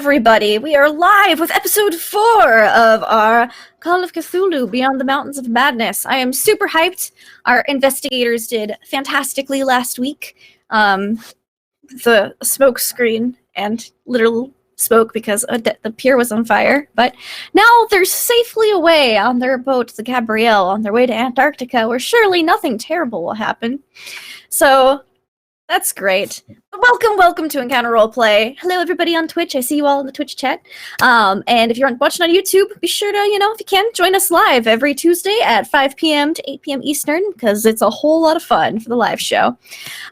everybody. We are live with episode 4 of our Call of Cthulhu Beyond the Mountains of Madness. I am super hyped. Our investigators did fantastically last week. The smoke screen and literal smoke because the pier was on fire. But now they're safely away on their boat, the Gabrielle, on their way to Antarctica, where surely nothing terrible will happen. So that's great. Welcome to Encounter Roleplay. Hello, everybody on Twitch. I see you all in the Twitch chat. And if you're watching on YouTube, be sure to, if you can, join us live every Tuesday at 5 p.m. to 8 p.m. Eastern, because it's a whole lot of fun for the live show.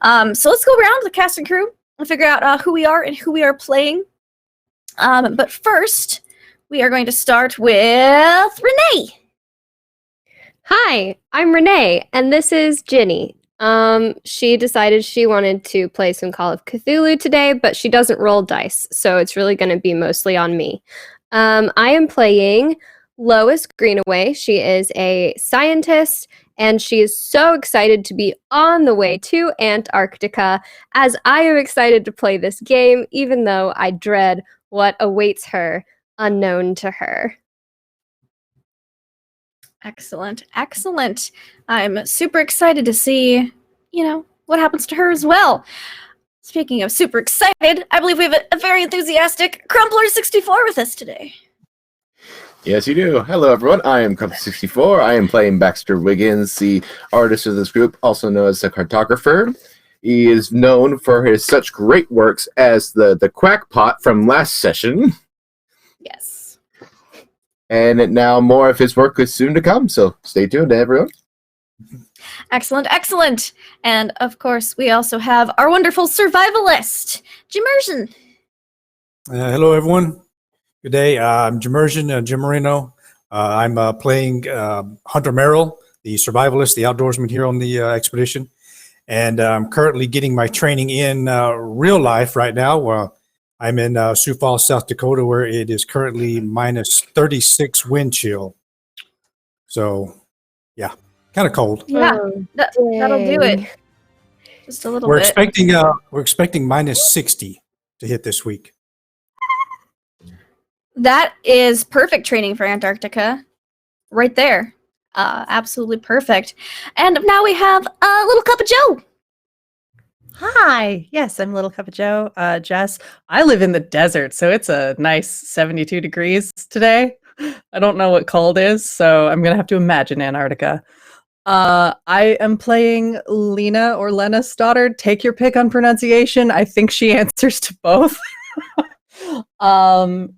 So let's go around the cast and crew and figure out who we are and who we are playing. But first, we are going to start with Renee. Hi, I'm Renee, and this is Ginny. She decided she wanted to play some Call of Cthulhu today, but she doesn't roll dice, so it's really going to be mostly on me. I am playing Lois Greenaway. She is a scientist, and she is so excited to be on the way to Antarctica, as I am excited to play this game, even though I dread what awaits her unknown to her. Excellent. I'm super excited to see, what happens to her as well. Speaking of super excited, I believe we have a very enthusiastic Crumpler64 with us today. Yes, you do. Hello, everyone. I am Crumpler64. I am playing Baxter Wiggins, the artist of this group, also known as the cartographer. He is known for his such great works as the Quackpot from last session. Yes. And now more of his work is soon to come, so stay tuned, everyone. Excellent. And, of course, we also have our wonderful survivalist, Jimersion. Hello, everyone. Good day. I'm Jimersion, Jim Marino. I'm playing Hunter Merrill, the survivalist, the outdoorsman here on the expedition. And I'm currently getting my training in real life right now. I'm in Sioux Falls, South Dakota, where it is currently minus 36 wind chill. So, yeah, kind of cold. Yeah, that'll do it. Just a little bit. We're expecting minus 60 to hit this week. That is perfect training for Antarctica, right there. Absolutely perfect. And now we have Little Cup of Joe. Hi. Yes, I'm Little Cup of Joe. Jess, I live in the desert, so it's a nice 72 degrees today. I don't know what cold is, so I'm going to have to imagine Antarctica. I am playing Lena or Lena Stoddard. Take your pick on pronunciation. I think she answers to both.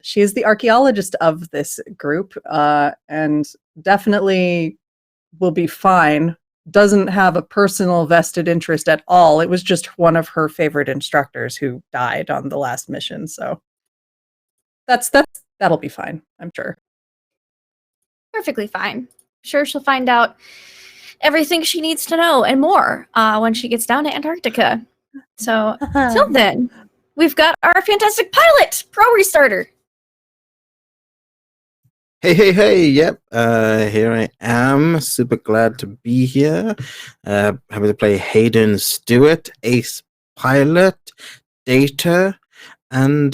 She is the archaeologist of this group, and definitely will be fine. Doesn't have a personal vested interest at all. It was just one of her favorite instructors who died on the last mission, so that'll be fine, I'm sure. Perfectly fine. Sure, she'll find out everything she needs to know and more when she gets down to Antarctica. So, till then, we've got our fantastic pilot, Pro Restarter. Hey, yep. Here I am. Super glad to be here. Happy to play Hayden Stewart, Ace Pilot, Data, and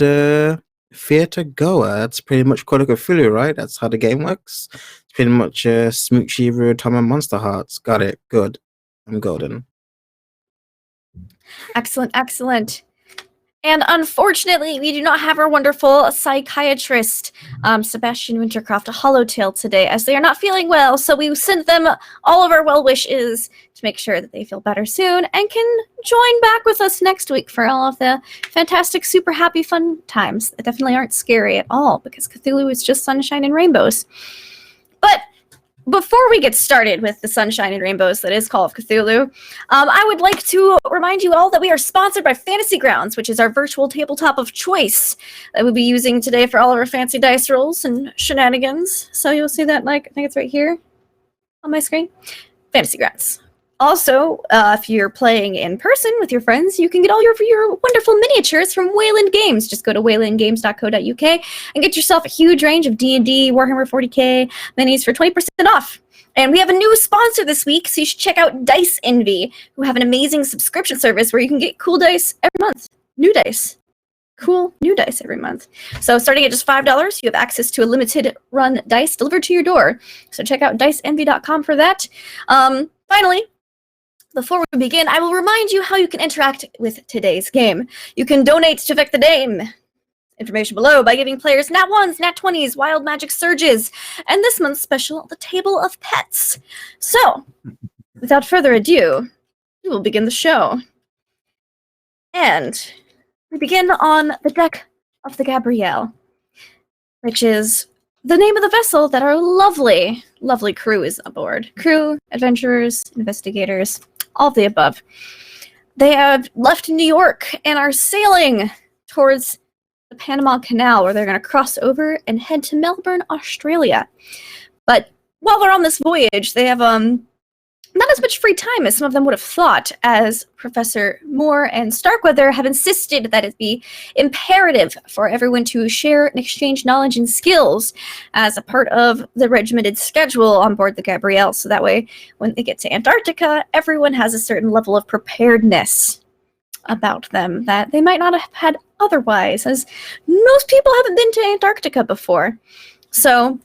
Theatre Goer. That's pretty much Call of Cthulhu, right? That's how the game works. It's pretty much Smoochy, Ruotama, Monster Hearts. Got it. Good. I'm golden. Excellent. And unfortunately, we do not have our wonderful psychiatrist, Sebastian Wintercroft, a Hollowtail today, as they are not feeling well. So we send them all of our well wishes to make sure that they feel better soon and can join back with us next week for all of the fantastic, super happy, fun times that definitely aren't scary at all, because Cthulhu is just sunshine and rainbows. But before we get started with the sunshine and rainbows that is Call of Cthulhu, I would like to remind you all that we are sponsored by Fantasy Grounds, which is our virtual tabletop of choice that we'll be using today for all of our fancy dice rolls and shenanigans. So you'll see that, I think it's right here on my screen. Fantasy Grounds. Also, if you're playing in person with your friends, you can get all your wonderful miniatures from Wayland Games. Just go to waylandgames.co.uk and get yourself a huge range of D&D, Warhammer 40k minis for 20% off. And we have a new sponsor this week, so you should check out Dice Envy, who have an amazing subscription service where you can get cool dice every month. New dice. cool new dice every month. So starting at just $5, you have access to a limited run dice delivered to your door. So check out diceenvy.com for that. Finally, before we begin, I will remind you how you can interact with today's game. You can donate to affect the game. Information below by giving players nat 1s, nat 20s, wild magic surges, and this month's special, the Table of Pets. So, without further ado, we will begin the show. And we begin on the deck of the Gabrielle, which is the name of the vessel that our lovely, lovely crew is aboard. Crew, adventurers, investigators, all of the above. They have left New York and are sailing towards the Panama Canal, where they're going to cross over and head to Melbourne, Australia. But while they're on this voyage, they have not as much free time as some of them would have thought, as Professor Moore and Starkweather have insisted that it be imperative for everyone to share and exchange knowledge and skills as a part of the regimented schedule on board the Gabrielle, so that way, when they get to Antarctica, everyone has a certain level of preparedness about them that they might not have had otherwise, as most people haven't been to Antarctica before. So,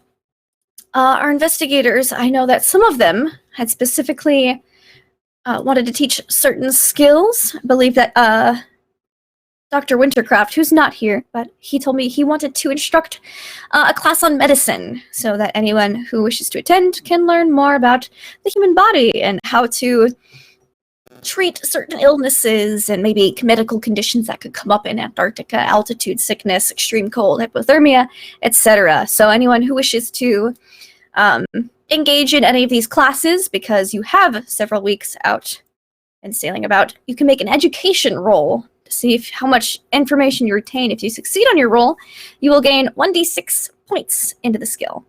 our investigators, I know that some of them had specifically wanted to teach certain skills. I believe that Dr. Wintercraft, who's not here, but he told me he wanted to instruct a class on medicine so that anyone who wishes to attend can learn more about the human body and how to treat certain illnesses and maybe medical conditions that could come up in Antarctica, altitude sickness, extreme cold, hypothermia, etc. So anyone who wishes to engage in any of these classes, because you have several weeks out and sailing about, you can make an education roll to see how much information you retain. If you succeed on your roll, you will gain 1d6 points into the skill.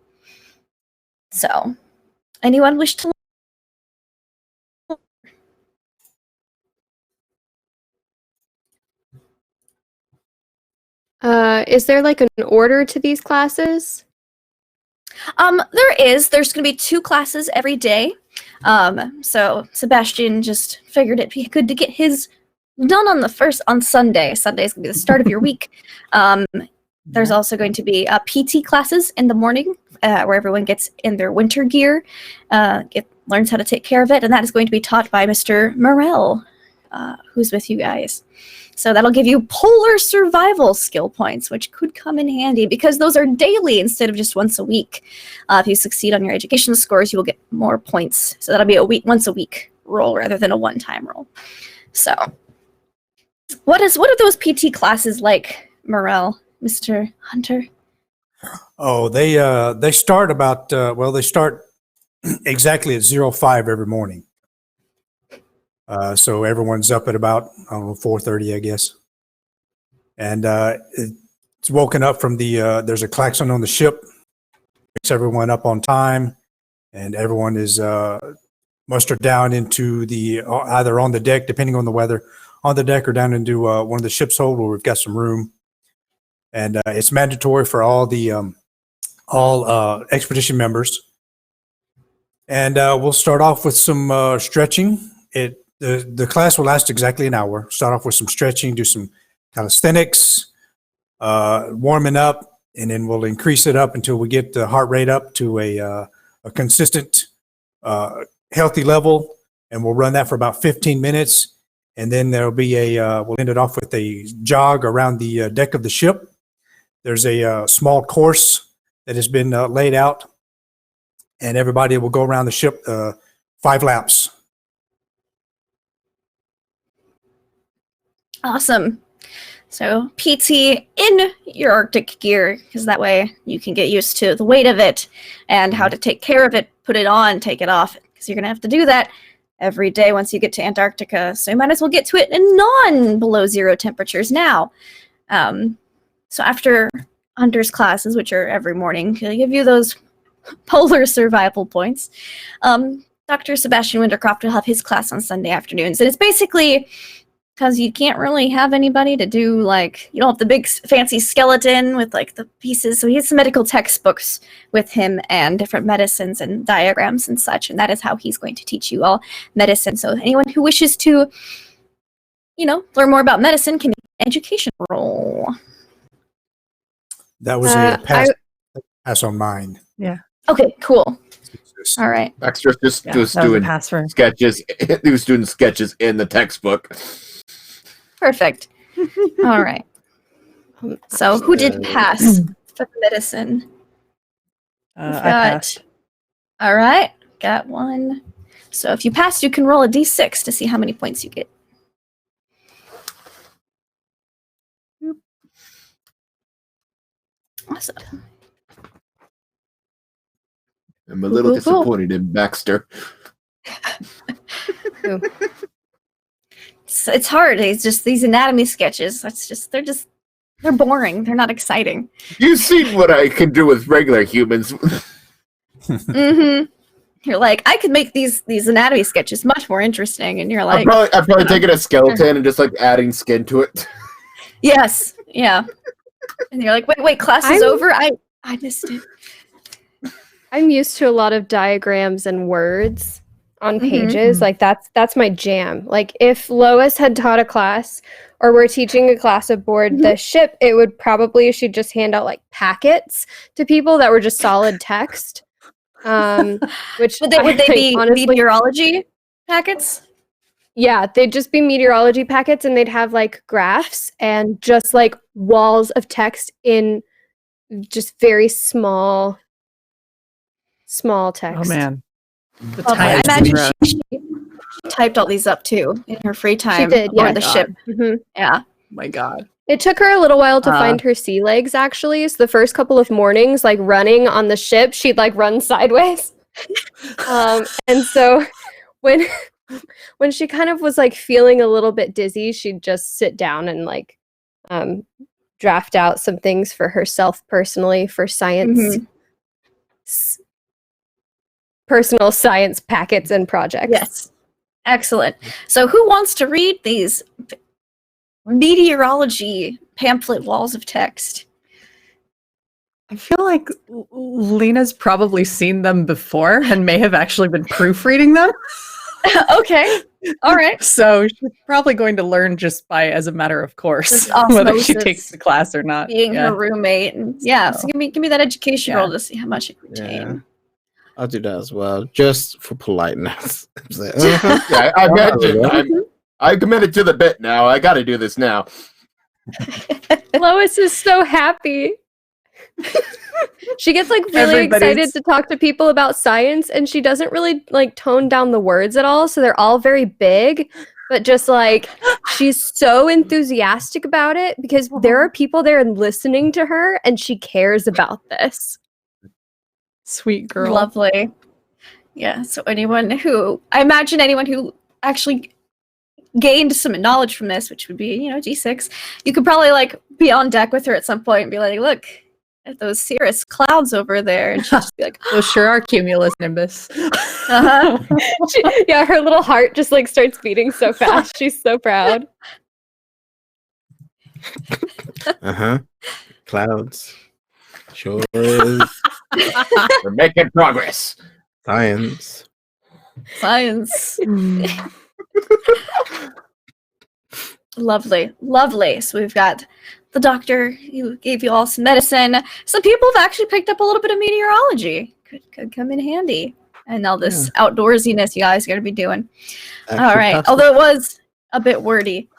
So, anyone wish to Is there like an order to these classes? There's going to be 2 classes every day. So Sebastian just figured it'd be good to get his done on Sunday. Sunday's going to be the start of your week. There's also going to be PT classes in the morning, where everyone gets in their winter gear, learns how to take care of it, and that is going to be taught by Mr. Morel, who's with you guys. So that'll give you polar survival skill points, which could come in handy because those are daily instead of just once a week. If you succeed on your education scores, you will get more points. So that'll be once a week roll rather than a one-time roll. So what are those PT classes like, Morel, Mr. Hunter? Oh, they start about they start exactly at 05 every morning. So everyone's up at about 4:30, I guess, and it's woken up from there's a klaxon on the ship, wakes everyone up on time, and everyone is mustered down into either on the deck, depending on the weather, on the deck or down into one of the ship's hold where we've got some room, and it's mandatory for all expedition members, and we'll start off with some stretching. The class will last exactly an hour. Start off with some stretching, do some calisthenics, warming up, and then we'll increase it up until we get the heart rate up to a consistent, healthy level, and we'll run that for about 15 minutes. And then there'll be we'll end it off with a jog around the deck of the ship. There's a small course that has been laid out, and everybody will go around the ship 5 laps. Awesome. So PT in your Arctic gear, because that way you can get used to the weight of it and how to take care of it, put it on, take it off, because you're going to have to do that every day once you get to Antarctica. So you might as well get to it in non-below zero temperatures now. So after Hunter's classes, which are every morning, they give you those polar survival points. Dr. Sebastian Wintercroft will have his class on Sunday afternoons, and it's basically because you can't really have anybody to do, like, you don't have the big fancy skeleton with, like, the pieces. So he has some medical textbooks with him and different medicines and diagrams and such. And that is how he's going to teach you all medicine. So anyone who wishes to, learn more about medicine can education roll. That was Uh, a pass on mine. Okay, cool. All right. Baxter's just Yeah, that was a doing pass for sketches. He was doing sketches in the textbook. Perfect. All right. So who did pass for the medicine? I We've got- passed. All right. Got one. So if you pass, you can roll a d6 to see how many points you get. Awesome. I'm a little Cool, cool. disappointed in Baxter. It's hard. It's just these anatomy sketches. They're boring. They're not exciting. You've seen what I can do with regular humans. Mm-hmm. You're like, I could make these anatomy sketches much more interesting, and you're like, I'm probably taking a skeleton and just like adding skin to it. yes, yeah. And you're like, wait, class is over. I missed it. I'm used to a lot of diagrams and words on Mhm. pages. Like that's my jam. Like if Lois had taught a class or we're teaching a class aboard the ship, it would probably she'd just hand out like packets to people that were just solid text. Which Would they be honestly, meteorology packets? yeah, they'd just be meteorology packets and they'd have like graphs and just like walls of text in just very small text. Oh man. The Okay, I tiniest imagine row. she typed all these up too in her free time She did, aboard yeah. the ship. Mhm. Yeah. My God. It took her a little while to Uh. find her sea legs, actually. So the first couple of mornings, like running on the ship, she'd like run sideways. And so when she kind of was like feeling a little bit dizzy, she'd just sit down and like draft out some things for herself personally for science, Mhm. personal science packets and projects. Yes. Excellent. So who wants to read these meteorology pamphlet walls of text? I feel like Lena's probably seen them before and may have actually been proofreading them. Okay. All right. So she's probably going to learn just by as a matter of course Just whether she osmosis. takes the class or not. Being Yeah. her roommate, and so give me that education Yeah. roll to see how much it can retain. Yeah. I'll do that as well, just for politeness. It's like, Yeah, I imagine. I'm committed to the bit now. I got to do this now. Lois is so happy. She gets like really excited to talk to people about science, and she doesn't really like tone down the words at all, so they're all very big, but just like she's so enthusiastic about it because there are people there listening to her and she cares about this. Sweet girl. Lovely. Yeah. So I imagine anyone who actually gained some knowledge from this, which would be, G6, you could probably like be on deck with her at some point and be like, look at those cirrus clouds over there. And she'd just be like, Those sure are cumulus nimbus. uh-huh. Yeah, her little heart just like starts beating so fast. She's so proud. Clouds. Sure is. We're making progress. Science. Science. Lovely. So we've got the doctor who gave you all some medicine. Some people have actually picked up a little bit of meteorology. Could come in handy. And all this outdoorsiness you guys are going to be doing. All right. Although it was a bit wordy.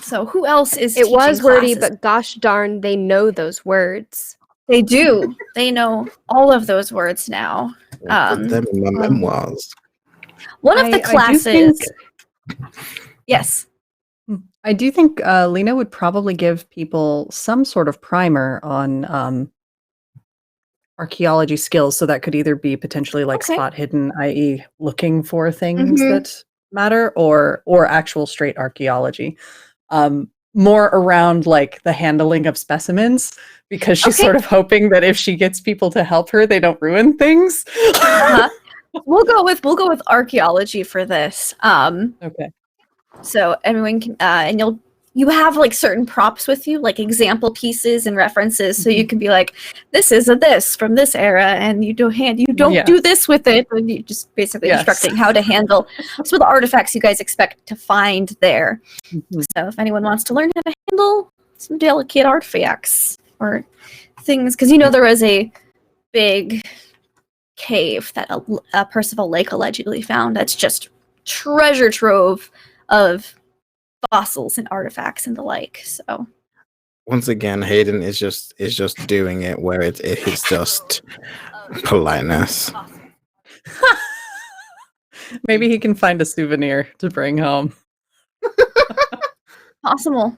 So who else is It was teaching wordy, classes? but gosh darn, they know those words. They do. They know all of those words now. Put them in my memoirs. One of the I do classes. Yes. I do think Lena would probably give people some sort of primer on archaeology skills. So that could either be potentially like Okay. spot hidden, i.e. looking for things Mhm. that matter, or actual straight archaeology. More around like the handling of specimens, because she's Okay. sort of hoping that if she gets people to help her, they don't ruin things. Uh-huh. We'll go with archaeology for this. Okay. So everyone can, and you'll you have like certain props with you, like example pieces and references, so you can be like, this is a this from this era, and you don't do this with it, and you just basically instructing how to handle some of the artifacts you guys expect to find there. So if anyone wants to learn how to handle some delicate artifacts or things, because there was a big cave that Percival Lake allegedly found that's just treasure trove of fossils and artifacts and the like. So once again, Hayden is just doing it where it's just politeness. Maybe he can find a souvenir to bring home. Possible.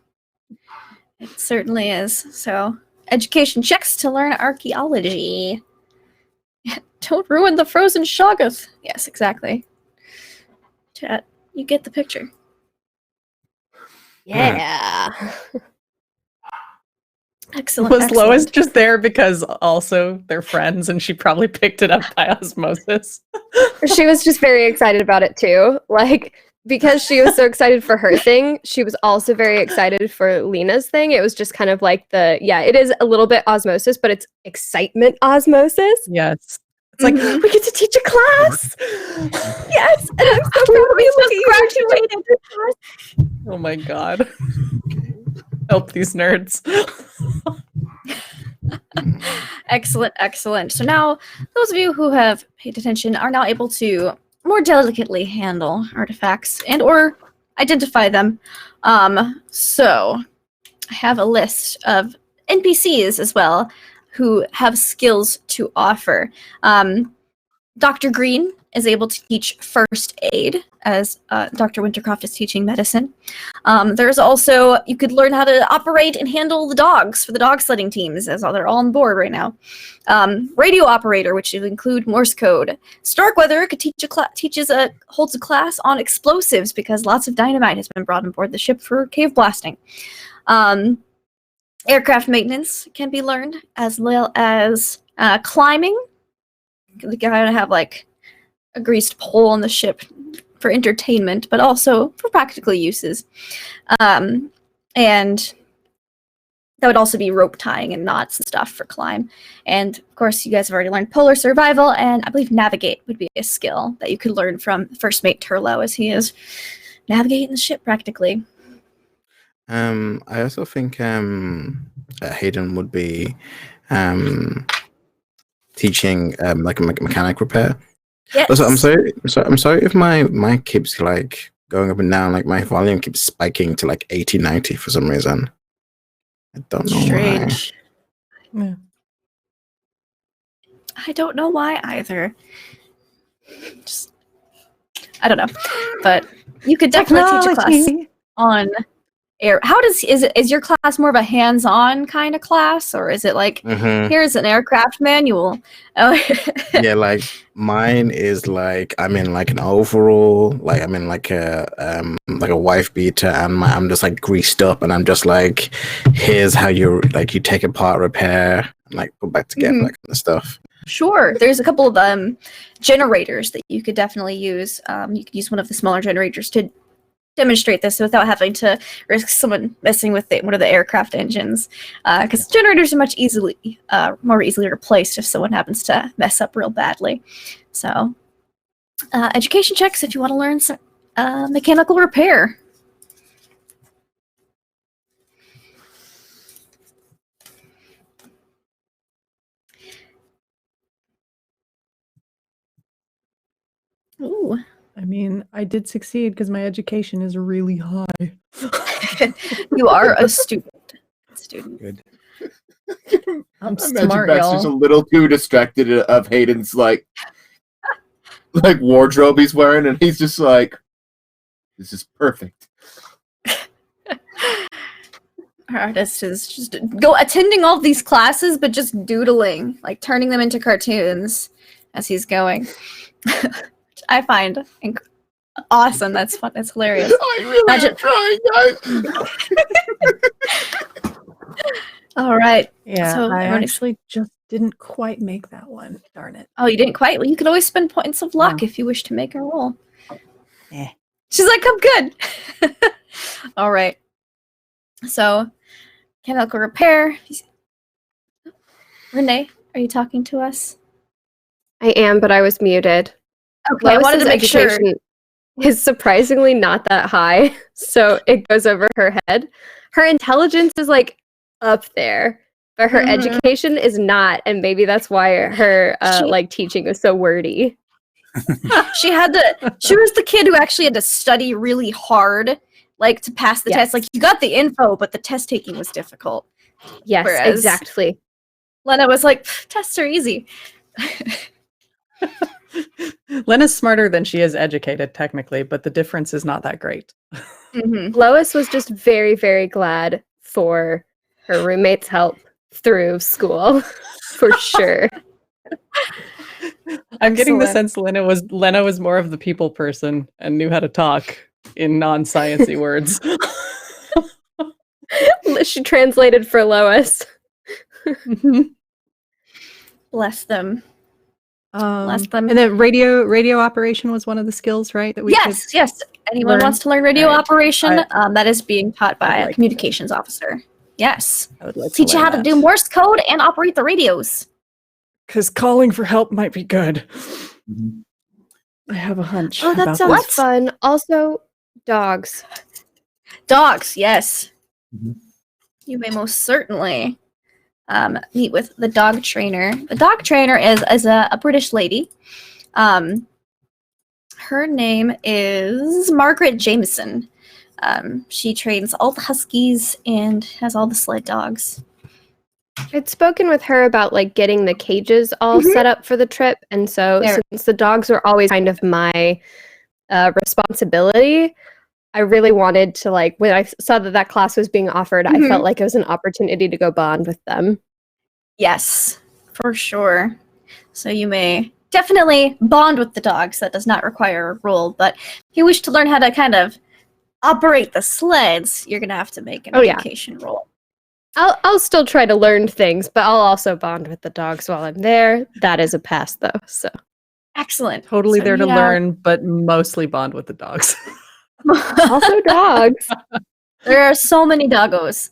It certainly is. So education checks to learn archaeology. Don't ruin the frozen Shoggoth. Yes, exactly. Chat, you get the picture. Yeah. Excellent. Was excellent. Lois just there because also they're friends and she probably picked it up by osmosis? She was just very excited about it too. Like, because she was so excited for her thing, she was also very excited for Lena's thing. It was just kind of like it is a little bit osmosis, but it's excitement osmosis. Yes. It's like, we get to teach a class. Yes. And I'm so proud of you. Look at you graduated. Oh my god. Help these nerds. Excellent, excellent. So now, those of you who have paid attention are now able to more delicately handle artifacts and or identify them. So I have a list of NPCs as well who have skills to offer. Dr. Green is able to teach first aid, as Dr. Wintercroft is teaching medicine. There's also, you could learn how to operate and handle the dogs for the dog sledding teams, as they're all on board right now. Radio operator, which would include Morse code. Starkweather could holds a class on explosives, because lots of dynamite has been brought on board the ship for cave blasting. Aircraft maintenance can be learned, as well as climbing. You gotta have like a greased pole on the ship for entertainment, but also for practical uses. And that would also be rope tying and knots and stuff for climb. And of course, you guys have already learned polar survival, and I believe navigate would be a skill that you could learn from First Mate Turlo, as he is navigating the ship practically. I also think Hayden would be teaching like a mechanic repair. Yes. Also, I'm sorry if my mic keeps like going up and down, like my volume keeps spiking to like 80, 90 for some reason. I don't know Strange. why. Yeah. I don't know why either. Just, I don't know. But you could definitely teach a class on air. Is your class more of a hands-on kind of class, or is it like here's an aircraft manual? Oh. Yeah, like mine is like I'm in like an overall, like I'm in like a wife beater, and I'm just like greased up, and I'm just like, here's how you take apart, repair, and like put back together, that kind of stuff. Sure. There's a couple of generators that you could definitely use. You could use one of the smaller generators to demonstrate this without having to risk someone messing with one of the aircraft engines, because generators are much more easily replaced if someone happens to mess up real badly. So education checks if you want to learn some mechanical repair. Ooh. I mean, I did succeed because my education is really high. You are a student. Good. I'm Imagine smart, Baxter's y'all. a little too distracted of Hayden's like wardrobe he's wearing, and he's just like, this is perfect. Our artist is just attending all these classes, but just doodling, like turning them into cartoons as he's going. I find awesome. That's fun. That's hilarious. I really am trying, guys. All right. Yeah, So I everyone- actually just didn't quite make that one. Darn it. Oh, you didn't quite? Well, you could always spend points of luck if you wish to make a roll. Eh. She's like, I'm good. All right. So, chemical repair. Renee, are you talking to us? I am, but I was muted. Okay, I wanted to make sure. education is surprisingly not that high, so it goes over her head. Her intelligence is like up there, but her education is not, and maybe that's why her like teaching is so wordy. She was the kid who actually had to study really hard, like to pass the test. Like you got the info, but the test taking was difficult. Yes, Whereas exactly. Lena was like, tests are easy. Lena's smarter than she is educated, technically, but the difference is not that great. Lois was just very, very glad for her roommate's help through school, for sure. I'm getting the sense Lena was more of the people person and knew how to talk in non-sciencey words. She translated for Lois. Bless them. Bless them. And then radio operation was one of the skills, right? That we yes. Anyone learn? wants to learn radio All right. operation? That is being taught by a communications officer. Yes. I would like Teach you how to do Morse code and operate the radios. Because calling for help might be good. I have a hunch. Oh, that about sounds this. fun. Also, dogs. Dogs, yes. You may most certainly meet with the dog trainer. The dog trainer is a British lady. Her name is Margaret Jameson. She trains all the huskies and has all the sled dogs. I'd spoken with her about like getting the cages all set up for the trip, and so since the dogs were always kind of my responsibility, I really wanted to like when I saw that class was being offered, I felt like it was an opportunity to go bond with them. Yes, for sure. So you may definitely bond with the dogs. That does not require a roll, but if you wish to learn how to kind of operate the sleds, you're gonna have to make an education roll. I'll still try to learn things, but I'll also bond with the dogs while I'm there. That is a pass, though. So excellent. Totally So there to learn, but mostly bond with the dogs. Also dogs. There are so many doggos.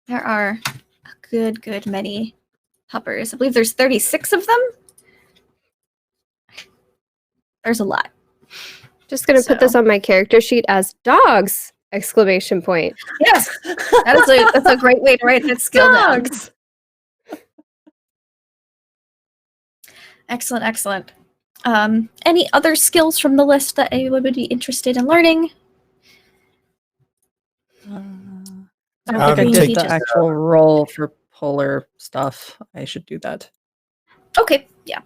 There are a good many puppers. I believe there's 36 of them. There's a lot. Just gonna put this on my character sheet as dogs! Exclamation point. Yes, that's a great way to write that skill down. Excellent. Any other skills from the list that anyone would be interested in learning? I don't think I did the actual roll for polar stuff. I should do that. Okay, yeah.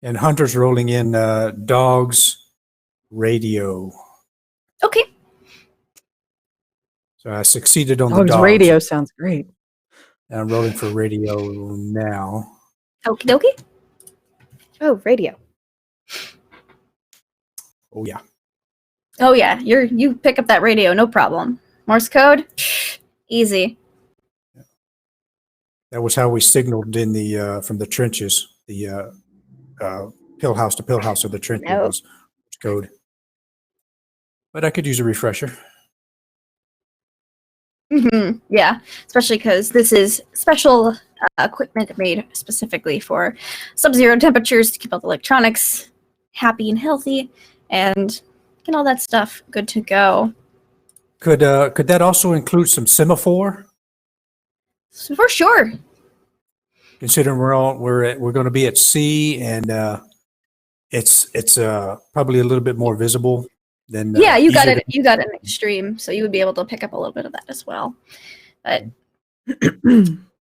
And Hunter's rolling in dogs, radio. Okay. So I succeeded on the dogs. Radio sounds great. And I'm rolling for radio now. Okie dokie. Oh, radio. Oh yeah. Oh yeah, you pick up that radio, no problem. Morse code, easy. That was how we signaled in the from the trenches. The pill house to pill house of the trenches was code. But I could use a refresher. Yeah, especially because this is special equipment made specifically for sub-zero temperatures to keep all the electronics happy and healthy, and get all that stuff good to go. Could that also include some semaphore? For sure. Considering we're going to be at sea, and it's probably a little bit more visible than. Yeah, you got it. You got an extreme, so you would be able to pick up a little bit of that as well. But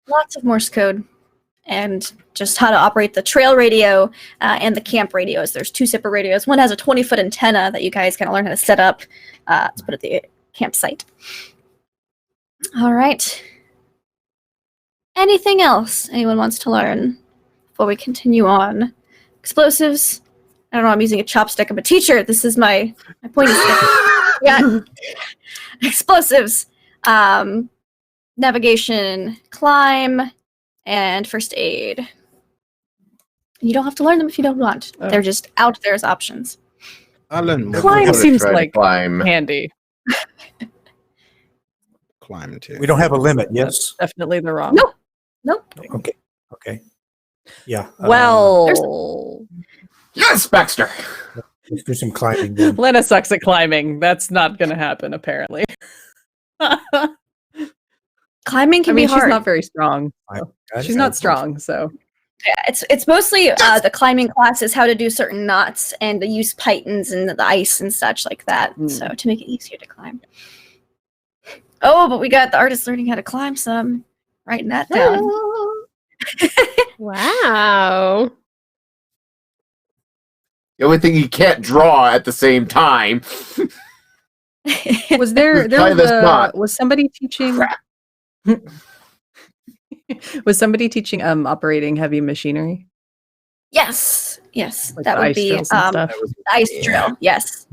lots of Morse code and just how to operate the trail radio and the camp radios. There's two separate radios. One has a 20-foot antenna that you guys kind of learn how to set up to put at the campsite. All right. Anything else anyone wants to learn before we continue on? Explosives. I don't know, I'm using a chopstick. I'm a teacher. This is my pointy stick. Yeah. Explosives. Navigation, climb, and first aid. You don't have to learn them if you don't want. They're just out there as options. I'll learn more. Climb seems like climb. handy. climb to? We don't have a limit. That's Yes. definitely the wrong. Nope. Okay. Yeah. Well, Yes, Baxter. Let's do some climbing then. Lena sucks at climbing. That's not going to happen, apparently. Climbing can I mean, be hard. she's not very strong. She's not strong, so. Yeah, it's mostly the climbing class is how to do certain knots and the use pythons and the ice and such like that. So to make it easier to climb. Oh, but we got the artist learning how to climb, so I'm writing that down. Wow. The only thing you can't draw at the same time. Was there Try this knot. was somebody teaching Crap. was somebody teaching operating heavy machinery? Yes, Like that the would ice be drills and stuff? the ice drill. Yes.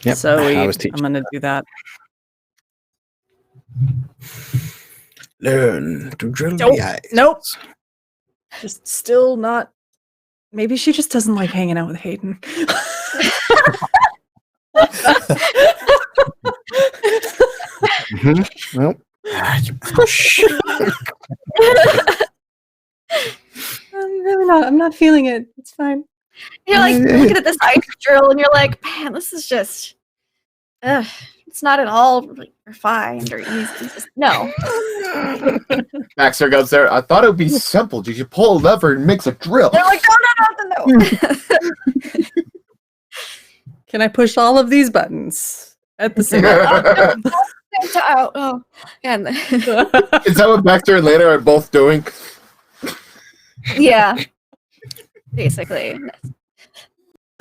Yep, So I was I'm teaching. gonna do that. Learn to drill Nope. the ice. Nope. Just still not. Maybe she just doesn't like hanging out with Hayden. Nope. I'm not feeling it. It's fine. You're like looking at this ice drill and you're like, man, this is just it's not at all refined or easy. It's just, no. Baxter goes there. I thought it would be simple. You should pull a lever and makes a drill. They're like, no. Can I push all of these buttons at the same Oh, and Is that what Baxter and Lena are both doing? yeah, basically.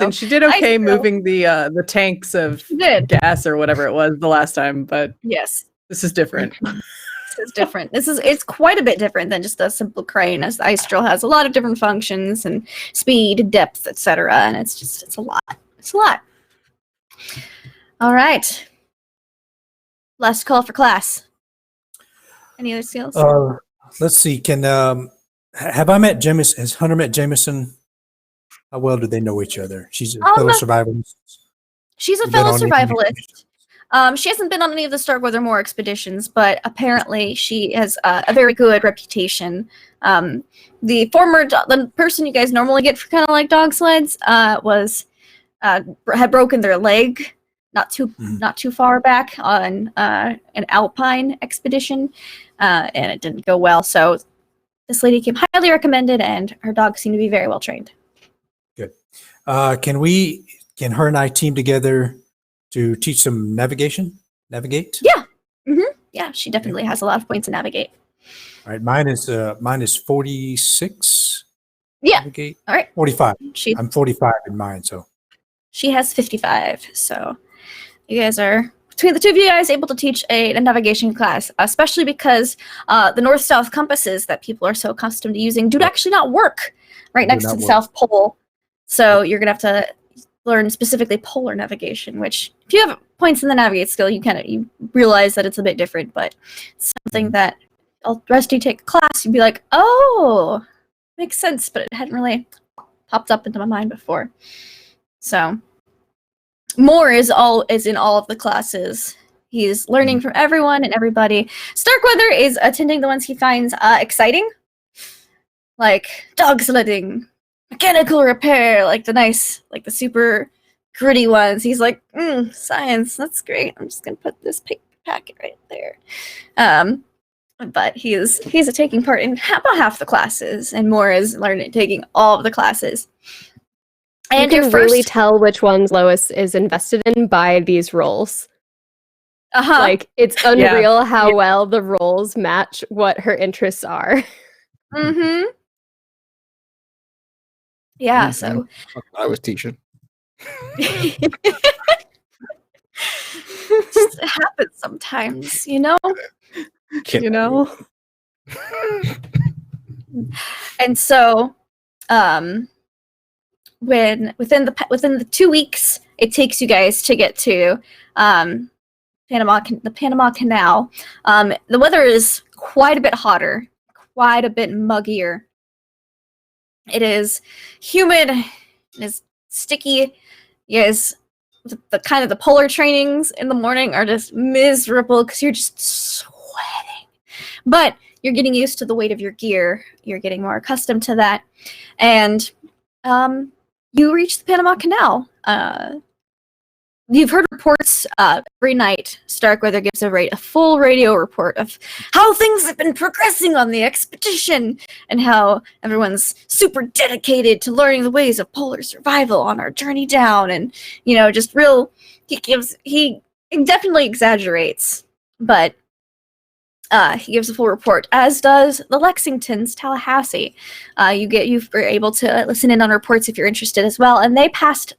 And she did Ice okay drill. moving the tanks of She did. gas or whatever it was the last time, but Yes. this is different. This is different. It's quite a bit different than just a simple crane, as the ice drill has a lot of different functions and speed, depth, etc. And it's a lot. It's a lot. All right. Last call for class. Any other skills? Let's see. Can have I met Jameson? Has Hunter met Jameson? How well do they know each other? She's a fellow survivalist. She's a Been fellow on any survivalist. She hasn't been on any of the Starkweather Moor expeditions, but apparently she has a very good reputation. The person you guys normally get for kind of like dog sleds had broken their leg not too far back on an alpine expedition, and it didn't go well. So this lady came highly recommended, and her dog seemed to be very well trained. Good. Can her and I team together to teach some navigate? Yeah. Yeah, she definitely has a lot of points to navigate. All right. Mine is 46. Yeah. Navigate. All right. 45. She I'm 45 in mine, so. She has 55, so you guys are, between the two of you guys, able to teach a navigation class, especially because the north-south compasses that people are so accustomed to using do actually not work right next to the South Pole. So you're going to have to learn specifically polar navigation, which if you have points in the navigate skill, you realize that it's a bit different, but something that the rest of you take a class, you'd be like, oh, makes sense, but it hadn't really popped up into my mind before. So Moore is in all of the classes. He's learning from everyone and everybody. Starkweather is attending the ones he finds exciting, like dog sledding, mechanical repair, like the super gritty ones. He's like, science, that's great. I'm just gonna put this packet right there. But he's taking part in about half the classes, and Moore is taking all of the classes. And you can really tell which ones Lois is invested in by these roles. Like, it's unreal how well the roles match what her interests are. Yeah, so I was teaching. it happens sometimes, you know? You know? And so when within the 2 weeks it takes you guys to get to the Panama Canal, the weather is quite a bit hotter, quite a bit muggier. It is humid, it is sticky. Yes, the polar trainings in the morning are just miserable because you're just but you're getting used to the weight of your gear. You're getting more accustomed to that, and you reach the Panama Canal. You've heard reports every night. Starkweather gives a full radio report of how things have been progressing on the expedition and how everyone's super dedicated to learning the ways of polar survival on our journey down. And just real. He definitely exaggerates, but he gives a full report, as does the Lexington's Tallahassee. You were able to listen in on reports if you're interested as well, and they passed.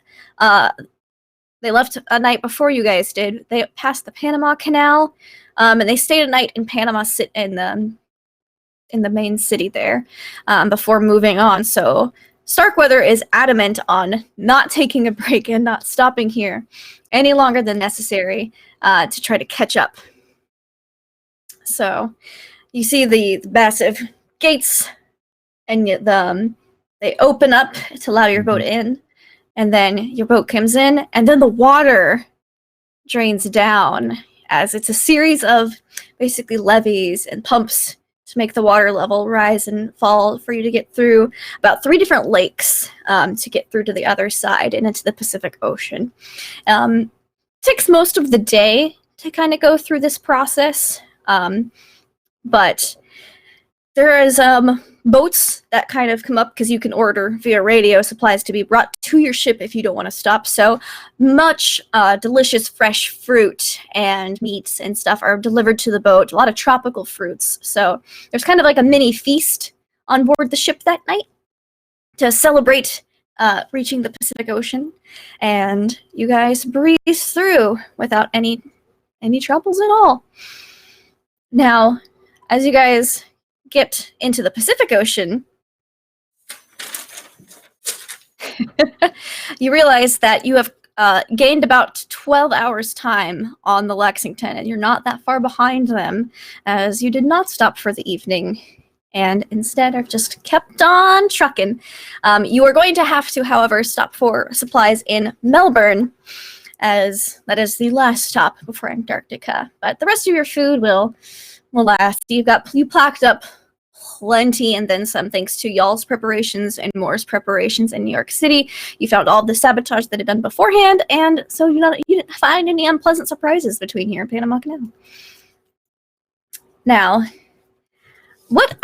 They left a night before you guys did. They passed the Panama Canal, and they stayed a night in Panama in the main city there before moving on. So Starkweather is adamant on not taking a break and not stopping here any longer than necessary to try to catch up. So you see the massive gates, and they open up to allow your boat in. And then your boat comes in, and then the water drains down as it's a series of basically levees and pumps to make the water level rise and fall for you to get through about 3 different lakes to get through to the other side and into the Pacific Ocean. Takes most of the day to kind of go through this process, but there is boats that kind of come up because you can order via radio supplies to be brought to your ship if you don't want to stop. So much delicious fresh fruit and meats and stuff are delivered to the boat. A lot of tropical fruits. So there's kind of like a mini feast on board the ship that night to celebrate reaching the Pacific Ocean. And you guys breeze through without any troubles at all. Now, as you guys get into the Pacific Ocean, you realize that you have gained about 12 hours time on the Lexington, and you're not that far behind them, as you did not stop for the evening and instead have just kept on trucking. You are going to have to, however, stop for supplies in Melbourne, as that is the last stop before Antarctica, but the rest of your food will last. You packed up plenty and then some, thanks to y'all's preparations and Moore's preparations in New York City. You found all the sabotage that had done beforehand, and so you didn't find any unpleasant surprises between here and Panama Canal. Now, what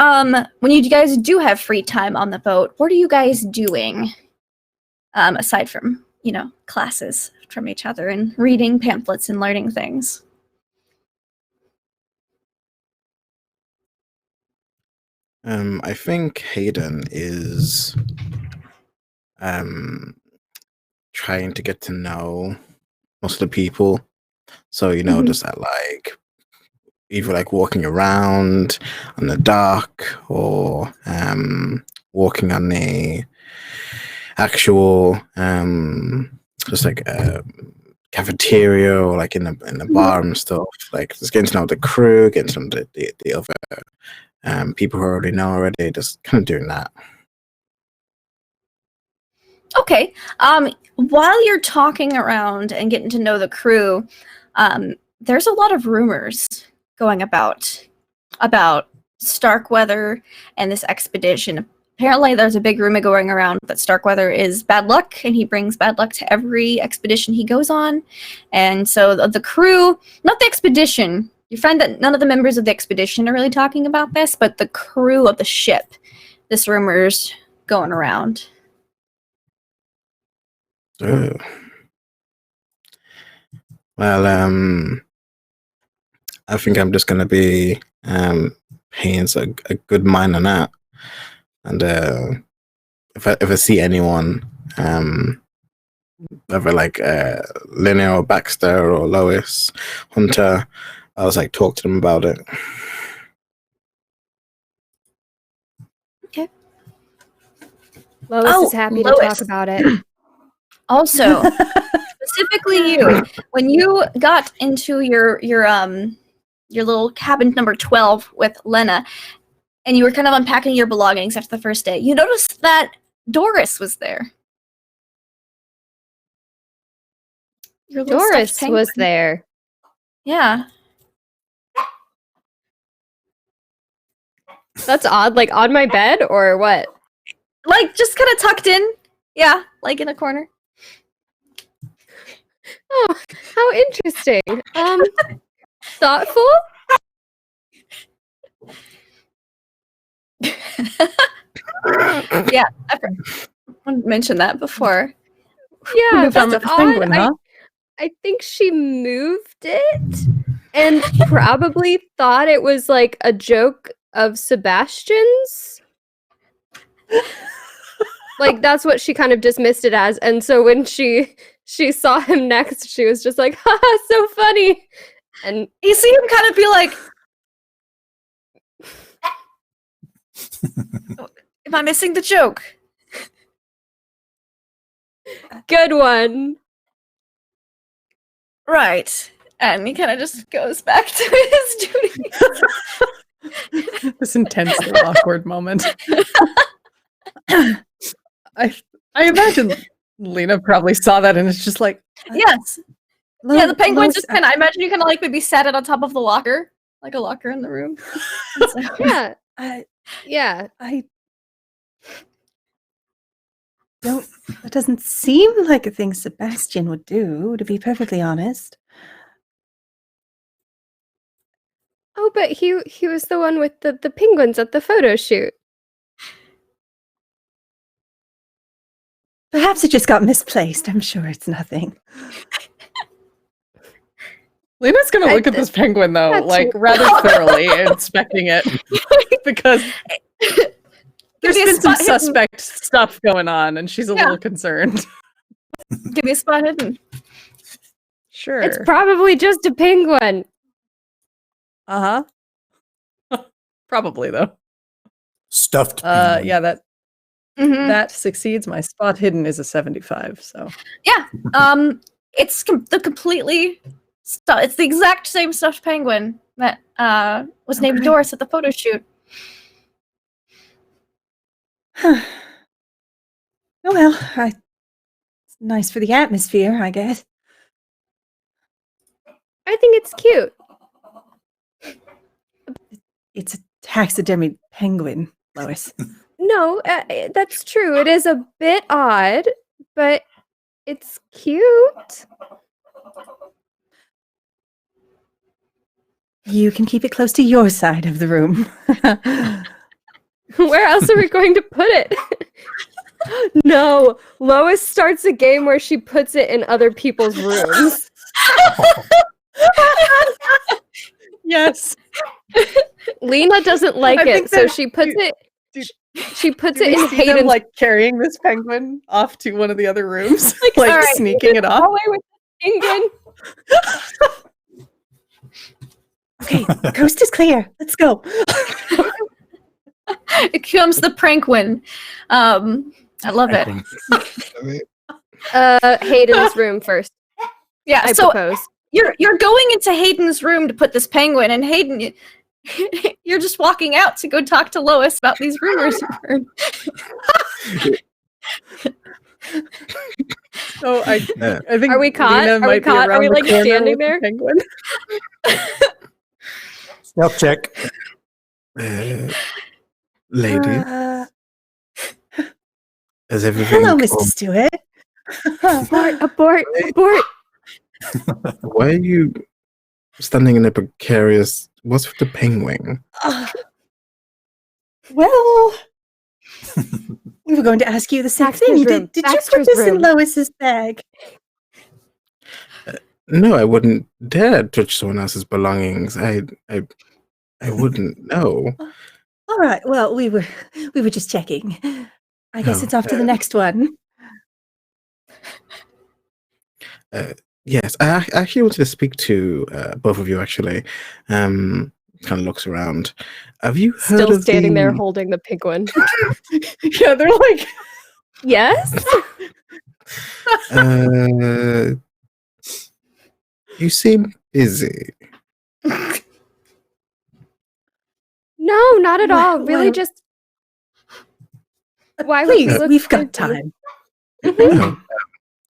when you guys do have free time on the boat, what are you guys doing aside from classes from each other and reading pamphlets and learning things? I think Hayden is trying to get to know most of the people. So, just at either walking around on the dock or walking on the actual just a cafeteria or in the bar and stuff. Just getting to know the crew, getting to know the other people who already know already, just kind of doing that. Okay. While you're talking around and getting to know the crew, there's a lot of rumors going about Starkweather and this expedition. Apparently, there's a big rumor going around that Starkweather is bad luck, and he brings bad luck to every expedition he goes on. And so the crew, not the expedition, you find that none of the members of the expedition are really talking about this, but the crew of the ship, this rumor's going around. Oh. Well, I think I'm just gonna be paying a good mind on that, and if I see anyone, whether Linnea or Baxter or Lois, Hunter, I was talk to them about it. Okay. Lois is happy to talk about it. Also, specifically you, when you got into your little cabin number 12 with Lena, and you were kind of unpacking your belongings after the first day, you noticed that Doris was there. Your little stuffed Doris penguin. was there. Yeah. That's odd. Like on my bed or what? Like just kind of tucked in. Yeah, like in a corner. Oh, how interesting. Thoughtful? Yeah, I mentioned that before. Yeah, Moved on that's with the odd. penguin, huh? I think she moved it and probably thought it was like a joke of Sebastian's. Like that's what she kind of dismissed it as. And so when she saw him next, she was just like, haha, so funny. And You see him kind of be like, am I missing the joke? good one. Right. And he kind of just goes back to his duties. This intensely awkward moment. I imagine Lena probably saw that and it's just like, Yes. Yeah, the penguin Lois, just kind of, I imagine you kind of like maybe sat it on top of the locker, like a locker in the room. Yeah. I Yeah. Don't. That doesn't seem like a thing Sebastian would do, to be perfectly honest. Oh, but he was the one with the penguins at the photo shoot. Perhaps it just got misplaced. I'm sure it's nothing. Lena's gonna I- look at this penguin though, that's like right. rather thoroughly, inspecting it because there's me a been some spot hidden. suspect stuff going on, and she's a Yeah. little concerned. Give me a spot hidden. Sure. It's probably just a penguin. Uh huh. Probably though. Stuffed. penguin. Yeah, that Mhm. that succeeds. My spot hidden is a 75. So It's the completely it's the exact same stuffed penguin that was named Okay. Doris at the photo shoot. Oh well, it's nice for the atmosphere, I guess. I think it's cute. It's a taxidermied penguin, Lois. No, that's true. It is a bit odd, but it's cute. You can keep it close to your side of the room. Where else are we going to put it? No, Lois starts a game where she puts it in other people's rooms. yes, Lena doesn't like I think it, so that- she puts it. do- She puts do it we in see them Hayden's. like carrying this penguin off to one of the other rooms, like all right. sneaking it off? Away with the penguin. Okay, the coast is clear. Let's go. It comes the prankwin. I love it. Hayden's room first. Yeah, I so propose. you're going into Hayden's room to put this penguin, and Hayden, you're just walking out to go talk to Lois about these rumors you've heard. So I think Are we caught? Lena Are we might be caught? Are around we, the like, corner standing with the there? penguin. Stealth check. Lady, Uh, is everything hello, all- Mr. Stewart. Abort! Abort! Why are you standing in a precarious? What's with the penguin? Well, we were going to ask you the same Baxter's thing. room. Did you put Baxter's this in room. Lois's bag? No, I wouldn't dare touch someone else's belongings. I wouldn't know. All right. Well, we were just checking. I guess Oh, it's off to the next one. Yes, I actually wanted to speak to both of you. Actually, kind of looks around. Have you heard Still of standing there the- holding the penguin. Yeah, they're like, Yes? You seem busy. No, not at all. Well, Really well, just. Why would we Please, look we've got busy? time.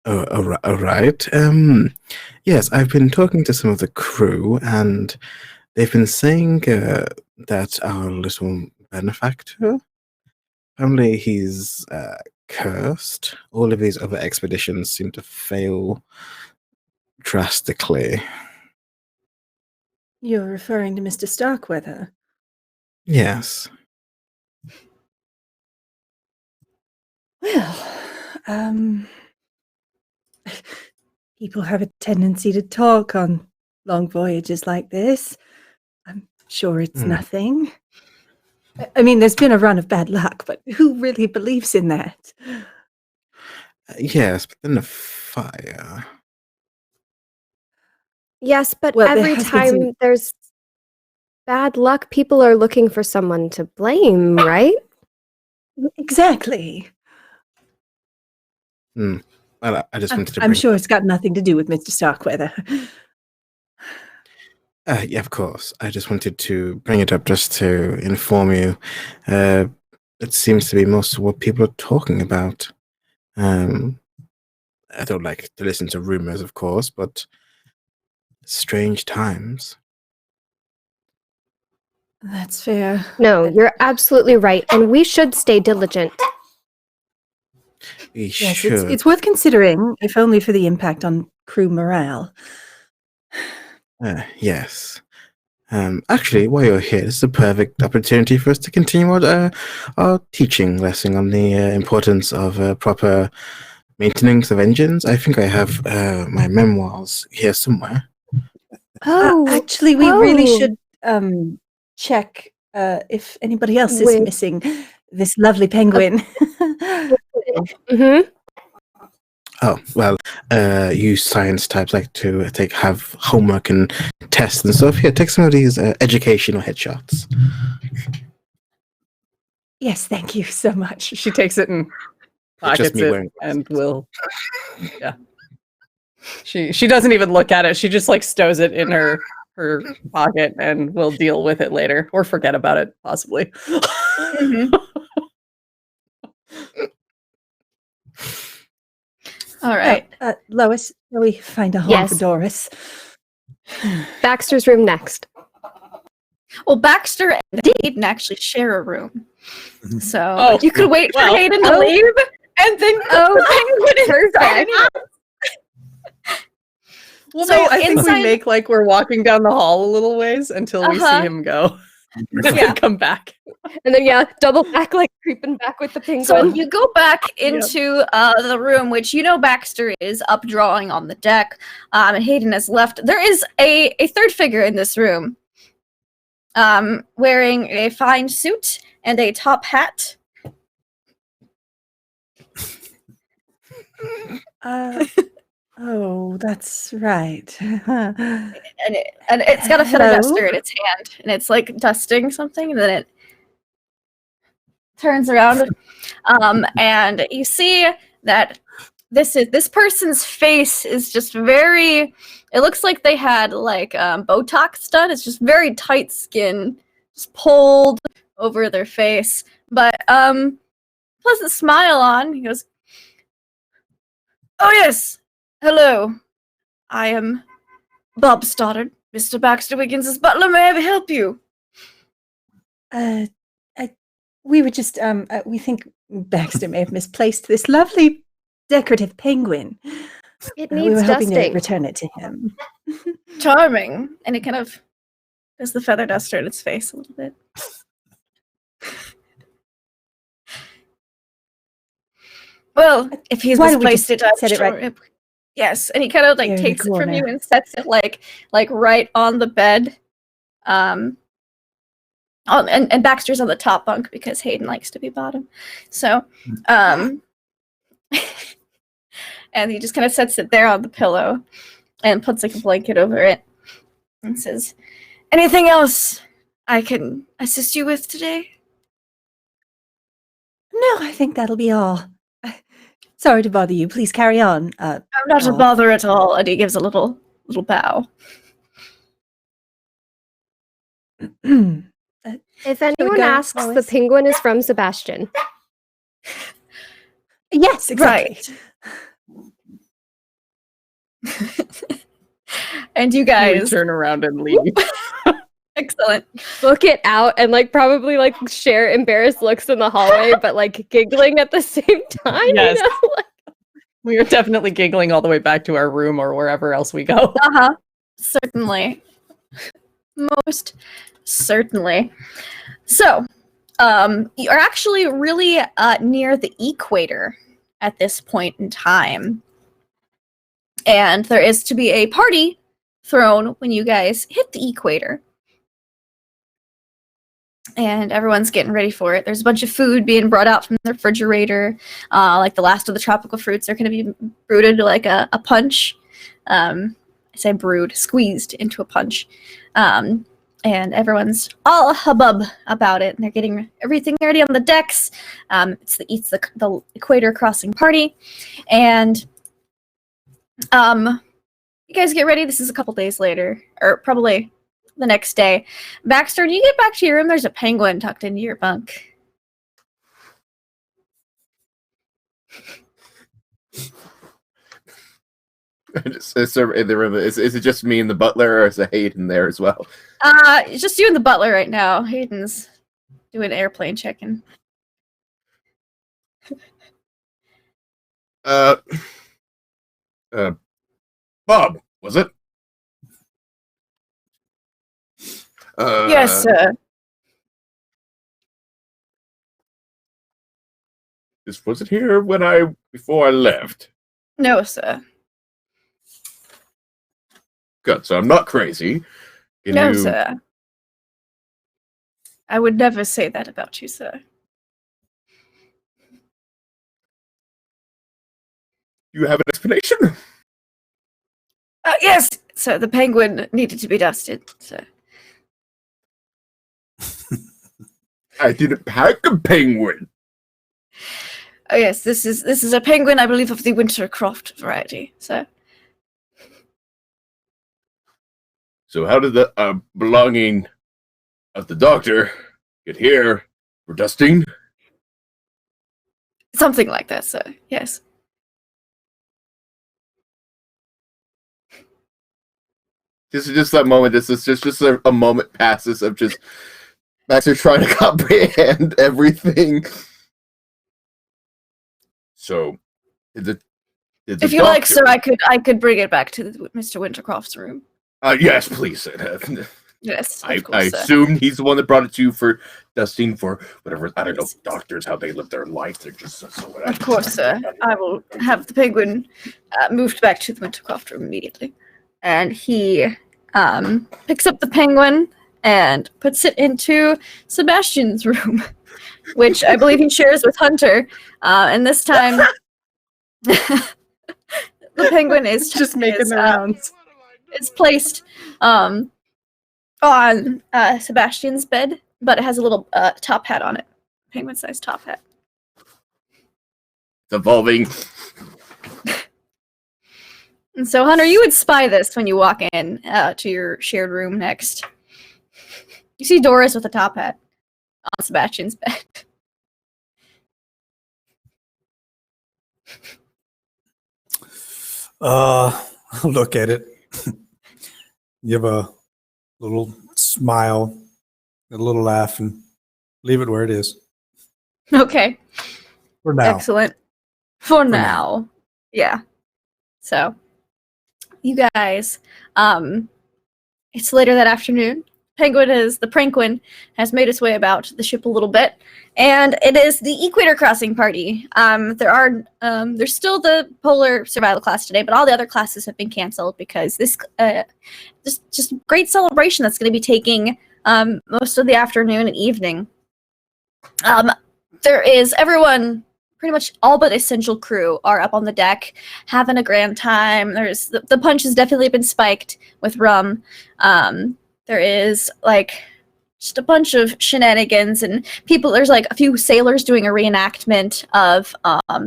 All right. Yes, I've been talking to some of the crew, and they've been saying that our little benefactor. Apparently he's cursed. All of his other expeditions seem to fail drastically. You're referring to Mr. Starkweather. Yes. Well, people have a tendency to talk on long voyages like this. I'm sure it's nothing. I mean, there's been a run of bad luck, but who really believes in that? Yes, but then the fire. Yes, but Well, there every has been some- time there's bad luck, people are looking for someone to blame, right? Exactly. Well, I just wanted to I'm bring... sure it's got nothing to do with Mr. Starkweather. Yeah, of course. I just wanted to bring it up just to inform you. It seems to be most of what people are talking about. I don't like to listen to rumors, of course, but strange times. That's fair. No, you're absolutely right, and we should stay diligent. We Yes, should. it's worth considering, if only for the impact on crew morale. Yes. Actually, while you're here, this is a perfect opportunity for us to continue our teaching lesson on the importance of proper maintenance of engines. I think I have my memoirs here somewhere. Actually, we really should check if anybody else is With- missing this lovely penguin. Mm-hmm. Oh, well, you science types like to have homework and tests and stuff. Here, take some of these educational headshots. Yes, thank you so much. She takes it and It's just pockets me it wearing and will. Yeah. She doesn't even look at it. She just like stows it in her pocket and will deal with it later or forget about it possibly. All right. Lois, shall we find a home Yes. for Doris? Baxter's room next. Well, Baxter and Hayden actually share a room. So Oh, you could wait for well. Hayden to leave and then the penguin inside. Well, So no, I think we inside- make like we're walking down the hall a little ways until we see Uh-huh. him go. Then Yeah. we come back. And then, double back, like creeping back with the penguin. So you go back into the room, which you know Baxter is up drawing on the deck, and Hayden has left. There is a third figure in this room, wearing a fine suit and a top hat. Oh, that's right. And it's got a feather Hello? duster in its hand, and it's like dusting something, and then it turns around, and you see that this person's face is just very. It looks like they had like Botox done. It's just very tight skin, just pulled over their face, but pleasant smile on. He goes, "Oh yes, hello. I am Bob Stoddard, Mr. Baxter Wiggins' butler. May I help you?" We were just, we think Baxter may have misplaced this lovely decorative penguin. It We needs were hoping to dusting. return it to him. Charming. And it kind of does the feather duster in its face a little bit. Well, if he's Why don't we misplaced just it, I'm set it sure right it- Yes, and he kind of like here in the takes it from you corner? and sets it like right on the bed. And Baxter's on the top bunk because Hayden likes to be bottom. So, and he just kind of sets it there on the pillow and puts like a blanket over it and says, "Anything else I can assist you with today?" No, I think that'll be all. Sorry to bother you. Please carry on. I'm not a Bob. bother at all. And he gives a little bow. If anyone go, asks, the Lois? penguin is from Sebastian. Yes, exactly. And you We guys, turn around and leave. Excellent. book it out and like probably like share embarrassed looks in the hallway, but like giggling at the same time. Yes. You know? We are definitely giggling all the way back to our room or wherever else we go. Uh-huh. Certainly. Most certainly. So, you're actually really near the equator at this point in time. And there is to be a party thrown when you guys hit the equator. And everyone's getting ready for it. There's a bunch of food being brought out from the refrigerator. Like the last of the tropical fruits are going to be brewed into like a punch. I say brewed, squeezed into a punch. And everyone's all hubbub about it. And they're getting everything ready on the decks. It's the equator crossing party. And you guys get ready. This is a couple days later, or probably the next day. Baxter, when you get back to your room, there's a penguin tucked into your bunk. Is it just me and the butler, or is it Hayden there as well? It's just you and the butler right now. Hayden's doing airplane checking. Bob, was it? Yes, sir. Was it here before I left? No, sir. Good, so I'm not crazy. No, sir. I would never say that about you, sir. You have an explanation? Yes, sir. The penguin needed to be dusted, sir. I didn't pack a penguin. Oh, yes. This is a penguin, I believe, of the Wintercroft variety, sir. So how did the belonging of the doctor get here for dusting? Something like that, sir. Yes. This is just that moment. This is just a moment passes of just Baxter trying to comprehend everything. So, did the If you like, sir, I could bring it back to Mr. Wintercroft's room. Yes, please. Yes, I of course, sir. assumed he's the one that brought it to you for dusting for whatever. I don't know, doctors, how they live their life. They're just so whatever. Of course, sir. I will have the penguin moved back to the Wintercroft room immediately. And he picks up the penguin and puts it into Sebastian's room, which I believe he shares with Hunter. And this time, the penguin is Just making the rounds. It's placed on Sebastian's bed, but it has a little top hat on it. Penguin-sized top hat. It's evolving. And so, Hunter, you would spy this when you walk in to your shared room next. You see Doris with a top hat on Sebastian's bed. I'll look at it. Give a little smile, a little laugh, and leave it where it is Okay. for now. Excellent. For now. Yeah. So, you guys, it's later that afternoon. The Penguin has made its way about the ship a little bit, and it is the Equator Crossing party. There's still the Polar Survival class today, but all the other classes have been canceled because this just great celebration that's going to be taking most of the afternoon and evening. There is everyone. Pretty much all but essential crew are up on the deck having a grand time. There's the punch has definitely been spiked with rum. There is like just a bunch of shenanigans and people. There's like a few sailors doing a reenactment of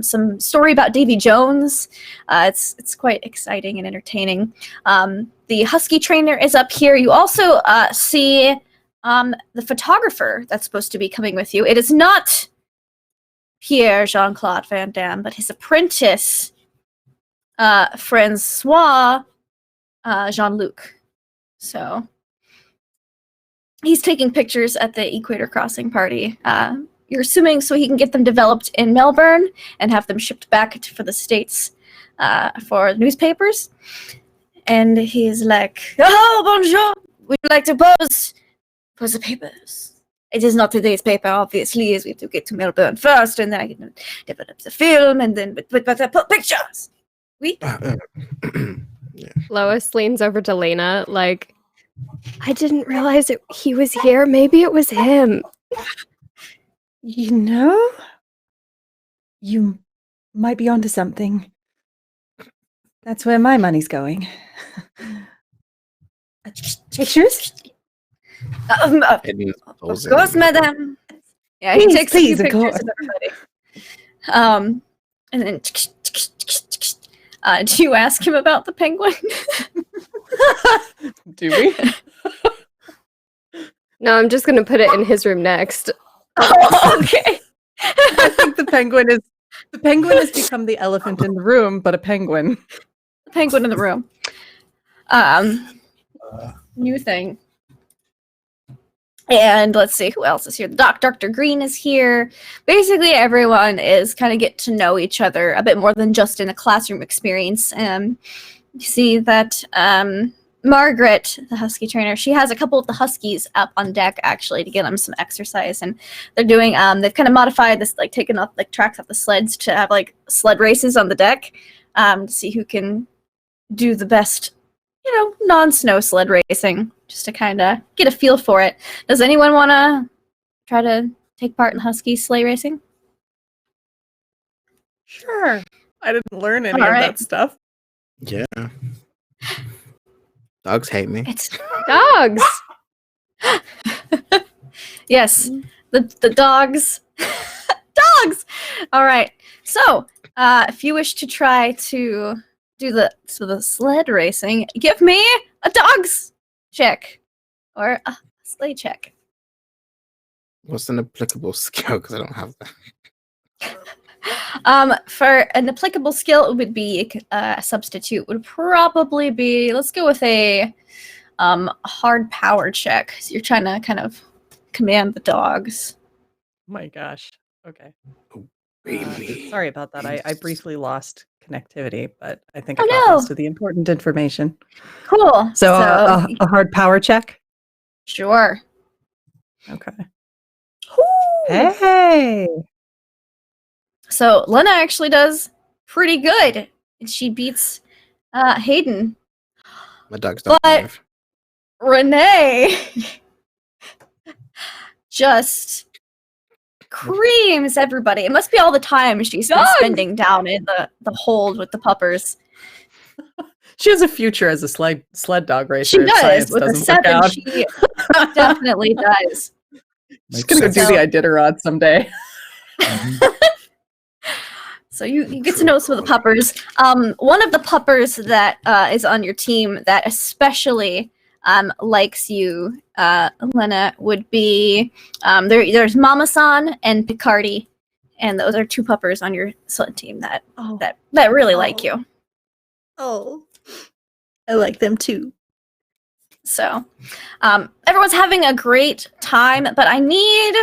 some story about Davy Jones. It's quite exciting and entertaining. The Husky trainer is up here. You also see the photographer that's supposed to be coming with you. It is not Pierre Jean-Claude Van Damme, but his apprentice, Francois Jean-Luc. So, he's taking pictures at the Equator Crossing party. You're assuming so he can get them developed in Melbourne and have them shipped back for the States for newspapers. And he's like, "Oh, bonjour! Would you like to pose for the papers?" It is not today's paper, obviously, as we have to get to Melbourne first, and then I can develop the film, and then but I put pictures. We Lois leans over to Lena, like, I didn't realize he was here. Maybe it was him. You know, you might be onto something. That's where my money's going. Pictures? Hidden Of posing. course, madam. Yeah, Please, he takes a few please, of pictures course. of everybody. And then do you ask him about the penguin? Do we? No, I'm just gonna put it in his room next. Oh, okay. I think the penguin has become the elephant in the room, but a penguin. The penguin in the room. New thing. And let's see who else is here. Dr. Green is here. Basically, everyone is kind of get to know each other a bit more than just in a classroom experience. You see that Margaret, the husky trainer, she has a couple of the huskies up on deck actually to get them some exercise, and they're doing. They've kind of modified this, like taken off like tracks off the sleds to have like sled races on the deck to see who can do the best, non-snow sled racing, just to kind of get a feel for it. Does anyone want to try to take part in husky sleigh racing? Sure. I didn't learn any All of right. that stuff. Yeah. Dogs hate me. It's Dogs! yes, the dogs. Dogs! All right. So, if you wish to try to do the sled racing, give me a dogs check or a sleigh check. What's an applicable skill? Because I don't have that. For an applicable skill, it would be a substitute. Would probably be, let's go with a hard power check. So you're trying to kind of command the dogs. Oh my gosh. Okay. Baby. Sorry about that. I briefly lost connectivity, but I think Oh, I got no. most of the important information. Cool. So a hard power check. Sure. Okay. Hey. So Lena actually does pretty good. And she beats Hayden. My dogs don't But- drive. Renee just creams everybody. It must be all the time she's been Dogs! spending down in the hold with the puppers. She has a future as a sled dog racer. She if does. science With a doesn't work 7, out. she definitely does. She's gonna go do the Iditarod someday. So you get to know some of the puppers. One of the puppers that is on your team that especially likes you, Lena, would be there's Mama-san and Picardy, and those are 2 puppers on your sled team that really like you. Oh, I like them too. So everyone's having a great time, but I need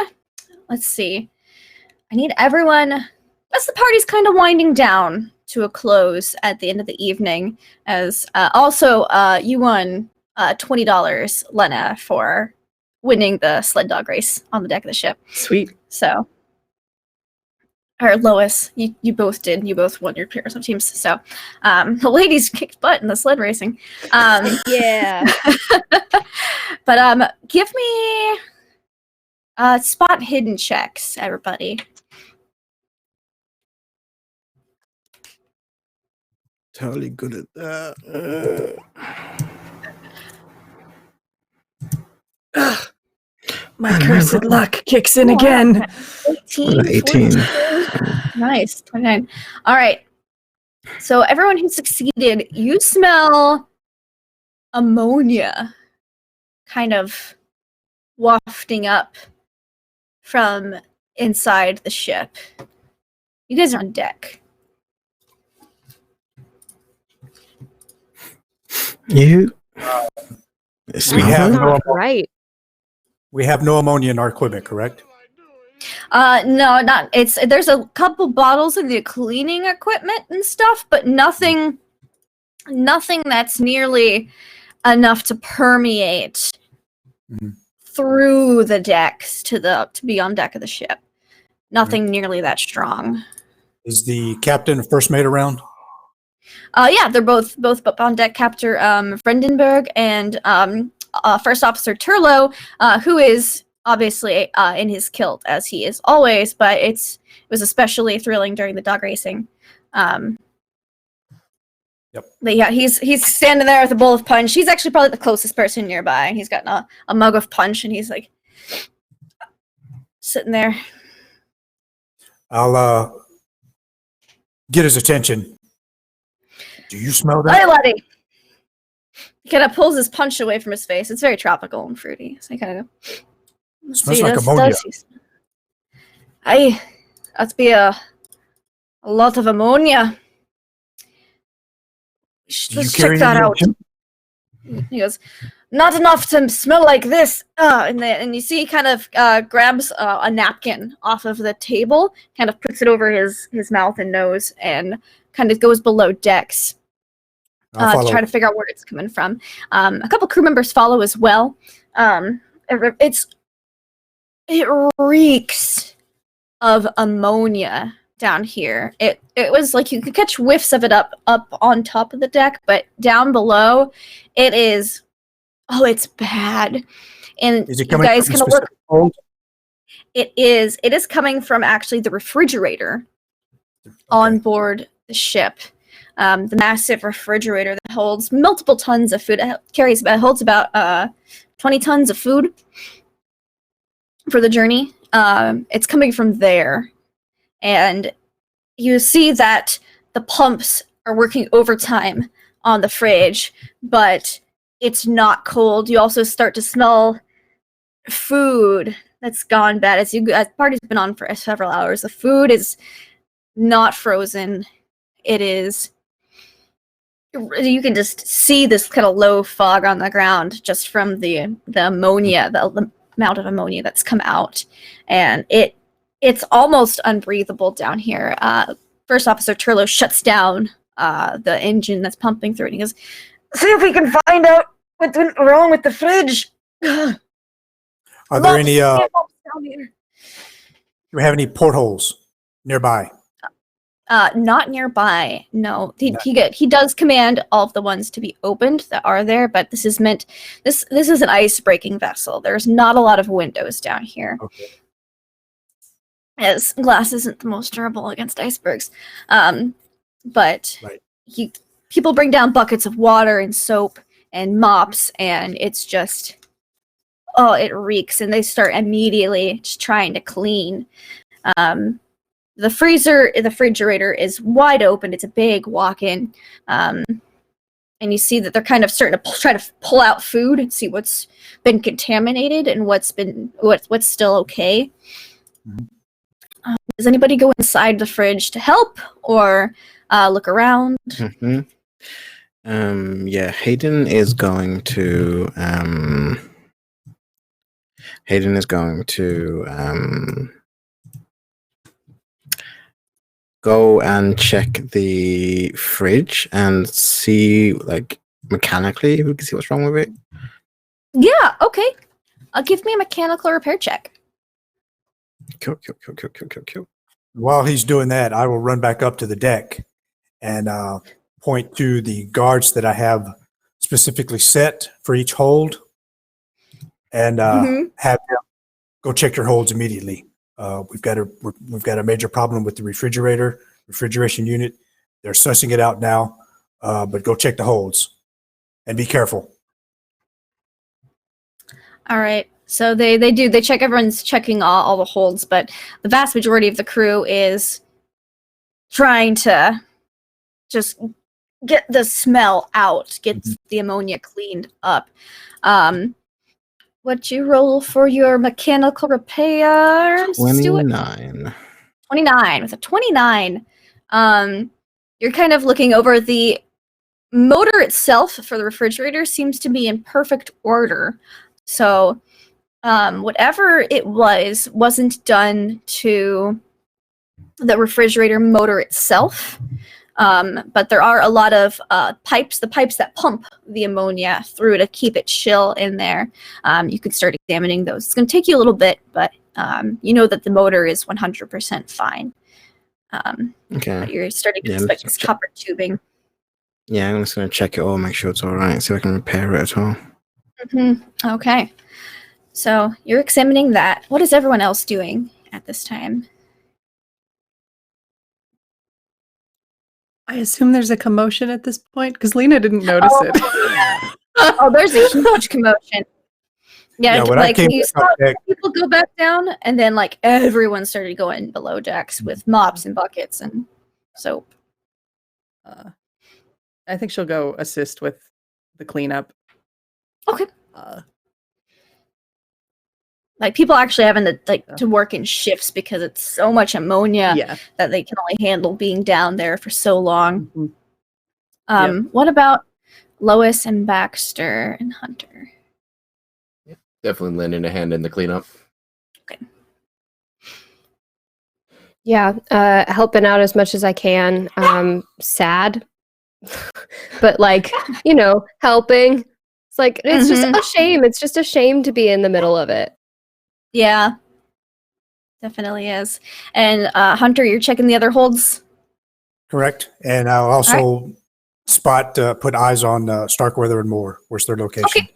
everyone, as the party's kind of winding down to a close at the end of the evening, as also you won $20, Lena, for winning the sled dog race on the deck of the ship. Sweet. So, or Lois, you both did. You both won your pairs of teams. So, the ladies kicked butt in the sled racing. Yeah. But give me spot hidden checks, everybody. Totally good at that. My cursed luck kicks in again. 18. 18. 42. Nice. 29. All right. So everyone who succeeded, you smell ammonia kind of wafting up from inside the ship. You guys are on deck. You. We have Not right. We have no ammonia in our equipment, correct? No, not it's. There's a couple bottles in the cleaning equipment and stuff, but nothing that's nearly enough to permeate Mhm. through the decks to be on deck of the ship. Nothing nearly that strong. Is the captain and first mate around? Yeah, they're both on deck. Captain Vredenberg and First Officer Turlo, who is obviously in his kilt as he is always, but it was especially thrilling during the dog racing. Yep. But yeah, he's standing there with a bowl of punch. He's actually probably the closest person nearby. He's got a mug of punch, and he's like sitting there. I'll get his attention. Do you smell Hey, that? laddie! He kind of pulls his punch away from his face. It's very tropical and fruity. So he kind of Smells like ammonia. Aye, that'd be a lot of ammonia. Do you Let's carry check that any out. too? He goes, not enough to smell like this. And you see he kind of grabs a napkin off of the table, kind of puts it over his mouth and nose, and kind of goes below decks I'll to follow. try to figure out where it's coming from. A couple crew members follow as well. It reeks of ammonia down here. It was like you could catch whiffs of it up on top of the deck, but down below, it is. Oh, it's bad. And Is it you coming guys from a kind of look. specific hold? It is coming from actually the refrigerator on board the ship. The massive refrigerator that holds multiple tons of food. It holds about 20 tons of food for the journey. It's coming from there. And you see that the pumps are working overtime on the fridge, but it's not cold. You also start to smell food that's gone bad. As the party's been on for several hours, the food is not frozen. It is. You can just see this kind of low fog on the ground just from the ammonia, the amount of ammonia that's come out, and it's almost unbreathable down here. First Officer Turlo shuts down the engine that's pumping through it. And he goes, "See if we can find out what went wrong with the fridge." Are there any? Do we have any portholes nearby? Not nearby. No, he does command all of the ones to be opened that are there, but this is this is an ice breaking vessel. There's not a lot of windows down here. Okay. As glass isn't the most durable against icebergs. But Right. People bring down buckets of water and soap and mops, and it's just, it reeks, and they start immediately just trying to clean. The refrigerator is wide open. It's a big walk-in. And you see that they're kind of starting to try to pull out food and see what's been contaminated and what's still okay. Mhm. Does anybody go inside the fridge to help or look around? Mm-hmm. Yeah, Hayden is going to go and check the fridge and see, like, mechanically, if we can see what's wrong with it. Yeah, okay. Give me a mechanical repair check. Cool. While he's doing that, I will run back up to the deck and point to the guards that I have specifically set for each hold, and Mhm. have them go check your holds immediately. We've got a major problem with the refrigeration unit. They're sussing it out now, but go check the holds and be careful. All right. So they check, everyone's checking all the holds, but the vast majority of the crew is trying to just get the smell out, get the ammonia cleaned up. What'd you roll for your mechanical repair? 29. 29. With a 29, you're kind of looking over the motor itself for the refrigerator seems to be in perfect order. So whatever it wasn't done to the refrigerator motor itself. But there are a lot of pipes, the pipes that pump the ammonia through to keep it chill in there. You could start examining those. It's going to take you a little bit, but you know that the motor is 100% fine. Okay. But you're starting to Yeah, expect let's this copper tubing. Yeah, I'm just gonna check it all, make sure it's all right, see if I can repair it at all. Okay. So you're examining that. What is everyone else doing at this time? I assume there's a commotion at this point because Lena didn't notice it. Oh, there's a huge commotion. Yeah, Yeah, when I like came you back saw up deck, people go back down, and then like everyone started going below decks with mops and buckets and soap. I think she'll go assist with the cleanup. Okay. Uh, Like people actually having to work in shifts because it's so much ammonia yeah. that they can only handle being down there for so long. Mhm. What about Lois and Baxter and Hunter? Definitely lending a hand in the cleanup. Yeah, helping out as much as I can. Sad, but like, helping. It's like it's just a shame. It's just a shame to be in the middle of it. Yeah, definitely is. And Hunter, you're checking the other holds. correct. And I'll also put eyes on Starkweather and Moore. Where's their location? Okay.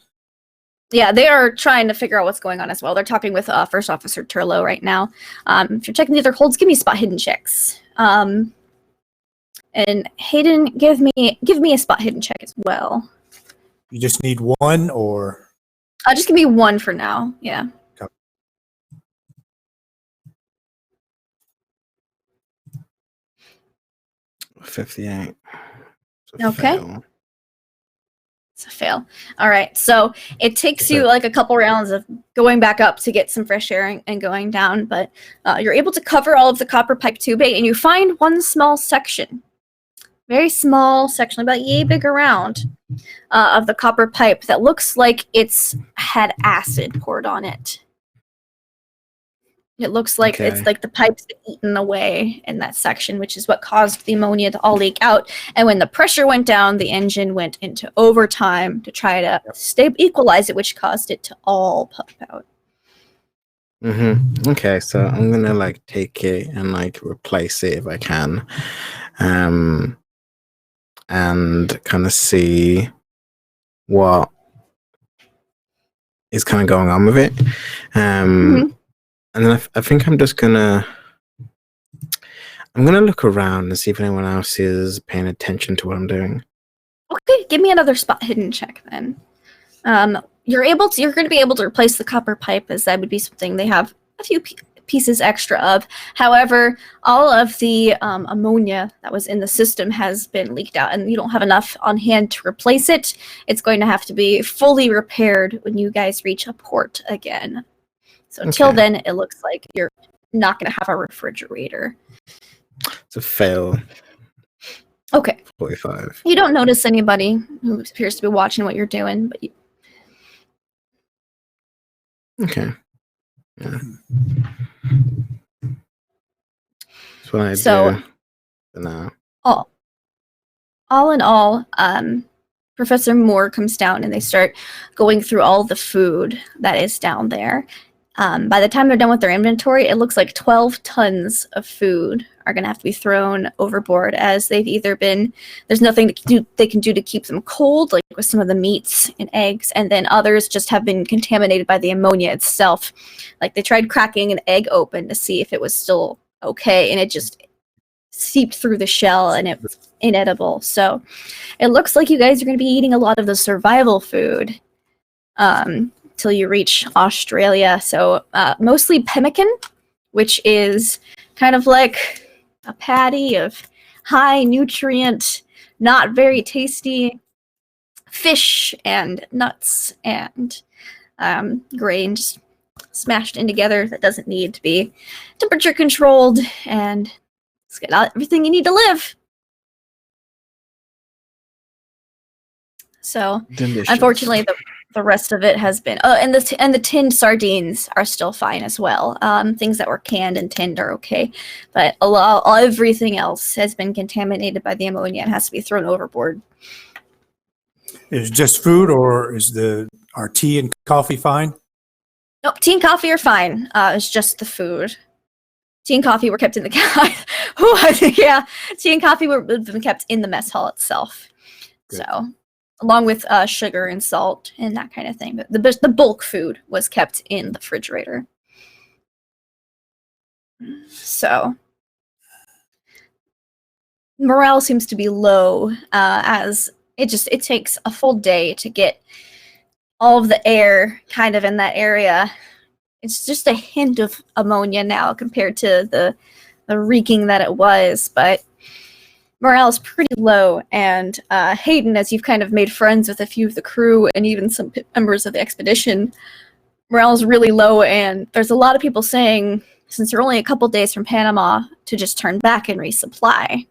Yeah, they are trying to figure out what's going on as well. They're talking with First Officer Turlo right now. If you're checking the other holds, give me spot hidden checks. And Hayden, give me a spot hidden check as well. You just need one, or Just give me one for now. Yeah. 58. It's a Okay. fail. It's a fail. All right. So it takes you like a couple rounds of going back up to get some fresh air and going down, but you're able to cover all of the copper pipe tubing, and you find one small section, very small section, about yay big around, of the copper pipe that looks like it's had acid poured on it. It looks like it's Okay. like the pipes had eaten away in that section, which is what caused the ammonia to all leak out. And when the pressure went down, the engine went into overtime to try to equalize it, which caused it to all pump out. Okay, so I'm gonna take it and replace it if I can, and kind of see what is kind of going on with it. And then I think I'm gonna look around and see if anyone else is paying attention to what I'm doing. Okay, give me another spot hidden check then. You're going to be able to replace the copper pipe, as that would be something they have a few pieces extra of. However, all of the ammonia that was in the system has been leaked out, and you don't have enough on hand to replace it. It's going to have to be fully repaired when you guys reach a port again. So until then, it looks like you're not going to have a refrigerator. It's a fail. Okay. 45. You don't notice anybody who appears to be watching what you're doing, but Okay. Yeah. That's what I do for now. All in all, Professor Moore comes down and they start going through all the food that is down there. By the time they're done with their inventory, it looks like 12 tons of food are going to have to be thrown overboard, as they've either been, there's nothing they can do to keep them cold, like with some of the meats and eggs, and then others just have been contaminated by the ammonia itself. Like they tried cracking an egg open to see if it was still okay, and it just seeped through the shell and it was inedible. So it looks like you guys are going to be eating a lot of the survival food till you reach Australia. So mostly pemmican, which is kind of like a patty of high nutrient, not very tasty fish and nuts and grain just smashed in together that doesn't need to be temperature controlled, and it's got everything you need to live. So Delicious. unfortunately, the rest of it has been. Oh, and the tinned sardines are still fine as well. Things that were canned and tinned are okay, but everything else has been contaminated by the ammonia and has to be thrown overboard. Is it just food, or is our tea and coffee fine? Nope, tea and coffee are fine. It's just the food. Tea and coffee were kept in the yeah. Tea and coffee were been kept in the mess hall itself. Good. So, along with sugar and salt and that kind of thing. But the bulk food was kept in the refrigerator. So, morale seems to be low, as it takes a full day to get all of the air kind of in that area. It's just a hint of ammonia now compared to the reeking that it was, but morale is pretty low. And Hayden, as you've kind of made friends with a few of the crew and even some members of the expedition, morale is really low, and there's a lot of people saying, since you're only a couple days from Panama, to just turn back and resupply.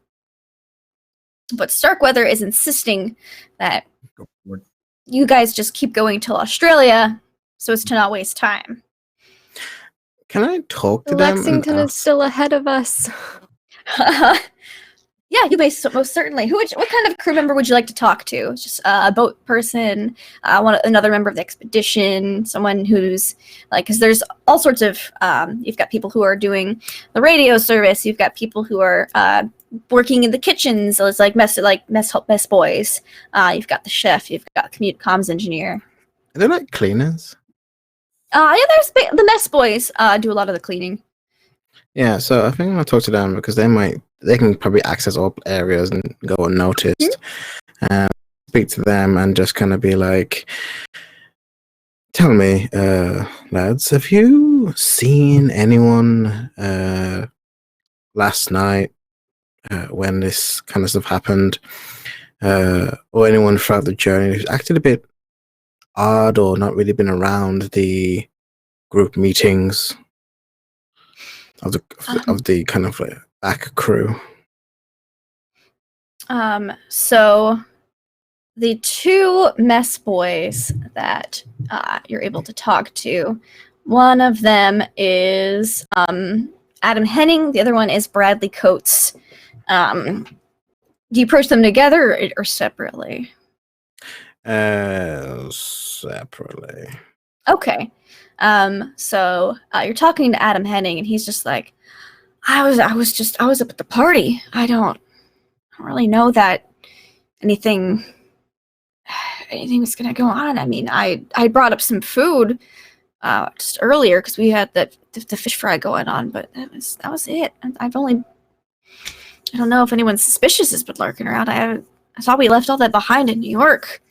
But Starkweather is insisting that you guys just keep going till Australia so as to not waste time. Can I talk to them? Lexington is still ahead of us. Yeah, you may most certainly. What kind of crew member would you like to talk to? Just a boat person, another member of the expedition, someone who's like, because there's all sorts of. You've got people who are doing the radio service. You've got people who are working in the kitchens. So it's like mess boys. You've got the chef. You've got commute comms engineer. Are they like cleaners? Yeah, there's the mess boys. Do a lot of the cleaning. Yeah, so I think I'm gonna talk to them because they can probably access all areas and go unnoticed. Speak to them and just kind of be like, tell me, lads, have you seen anyone last night when this kind of stuff happened, or anyone throughout the journey who's acted a bit odd or not really been around the group meetings of the kind of like back crew? So the two mess boys that you're able to talk to, one of them is Adam Henning, the other one is Bradley Coates. Do you approach them together or separately? Separately. Okay. So you're talking to Adam Henning, and he's just like, I was up at the party. I don't really know that anything was gonna go on. I mean, I brought up some food just earlier because we had the fish fry going on, but that was it. I don't know if anyone suspicious has been lurking around. I thought we left all that behind in New York.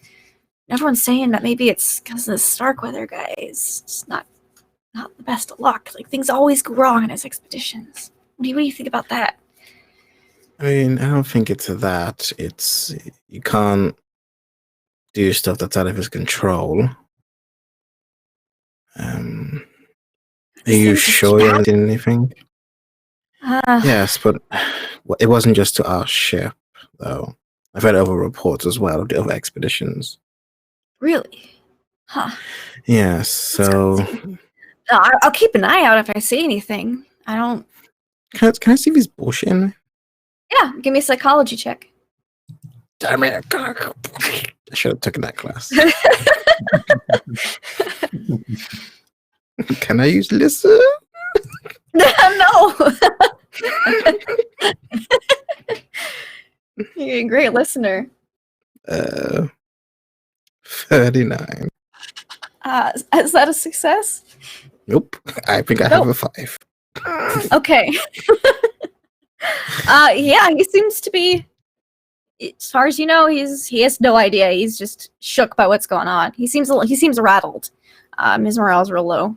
Everyone's saying that maybe it's because of the Starkweather guys. It's not the best of luck. Like, things always go wrong in his expeditions. What do you think about that? I mean, I don't think it's that. It's you can't do stuff that's out of his control. Are you sure you haven't seen anything? Yes, but it wasn't just to our ship, though. I've heard other reports as well of the other expeditions. Really? Huh. Yes, so... I'll keep an eye out if I see anything. I don't... Can I see if he's bullshitting? Yeah, give me a psychology check. Damn it. I should have taken that class. Can I use listen? No! You're a great listener. 39. Is that a success? Nope. I think I have a 5. Okay. Yeah, he seems to be, as far as you know, he has no idea. He's just shook by what's going on. He seems rattled. His morale's real low.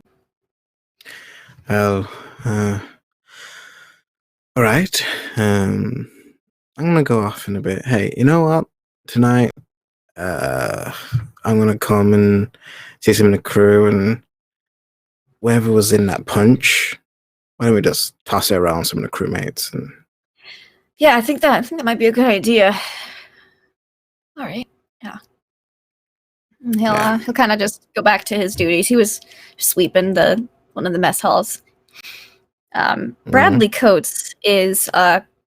Well, all right. I'm gonna go off in a bit. Hey, you know what? Tonight, I'm gonna come and see some of the crew, and whatever was in that punch, why don't we just toss it around some of the crewmates? And Yeah, I think that might be a good idea. All right. Yeah. He'll kind of just go back to his duties. He was sweeping one of the mess halls. Bradley Coates is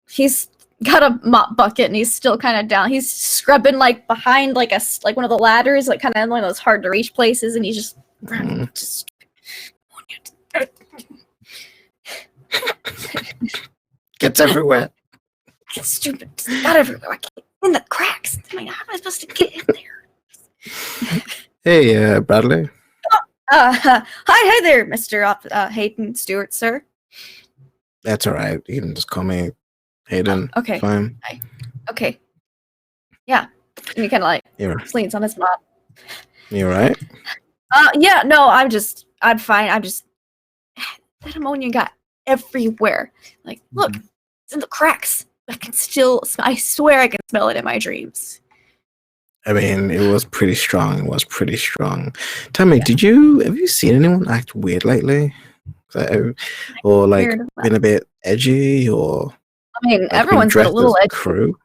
he's got a mop bucket and he's still kind of down. He's scrubbing like behind like one of the ladders, like kind of one of those hard to reach places, and he's just Gets everywhere. It's stupid. It's not everywhere. I can't in the cracks. I mean, how am I supposed to get in there? Hey, Bradley. Hi there, Mr. Hayden Stewart, sir. That's all right. You can just call me Hayden. Okay. Fine. Okay. Yeah. And he kind of like You're, leans on his mop. you right? Yeah, no, I'm fine. That ammonia got everywhere. Like, look, it's in the cracks. I swear I can smell it in my dreams. I mean, it was pretty strong. Tell me, have you seen anyone act weird lately? Or like been a bit edgy, or I mean, like everyone's been a little edgy crew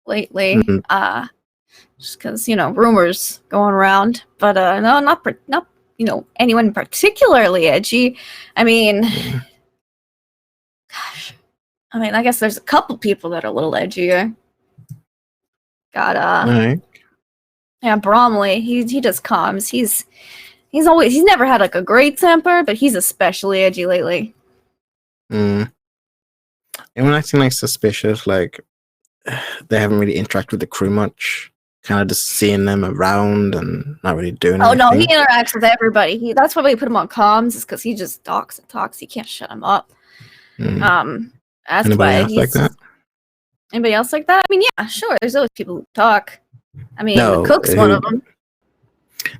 lately. Just because, rumors going around. But no, not anyone particularly edgy. I mean, gosh. I mean, I guess there's a couple people that are a little edgier. Got right. yeah, Bromley. He does comms. He's never had like a great temper, but he's especially edgy lately. Anyone acting like suspicious, like they haven't really interacted with the crew much, kind of just seeing them around and not really doing anything? Oh no, he interacts with everybody. That's why we put him on comms, is because he just talks and talks. You can't shut him up. That's Anybody why else like that? Anybody else like that? I mean, yeah, sure. There's always people who talk. I mean, No, the cook's one of them.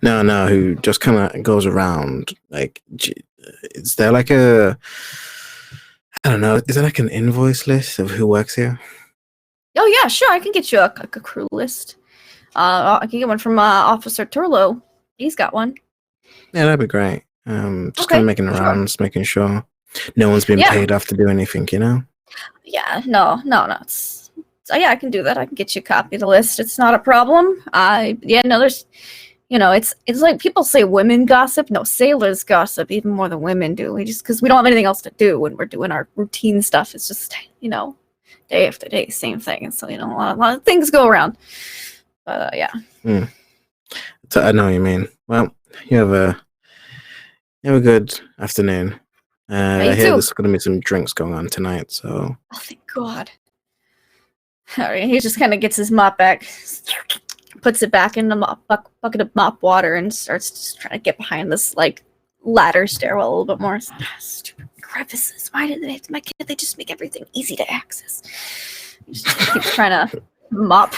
No, who just kind of goes around. Like, is there like I don't know, is there like an invoice list of who works here? Oh yeah, sure. I can get you a crew list. I can get one from Officer Turlo. He's got one. Yeah, that'd be great. Just Okay, kind of making the sure. rounds, making sure no one's been Yeah. paid off to do anything, Yeah, no. So yeah, I can do that. I can get you a copy of the list. It's not a problem. There's, it's like people say women gossip. No, sailors gossip even more than women do. Because we don't have anything else to do when we're doing our routine stuff. It's just, day after day, same thing. And so, a lot of things go around. But yeah. So I know what you mean. Well, you have a good afternoon. You I hear too. there's going to be some drinks going on tonight, so Oh, thank God. All right, he just kind of gets his mop back, puts it back in the bucket of mop water, and starts just trying to get behind this ladder stairwell a little bit more. Stupid crevices. Why can't they just make everything easy to access? He just keeps trying to mop.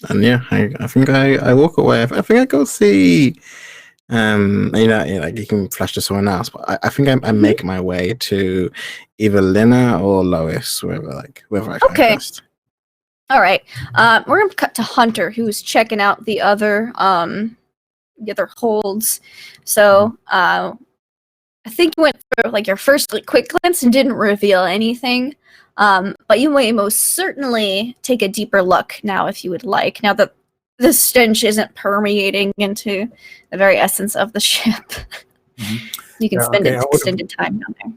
and yeah, I think I walk away. I think I go see. You can flash to someone else, but I think I make my way to either Lina or Lois, whoever I find Okay. best. All right. We're gonna cut to Hunter, who's checking out the other holds. So I think you went through your first quick glance and didn't reveal anything. But you may most certainly take a deeper look now if you would like. Now that the stench isn't permeating into the very essence of the ship. You can spend extended time down there.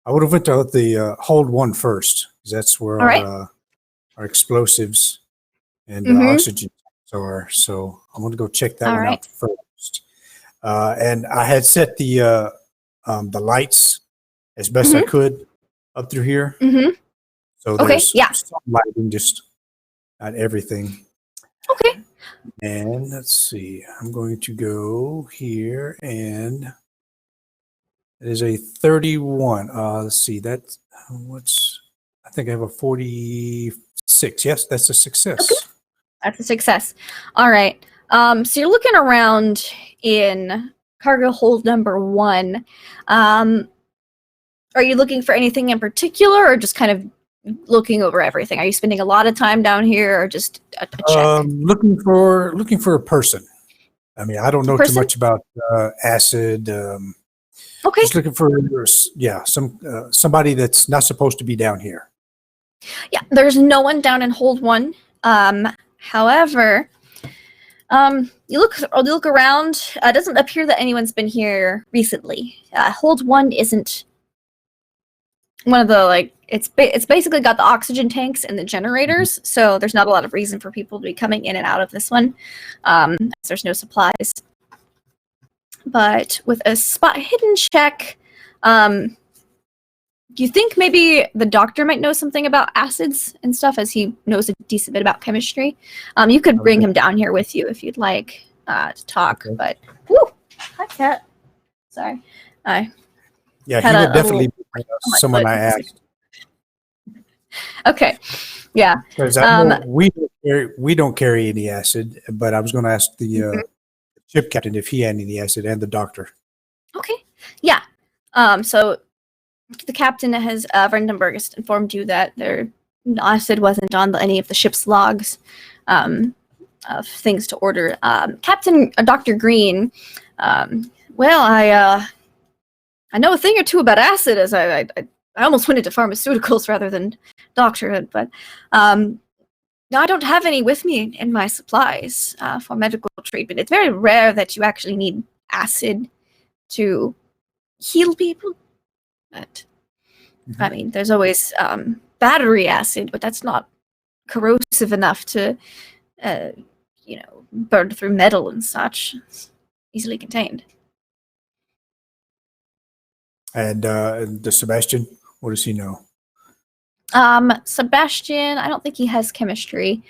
I would have went to the hold one first, because that's where our explosives and oxygen are. So I'm going to go check that one out first. And I had set the lights as best I could up through here. So there's some lighting, just not everything. Okay. And let's see. I'm going to go here, and it is a 31. Let's see. That's I think I have a 46. Yes, that's a success. Okay. That's a success. All right. So you're looking around in cargo hold number 1. Are you looking for anything in particular, or just kind of looking over everything? Are you spending a lot of time down here, or just a check? Looking for a person. I mean, I don't know too much about acid. Okay. Just looking for somebody that's not supposed to be down here. Yeah, there's no one down in hold 1. However, you look around. It doesn't appear that anyone's been here recently. Hold 1 isn't one of the it's basically got the oxygen tanks and the generators, so there's not a lot of reason for people to be coming in and out of this one. As there's no supplies. But with a spot hidden check, do you think maybe the doctor might know something about acids and stuff, as he knows a decent bit about chemistry? You could bring him down here with you if you'd like to talk. Okay. But whoo, hi, cat. Sorry. Yeah, he would definitely be someone I asked. Okay. Yeah. Because we don't carry any acid, but I was going to ask the ship captain if he had any acid, and the doctor. Okay. Yeah. So the captain has Vandenberg has informed you that their acid wasn't on any of the ship's logs of things to order. Captain Dr. Green, well, I know a thing or two about acid, as I almost went into pharmaceuticals rather than doctorhood, but no, I don't have any with me in my supplies for medical treatment. It's very rare that you actually need acid to heal people. But I mean, there's always battery acid, but that's not corrosive enough to, burn through metal and such. It's easily contained. And the Sebastian, what does he know? Sebastian, I don't think he has chemistry,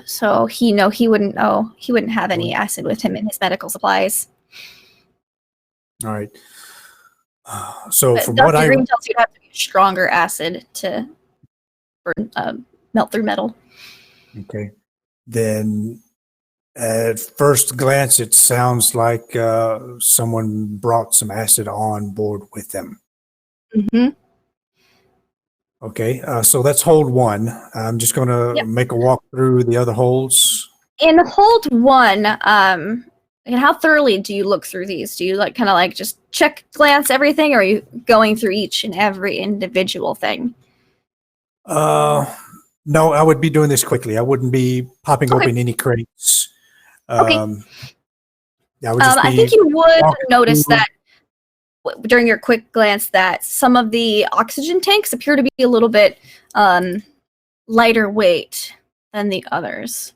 so he wouldn't know. He wouldn't have any acid with him in his medical supplies. All right. So but from Dr. what I Green tells you to have to be stronger acid to melt through metal. Okay. Then at first glance, it sounds like someone brought some acid on board with them. Mm-hmm. Okay. So let's hold 1. I'm just going to make a walk through the other holds. In hold 1, and how thoroughly do you look through these? Do you just glance everything, or are you going through each and every individual thing? No, I would be doing this quickly. I wouldn't be popping open any crates. Okay. I would just I think you would notice that during your quick glance that some of the oxygen tanks appear to be a little bit lighter weight than the others.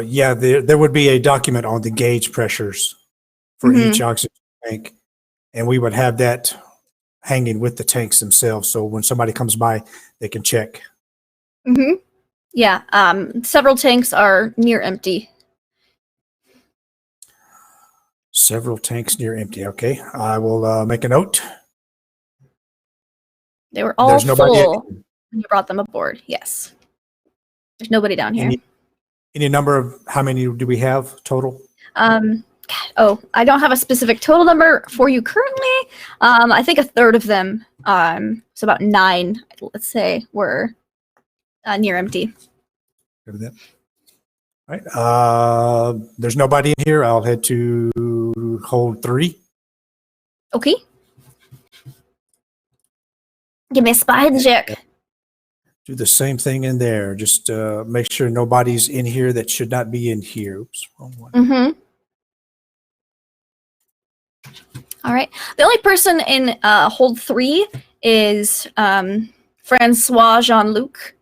Yeah, there would be a document on the gauge pressures for each oxygen tank, and we would have that hanging with the tanks themselves. So when somebody comes by, they can check. Mm-hmm. Yeah. Several tanks are near empty. Several tanks near empty. Okay, I will make a note. They were all full when you brought them aboard. Yes. There's nobody down here. Any number of how many do we have total? I don't have a specific total number for you currently. I think a third of them, so about 9, let's say, were near empty. All right. There's nobody in here. I'll head to hold 3. Okay. Give me a spot hidden check. Do the same thing in there. Just make sure nobody's in here that should not be in here. Oops, wrong one. Mm-hmm. All right. The only person in hold 3 is Francois Jean-Luc,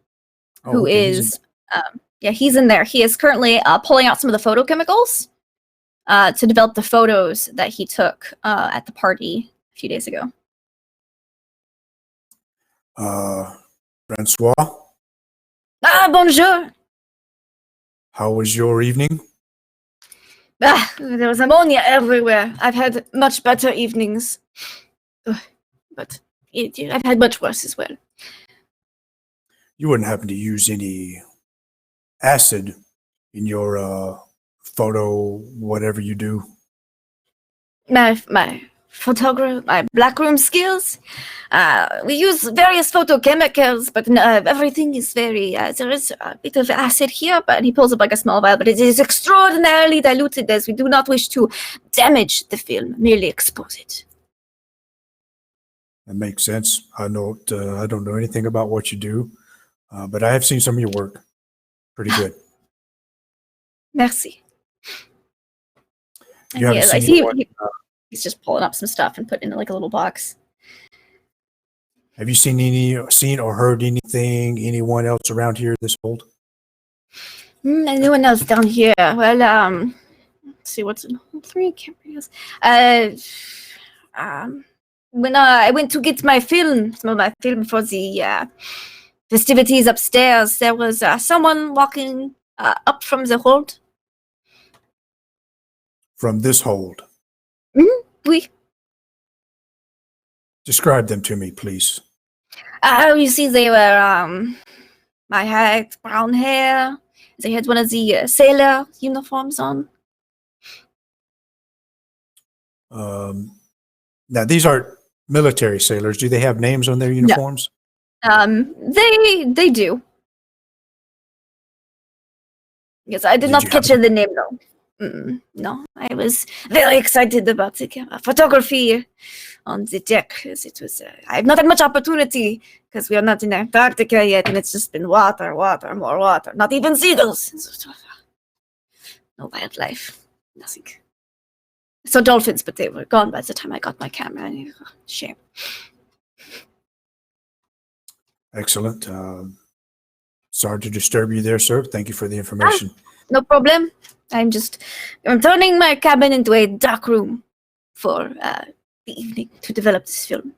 who is he's in there. He is currently pulling out some of the photochemicals to develop the photos that he took at the party a few days ago. Francois? Bonjour. How was your evening? There was ammonia everywhere. I've had much better evenings. But I've had much worse as well. You wouldn't happen to use any acid in your photo, whatever you do? My photography, my blackroom skills. We use various photochemicals, but everything is very. There is a bit of acid here, but he pulls up like a small vial. But it is extraordinarily diluted, as we do not wish to damage the film, merely expose it. That makes sense. I don't know anything about what you do, but I have seen some of your work. Pretty good. Merci. You haven't Yeah, I seen see anyone, he's just pulling up some stuff and putting it in like a little box. have you seen or heard anyone else around here this old? Anyone else down here? Well, let's see what's in hole 3. Can't read this. When I went to get my film for the festivities upstairs, there was someone walking up from the hold. From this hold. We, Describe them to me, please. you see, they were my height, brown hair. They had one of the sailor uniforms on. Now, these are military sailors. Do they have names on their uniforms? They do. Yes, I did Did not you catch the name though. No, I was very excited about the photography on the deck. As it was, I have not had much opportunity because we are not in Antarctica yet, and it's just been water, more water. Not even seagulls. No wildlife. Nothing. I saw dolphins, but they were gone by the time I got my camera. Shame. Excellent. Sorry to disturb you there, sir. Thank you for the information. No problem. I'm turning my cabin into a dark room for the evening to develop this film.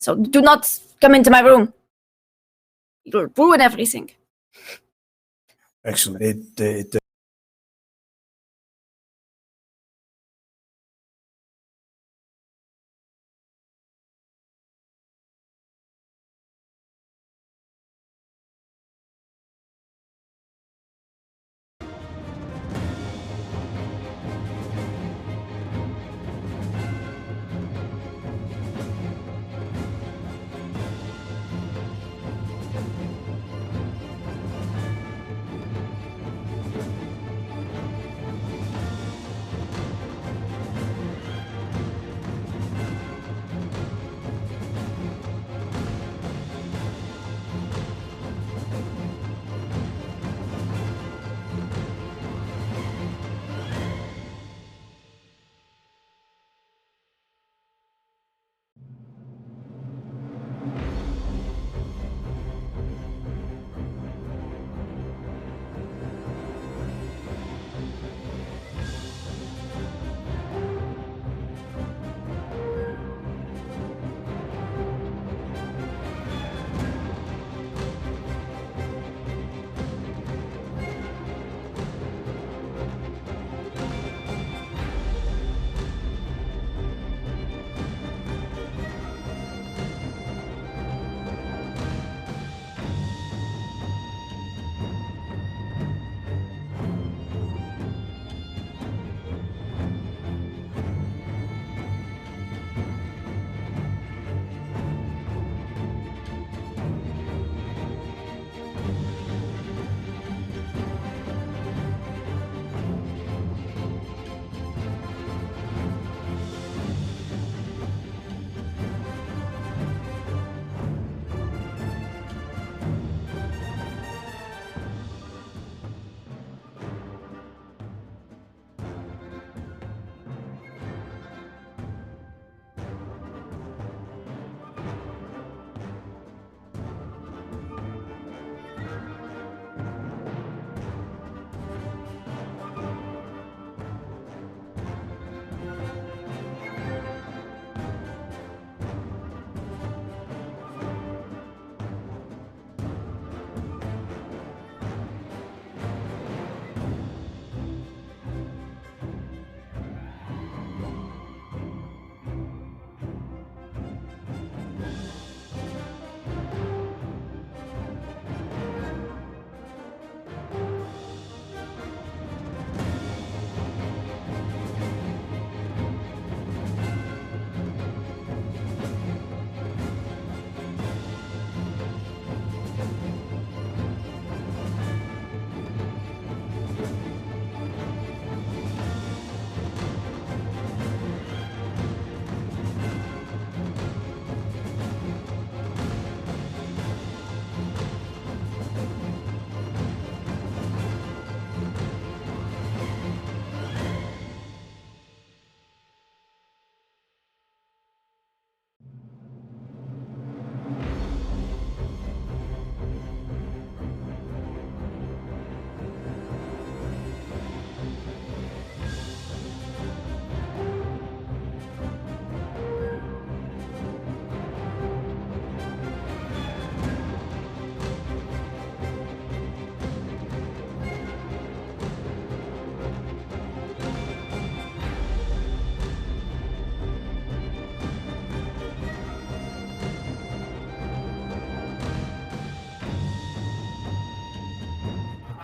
So do not come into my room. You'll ruin everything. Excellent.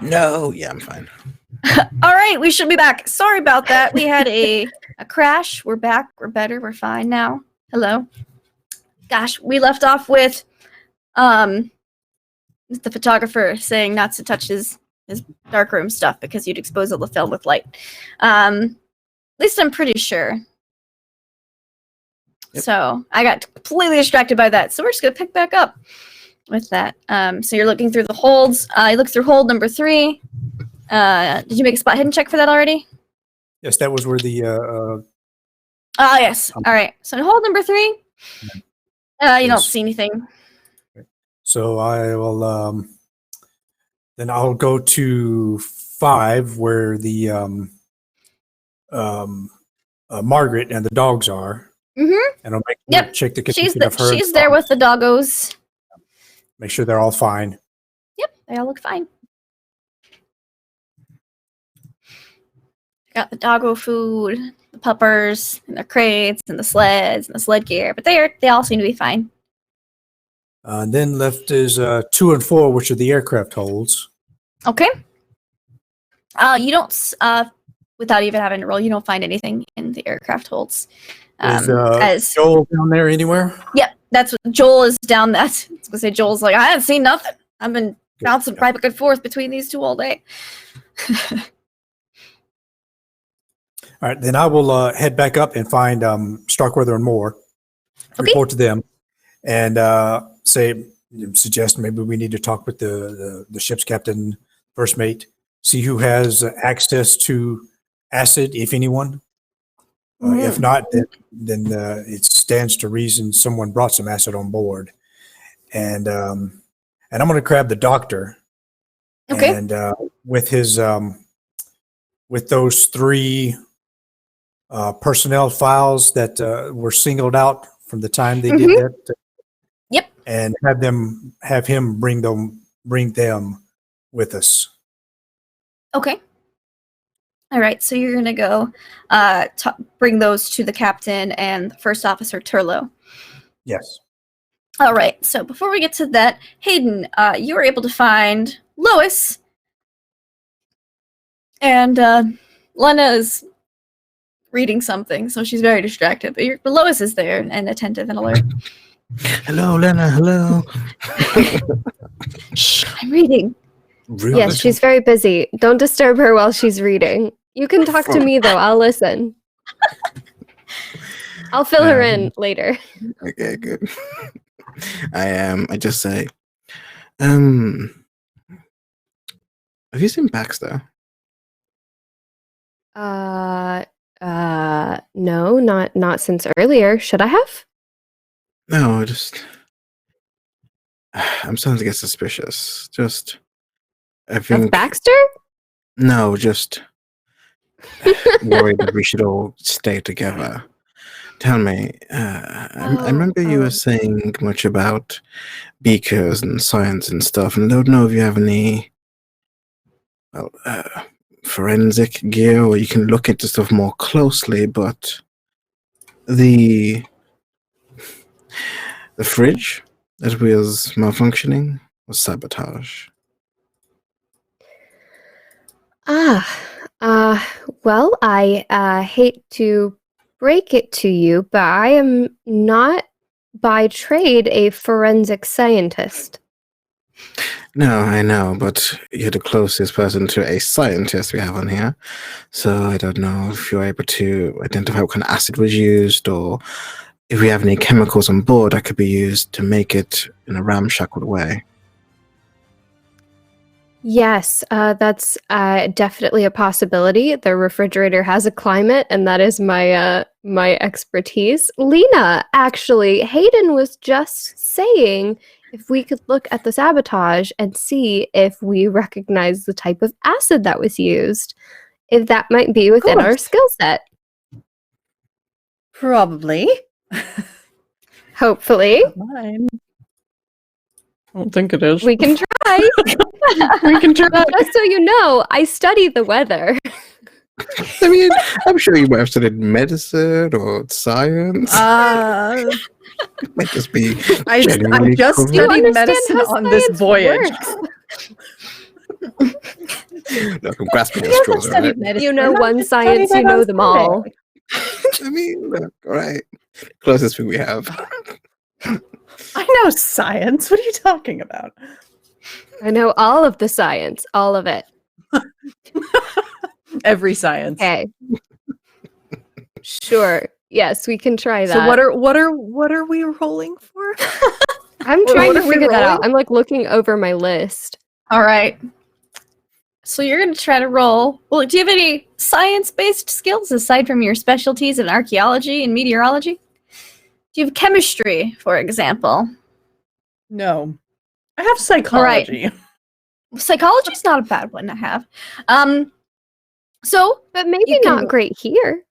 No, yeah, I'm fine. All right, we should be back. Sorry about that. We had a crash. We're back. We're better. We're fine now. Hello. Gosh, we left off with the photographer saying not to touch his darkroom stuff because you'd expose all the film with light. At least I'm pretty sure. Yep. So I got completely distracted by that. So we're just gonna pick back up with that. So you're looking through the holds. You look through hold number 3. Did you make a spot hidden check for that already? Yes, that was where the Yes. All right. So in hold number 3, you don't Yes. see anything. so I will then I'll go to 5 where the Margaret and the dogs are. Mm-hmm. And I'll Yep. check the She's condition of her. she's there with the doggos. Make sure they're all fine. Yep, they all look fine. Got the doggo food, the puppers, and their crates, and the sleds, and the sled gear, but they all seem to be fine. Then left is 2 and 4, which are the aircraft holds. Okay. You don't without even having to roll, you don't find anything in the aircraft holds. Is Joel down there anywhere? Yep, that's what Joel is down that. I was gonna say Joel's like, I haven't seen nothing. I've been bouncing back and forth between these two all day. All right, then I will head back up and find Starkweather and Moore, Okay. report to them, and suggest maybe we need to talk with the ship's captain, first mate, see who has access to acid, if anyone. If not, then it stands to reason someone brought some acid on board, and I'm going to grab the doctor. Okay. And with his with those 3 personnel files that were singled out from the time they did that. Yep. And have him bring them with us. Okay. All right, so you're gonna go bring those to the captain and first officer Turlo. Yes. All right, so before we get to that, Hayden, you were able to find Lois, and Lena is reading something, so she's very distracted. But Lois is there and attentive and alert. Hello, Lena. Hello. Shh, I'm reading. Really? Yes, she's very busy. Don't disturb her while she's reading. You can talk to me though. I'll listen. I'll fill her in later. Okay, good. I just say, have you seen Baxter? No, not since earlier. Should I have? No, I'm starting to get suspicious. I Of think Baxter? no, just worried that we should all stay together. Tell me, I remember you were saying much about beakers and science and stuff, and I don't know if you have any forensic gear or you can look into stuff more closely, but the fridge that was malfunctioning was sabotage. Well, I hate to break it to you, but I am not by trade a forensic scientist. No, I know, but you're the closest person to a scientist we have on here. So I don't know if you're able to identify what kind of acid was used or if we have any chemicals on board that could be used to make it in a ramshackle way. Yes, that's definitely a possibility. The refrigerator has a climate, and that is my expertise. Lena, actually, Hayden was just saying if we could look at the sabotage and see if we recognize the type of acid that was used, if that might be within our skill set. Probably. Hopefully. Mine. I don't think it is. We can try. We can try. Just so you know, I study the weather. I mean, I'm sure you might have studied medicine or science. It might just be. I genuinely just correct. You studied understand medicine how on this science voyage. works. Look, I'm grasping at He hasn't straws, all right? studied medicine. You know I'm one just studying science, you it know on them all. Sunday. I mean, look, all right. Closest thing we have. I know science. What are you talking about? I know all of the science, all of it. Every science. Okay. Sure. Yes, we can try that. So what are we rolling for? I'm Or trying what to are we figure that out. rolling? I'm like looking over my list. All right. So you're going to try to roll. Well, do you have any science-based skills aside from your specialties in archaeology and meteorology? Do you have chemistry, for example? No. I have psychology. Psychology is not a bad one to have. So But maybe You can- not great here.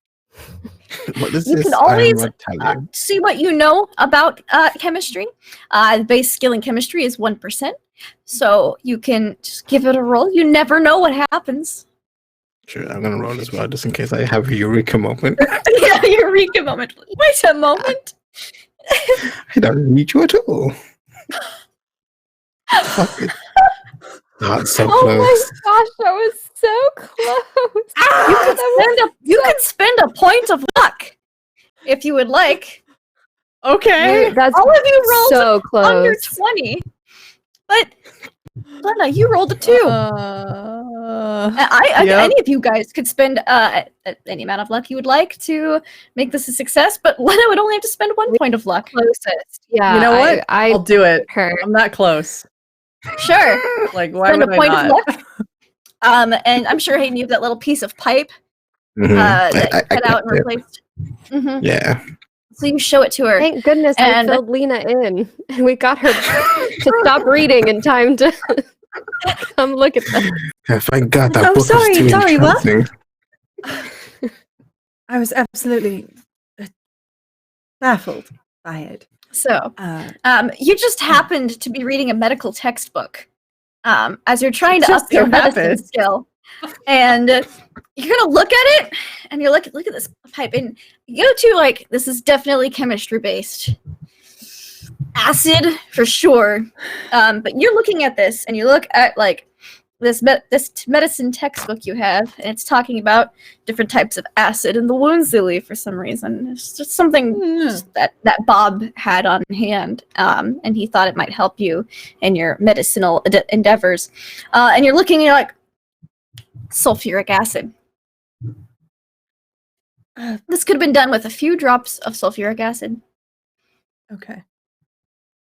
What is You this? can I am always, Italian. see what you know about chemistry. The base skill in chemistry is 1%. So you can just give it a roll. You never know what happens. Sure, I'm gonna roll as well, just in case I have a eureka moment. Yeah, eureka moment. Wait a moment. I don't need you at all. Fuck it. Oh, it's so Oh close. my gosh, that was so close. You can spend a point of luck if you would like. Okay. That's All of you rolled so close. under 20. But Glenna, you rolled a 2. Yep. Any of you guys could spend any amount of luck you would like to make this a success, but Lena would only have to spend 1 point of luck. Closest. Yeah. You know what? I'll I do it. her. I'm that close. Sure. Like, why Spend would a I point not? of luck. And I'm sure Hayden, you have that little piece of pipe Mhm. that you I cut out and get it. replaced. Mhm. Yeah. So you show it to her. Thank goodness And- I filled Lena in. And we got her to stop reading in time to come look at this. Thank God that Oh, book sorry, was too sorry, what? enchanting. I was absolutely baffled by it. So Uh, you just happened to be reading a medical textbook as you're trying to Just up your so medicine happened. skill. And you're gonna look at it and you're look at this pipe and you go to like this is definitely chemistry based. Acid for sure. But you're looking at this and you look at like this medicine textbook you have, and it's talking about different types of acid in the wounds they leave for some reason. It's just something just that Bob had on hand, and he thought it might help you in your medicinal endeavors. And you're looking, and you're like, sulfuric acid. This could have been done with a few drops of sulfuric acid. okay.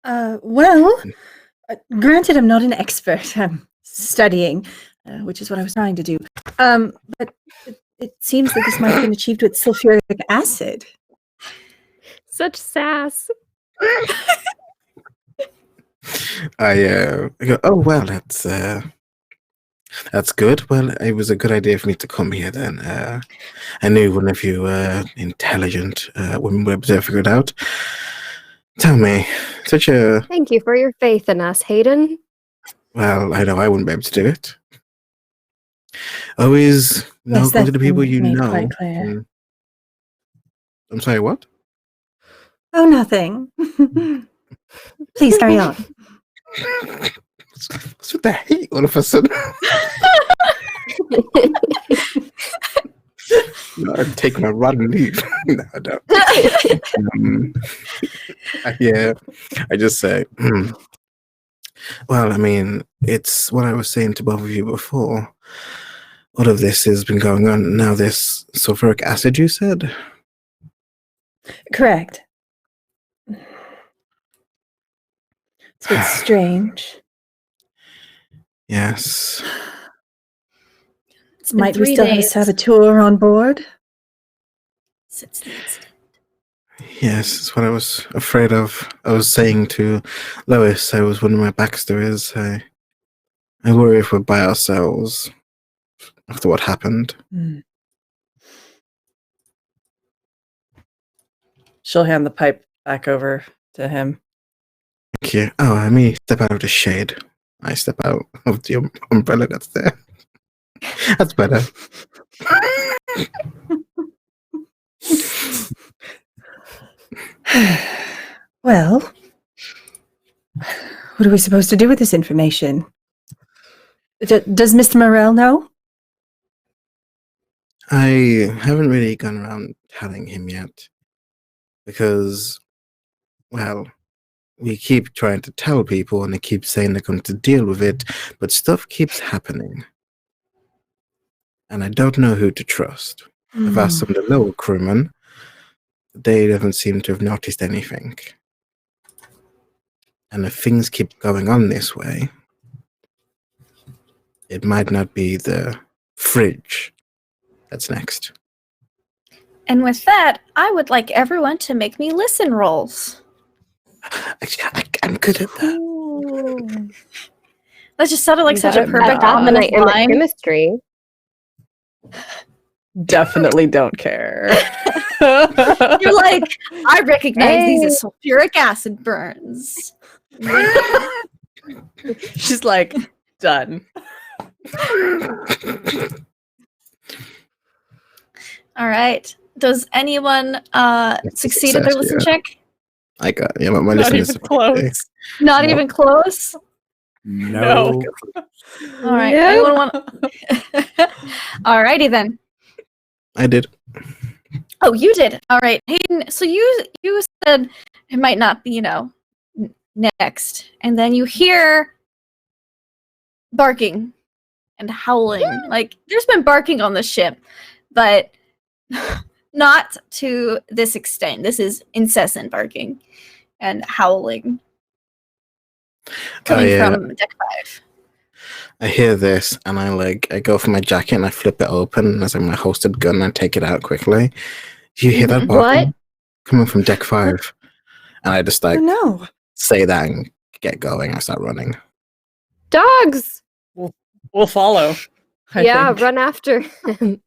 Well, granted, I'm not an expert. I'm studying, which is what I was trying to do. But it seems that this might have been achieved with sulfuric acid. Such sass. I go, oh well, that's good. Well, it was a good idea for me to come here then. I knew one of you intelligent women would be able to figure it out. Tell me, such a Thank you for your faith in us, Hayden. well, I know I wouldn't be able to do it. Always know Yes, go to that's the people been you made know. quite clear. and- I'm sorry, what? Oh, nothing. Please carry on. What's with the hate all of a sudden? No, I'd take my rod and leave. No, I don't. Yeah, I just say, well, I mean, it's what I was saying to both of you before. All of this has been going on. Now, this sulfuric acid you said? Correct. It's a bit strange. Yes. It's been Might we 3 still have a days saboteur on board? since the incident. Yes, that's what I was afraid of. I was saying to Lois, I was wondering my backstory is. I worry if we're by ourselves after what happened. She'll hand the pipe back over to him. Thank you. Oh, I mean, step out of the shade. I step out of the umbrella that's there. That's better. Well, what are we supposed to do with this information? Does Mr. Morel know? I haven't really gone around telling him yet because, well, we keep trying to tell people and they keep saying they're going to deal with it, but stuff keeps happening. And I don't know who to trust. I've asked some of the lower crewmen. They don't seem to have noticed anything. And if things keep going on this way, it might not be the fridge that's next. And with that, I would like everyone to make me listen rolls. I'm good at that. That just sounded like such a perfect ominous ominous line. chemistry. Definitely don't care. You're like, I recognize these as sulfuric acid burns. She's like, done. All right. Does anyone succeed at their listen check? I got my Not listen even is close. Not No. even close. No. All right. No. Anyone want? All righty then. I did. Oh, you did. All right, Hayden. So you said it might not be, next, and then you hear barking and howling. Like there's been barking on the ship, but not to this extent. This is incessant barking and howling coming from deck 5. I hear this and I go for my jacket and I flip it open as I'm my holstered gun and I take it out quickly. Do you hear that barking? What? Coming from deck 5. And I just Oh, no. say that and get going. I start running. Dogs! We'll follow. I think. Run after him.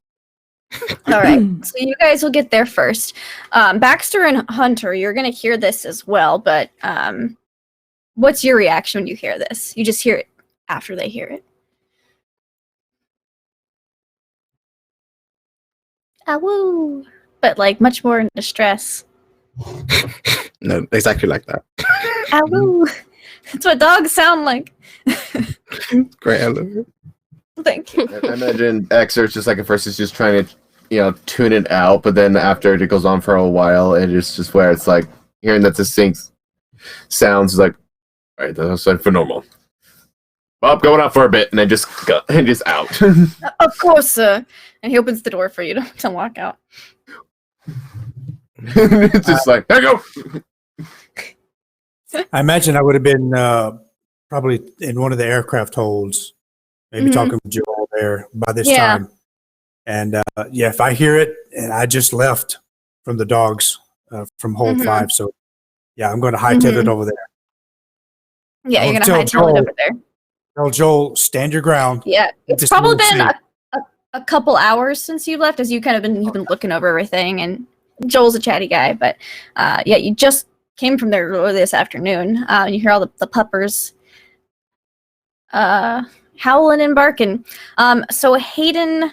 All right, so you guys will get there first. Baxter and Hunter, you're gonna hear this as well, but what's your reaction when you hear this? You just hear it after they hear it. Awoo! But like much more in distress. No, exactly like that. Awoo! That's what dogs sound like. Great, I love it. Thank you. I imagine Xer's just like at first it's just trying to, tune it out, but then after it goes on for a while, it is just where it's like hearing that distinct sounds like, all right, that's like for normal. Well, going out for a bit, and then just go, and just out. Of course, sir. And he opens the door for you to walk out. It's just like, there you go. I imagine I would have been probably in one of the aircraft holds, maybe talking with Joel there by this time. And if I hear it, and I just left from the dogs from hold 5, so I'm going to hightail it over there. Yeah, I'll you're tell gonna hightail it Joel- over there. Tell Joel, stand your ground. Yeah, it's Just probably move been safe. a couple hours since you left, as you've been looking over everything. And Joel's a chatty guy, but you just came from there earlier this afternoon. You hear all the puppers howling and barking. So Hayden,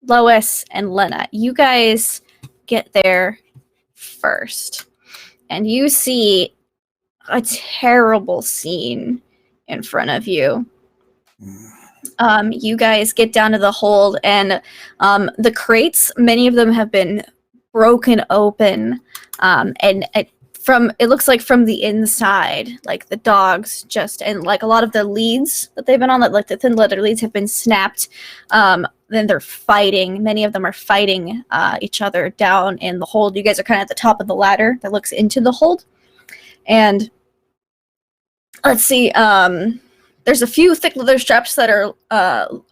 Lois, and Lena, you guys get there first, and you see a terrible scene in front of you. You guys get down to the hold, and the crates, many of them have been broken open, and it looks like from the inside, like the dogs and like a lot of the leads that they've been on, like the thin leather leads, have been snapped. Then they're fighting. Many of them are fighting each other down in the hold. You guys are kind of at the top of the ladder that looks into the hold, and let's see. There's a few thick leather straps that are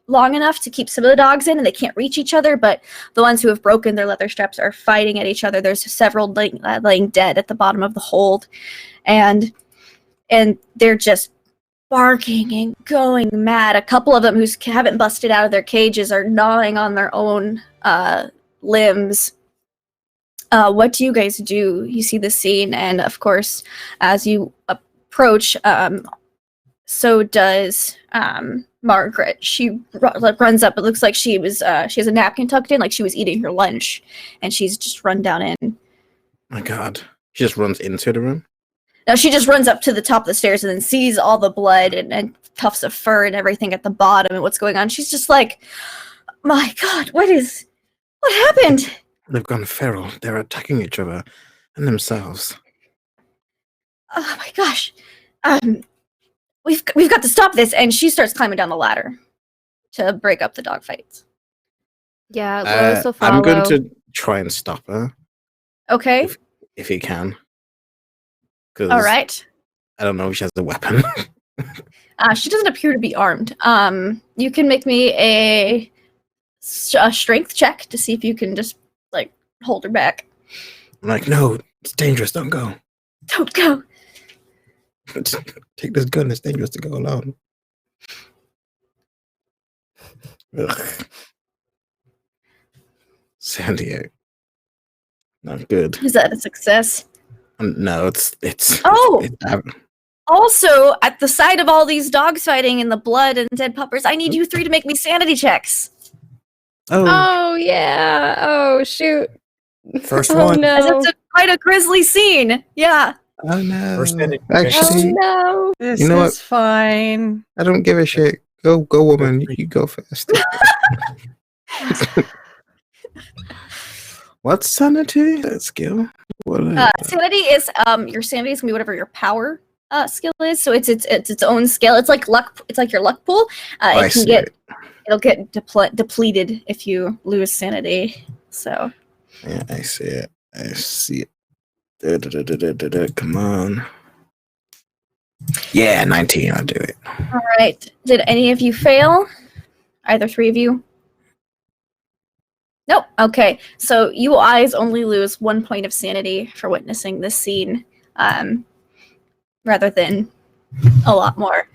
long enough to keep some of the dogs in, and they can't reach each other, but the ones who have broken their leather straps are fighting at each other. There's several laying dead at the bottom of the hold, and they're just barking and going mad. A couple of them who haven't busted out of their cages are gnawing on their own limbs. What do you guys do? You see the scene, and of course, as you approach, so does Margaret. She runs up. It looks like she has a napkin tucked in, like she was eating her lunch, and she's just run down in. My God. She just runs into the room? Now she just runs up to the top of the stairs and then sees all the blood and tufts of fur and everything at the bottom and what's going on. She's just like, my God, what happened? They've gone feral. They're attacking each other and themselves. Oh my gosh. We've got to stop this. And she starts climbing down the ladder to break up the dog fights. Yeah, Lois will follow. I'm going to try and stop her. Okay. If he can. 'Cause All right. I don't know if she has a weapon. She doesn't appear to be armed. You can make me a strength check to see if you can just like hold her back. I'm like, no, it's dangerous. Don't go. Don't go. Take this gun. It's dangerous to go alone. Ugh. 78. Not good. Is that a success? No, it's. Oh! Also, at the sight of all these dogs fighting and the blood and dead puppers, I need you 3 to make me sanity checks. Oh yeah. Oh shoot. First Oh one. As no. it's quite a grisly scene. Yeah. Oh no. First sanity check. Oh Actually, no. This You know what? is fine. I don't give a shit. Go, woman. You go first. What's sanity? That skill. What? Sanity is your sanity is gonna be whatever your power skill is. So it's its own skill. It's like luck. It's like your luck pool. I It can see get it. it'll get depleted if you lose sanity. So Yeah, I see it. I see it. Come on. Yeah, 19. I'll do it. all right. Did any of you fail? Either 3 of you? Nope. Okay. So you eyes only lose 1 point of sanity for witnessing this scene, rather than a lot more,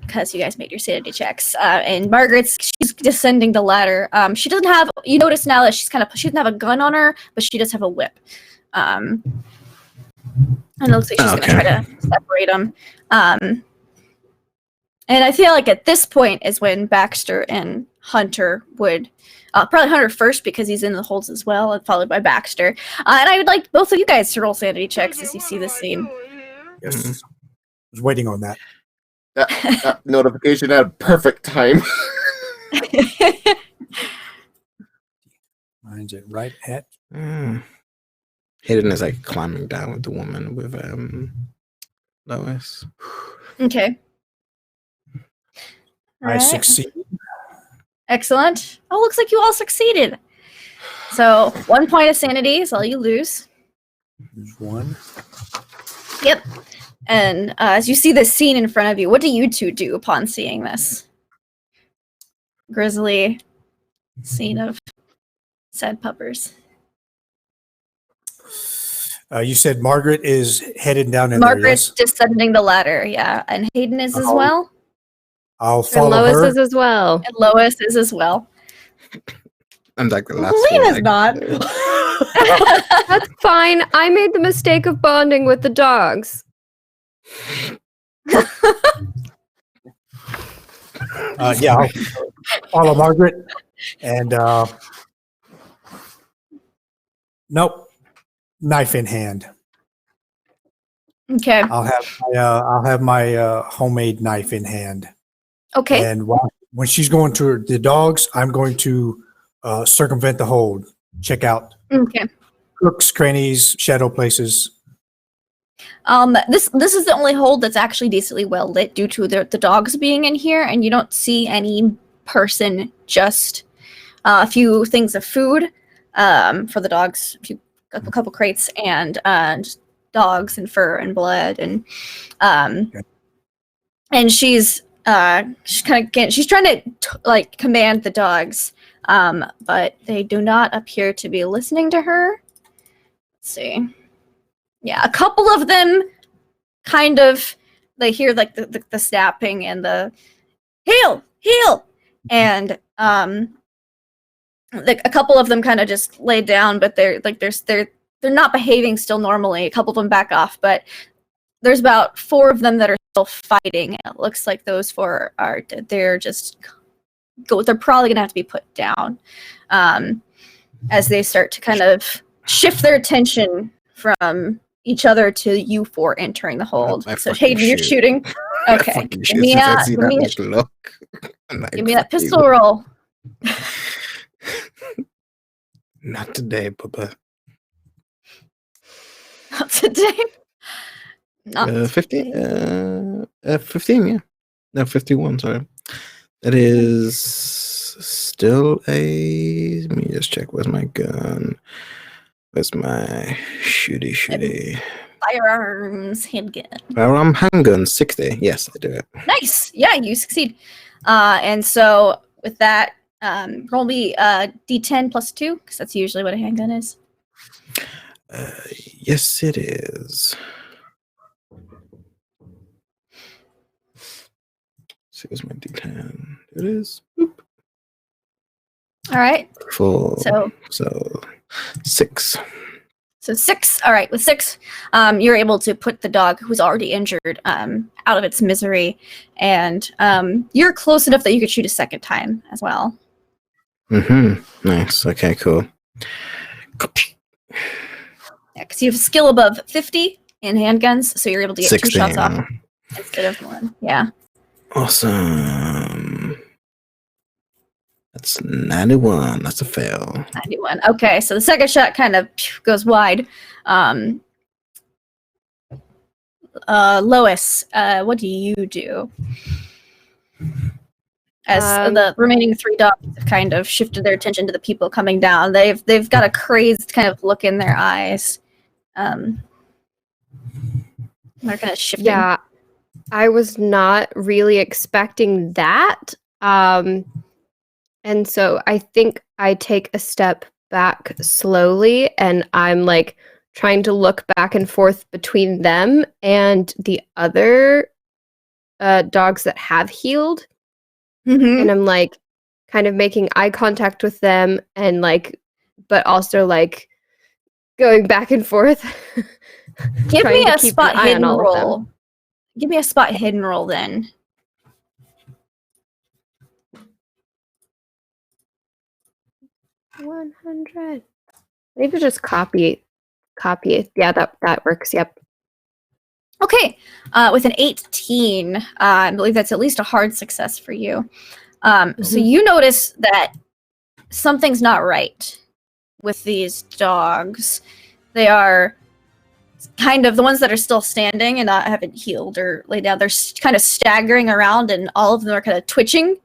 because you guys made your sanity checks. And she's descending the ladder. She doesn't have. You notice now that she doesn't have a gun on her, but she does have a whip. And it looks like she's gonna try to separate them. And I feel like at this point is when Baxter and Hunter would. Probably Hunter first because he's in the holds as well, and followed by Baxter. And I would like both of you guys to roll sanity checks as you see this scene. Yes. I was waiting on that. That notification at perfect time. Mine's it right at. Hayden is like climbing down with the woman with Lois. Okay. I Alright. succeed. Excellent. Oh, looks like you all succeeded. So 1 point of sanity is all you lose. There's one. Yep. And as you see this scene in front of you, what do you two do upon seeing this grisly scene of sad puppers? You said Margaret is headed down in there, Margaret's yes? descending the ladder, yeah. And Hayden is as Oh. well. I'll And follow Lois her. is as well. And Lois is as well. I'm like the last Lena's one. not. That's fine. I made the mistake of bonding with the dogs. Yeah, I'll follow Margaret. And nope, knife in hand. Okay. I'll have my homemade knife in hand. Okay. And when she's going to the dogs, I'm going to circumvent the hold, check out Okay. crooks, crannies, shadow places. This is the only hold that's actually decently well lit due to the dogs being in here, and you don't see any person. Just a few things of food for the dogs, a couple crates, and just dogs and fur and blood, and and she's trying to like command the dogs, but they do not appear to be listening to her. Let's see. Yeah, a couple of them kind of, they hear like the snapping and the heal, and like a couple of them kind of just lay down, but they're not behaving still normally. A couple of them back off, but there's about 4 of them that are still fighting. It looks like those 4 they're probably gonna have to be put down as they start to kind of shift their attention from each other to you 4 entering the hold. I So fucking Hayden, you're shoot. shooting. Okay. Fucking Give shit, me since I a- see give that me a- like look. I'm like, Give me that fuck you. pistol roll. Not today, Papa. Not today. Not 15. today. 15. Yeah. No, 51. Sorry. That is still a. Let me just check. Where's my gun? Where's my shooty? Firearms handgun. Firearm handgun 60. Yes, I do it. Nice. Yeah, you succeed. And so with that, roll me D10 plus 2, because that's usually what a handgun is. Yes, it is. See, where's my D10? It is. Boop. All right. Full. So 6. So 6. All right. With 6, you're able to put the dog who's already injured out of its misery, and you're close enough that you could shoot a second time as well. Nice. Okay, cool. Yeah, because you have skill above 50 in handguns, so you're able to get 2 shots off instead of 1. Yeah. Awesome. That's 91. That's a fail. 91. Okay, so the second shot kind of goes wide. Lois, what do you do? As the remaining 3 dogs have kind of shifted their attention to the people coming down, they've got a crazed kind of look in their eyes. They're kind of shifting. Yeah, I was not really expecting that. And so I think I take a step back slowly, and I'm like trying to look back and forth between them and the other dogs that have healed. Mm-hmm. And I'm like kind of making eye contact with them, and like, but also like going back and forth. Give me trying to a keep spot an eye on hidden all of them. roll. Give me a spot hidden roll then. 100. Maybe just copy it. Yeah, that works. Yep. Okay, with an 18, I believe that's at least a hard success for you. So you notice that something's not right with these dogs. They are kind of the ones that are still standing and not haven't healed or laid down. They're kind of staggering around, and all of them are kind of twitching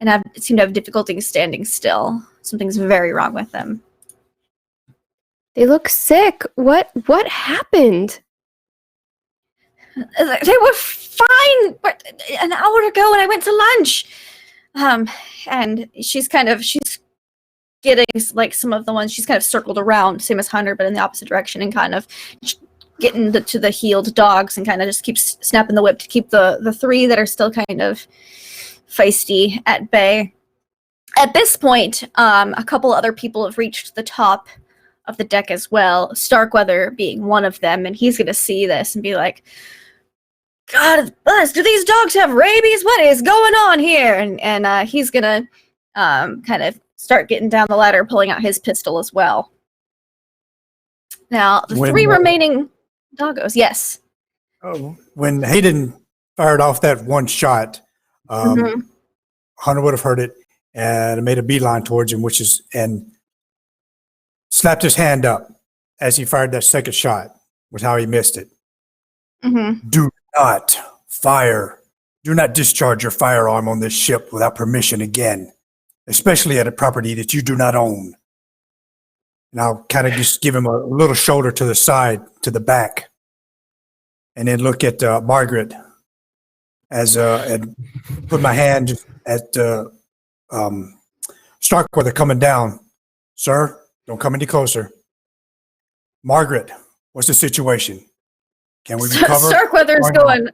and seem to have difficulty standing still. Something's very wrong with them. They look sick. What happened? They were fine an hour ago when I went to lunch. And she's getting like some of the ones she's kind of circled around, same as Hunter, but in the opposite direction, and kind of getting to the healed dogs and kind of just keeps snapping the whip to keep the 3 that are still kind of feisty at bay. At this point, a couple other people have reached the top of the deck as well, Starkweather being one of them, and he's going to see this and be like, God bless, do these dogs have rabies? What is going on here? And he's going to kind of start getting down the ladder, pulling out his pistol as well. Now, the 3 remaining doggos, yes. When Hayden fired off that one shot, Hunter would have heard it and made a beeline towards him, and slapped his hand up as he fired that second shot, was how he missed it. Do not fire. Do not discharge your firearm on this ship without permission again, especially at a property that you do not own. And I'll kind of just give him a little shoulder to the side, to the back, and then look at Margaret and put my hand at Starkweather coming down. Sir, don't come any closer. Margaret, what's the situation? Can we recover? Starkweather's going,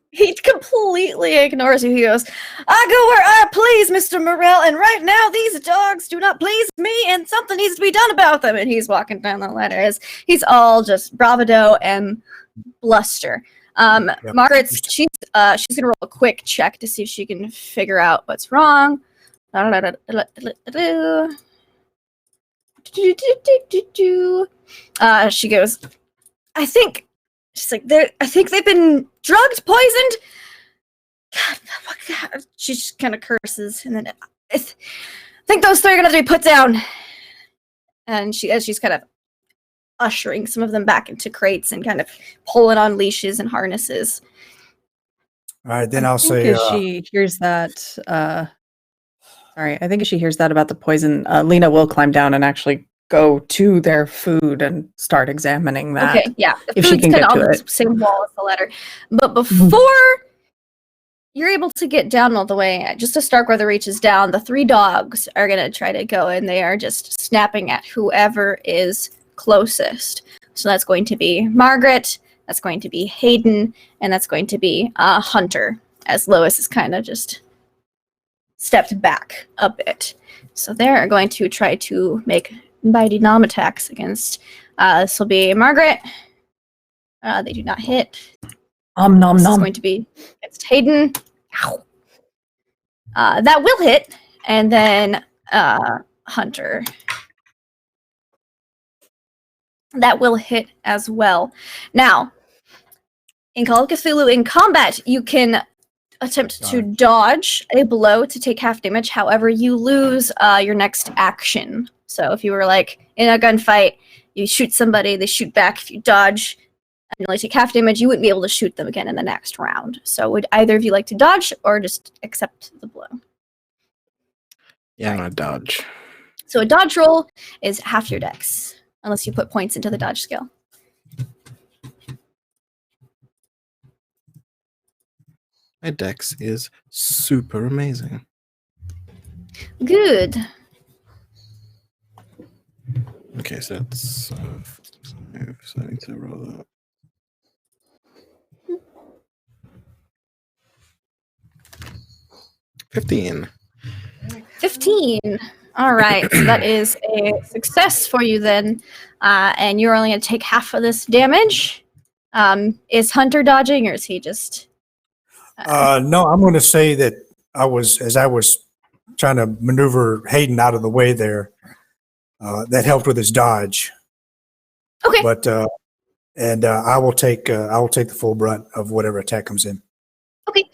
he completely ignores you. He goes, I go where I please, Mr. Morrell, and right now these dogs do not please me, and something needs to be done about them. And he's walking down the ladder as he's all just bravado and bluster. Margaret's, she's gonna roll a quick check to see if she can figure out what's wrong. She goes, I think they've been drugged, poisoned. she just kind of curses, and then I think those three are gonna have to be put down. And as she's kind of ushering some of them back into crates and kind of pulling on leashes and harnesses. All right, then I I'll think say, as she hears that, sorry, I think as she hears that about the poison, Lena will climb down and actually go to their food and start examining that. Okay, yeah. The if she food's can kind get of on to the it. same wall as the letter. But before you're able to get down all the way, just as Starkweather reaches down, the three dogs are going to try to go, and they are just snapping at whoever is closest. So that's going to be Margaret, that's going to be Hayden, and that's going to be Hunter, as Lois is kind of just stepped back a bit. So they're going to try to make mighty nom attacks against, this will be Margaret. They do not hit. Nom This is nom. going to be against Hayden. Ow. That will hit. And then Hunter. That will hit as well. Now, in Call of Cthulhu, in combat, you can attempt to dodge a blow to take half damage. However, you lose your next action. So if you were like in a gunfight, you shoot somebody, they shoot back. If you dodge and you only take half damage, you wouldn't be able to shoot them again in the next round. So would either of you like to dodge or just accept the blow? Yeah, I'm gonna dodge. So a dodge roll is half your dex, unless you put points into the dodge skill. My dex is super amazing. Good. Okay, so that's 5, so I need to roll that. 15. 15. All right. So that is a success for you then. And you're only going to take half of this damage. Is Hunter dodging, or is he just... no, I'm going to say that as I was trying to maneuver Hayden out of the way there, that helped with his dodge. Okay. But I will take the full brunt of whatever attack comes in. Okay.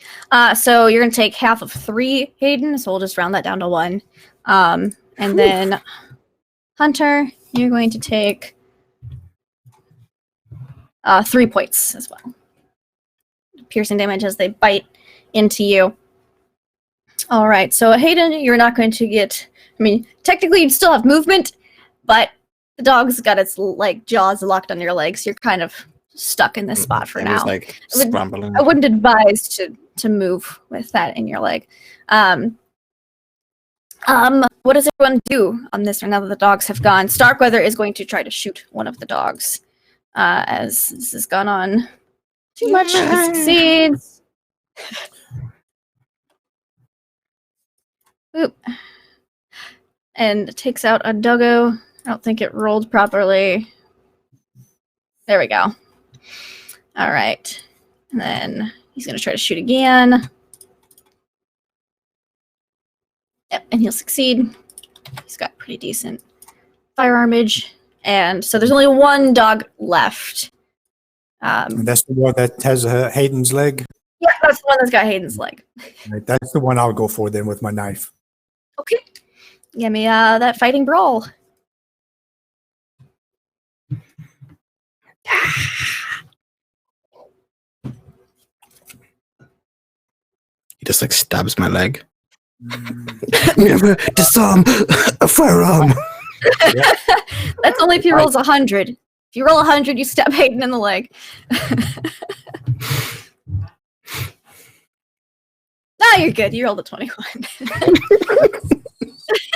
So you're going to take half of 3, Hayden. So we'll just round that down to 1. And then Hunter, you're going to take 3 points as well. Piercing damage as they bite into you. All right. So Hayden, you're not going to get... I mean, technically you'd still have movement, but the dog's got its jaws locked on your legs. You're kind of stuck in this spot for It now. was like scrambling. I wouldn't advise to move with that in your leg. What does everyone do on this one now that the dogs have gone? Starkweather is going to try to shoot one of the dogs. As this has gone on too much, he succeeds. Oop. And takes out a doggo. I don't think it rolled properly. There we go. All right. And then he's going to try to shoot again. Yep, and he'll succeed. He's got pretty decent firearmage. And so there's only one dog left. And that's the one that has Hayden's leg. Yeah, that's the one that's got Hayden's leg. Right, that's the one I'll go for then with my knife. Okay. Give me that fighting brawl. He just stabs my leg. Never disarm a firearm. That's only if he rolls 100. If you roll 100, you stab Hayden in the leg. Ah, you're good. You rolled a 21.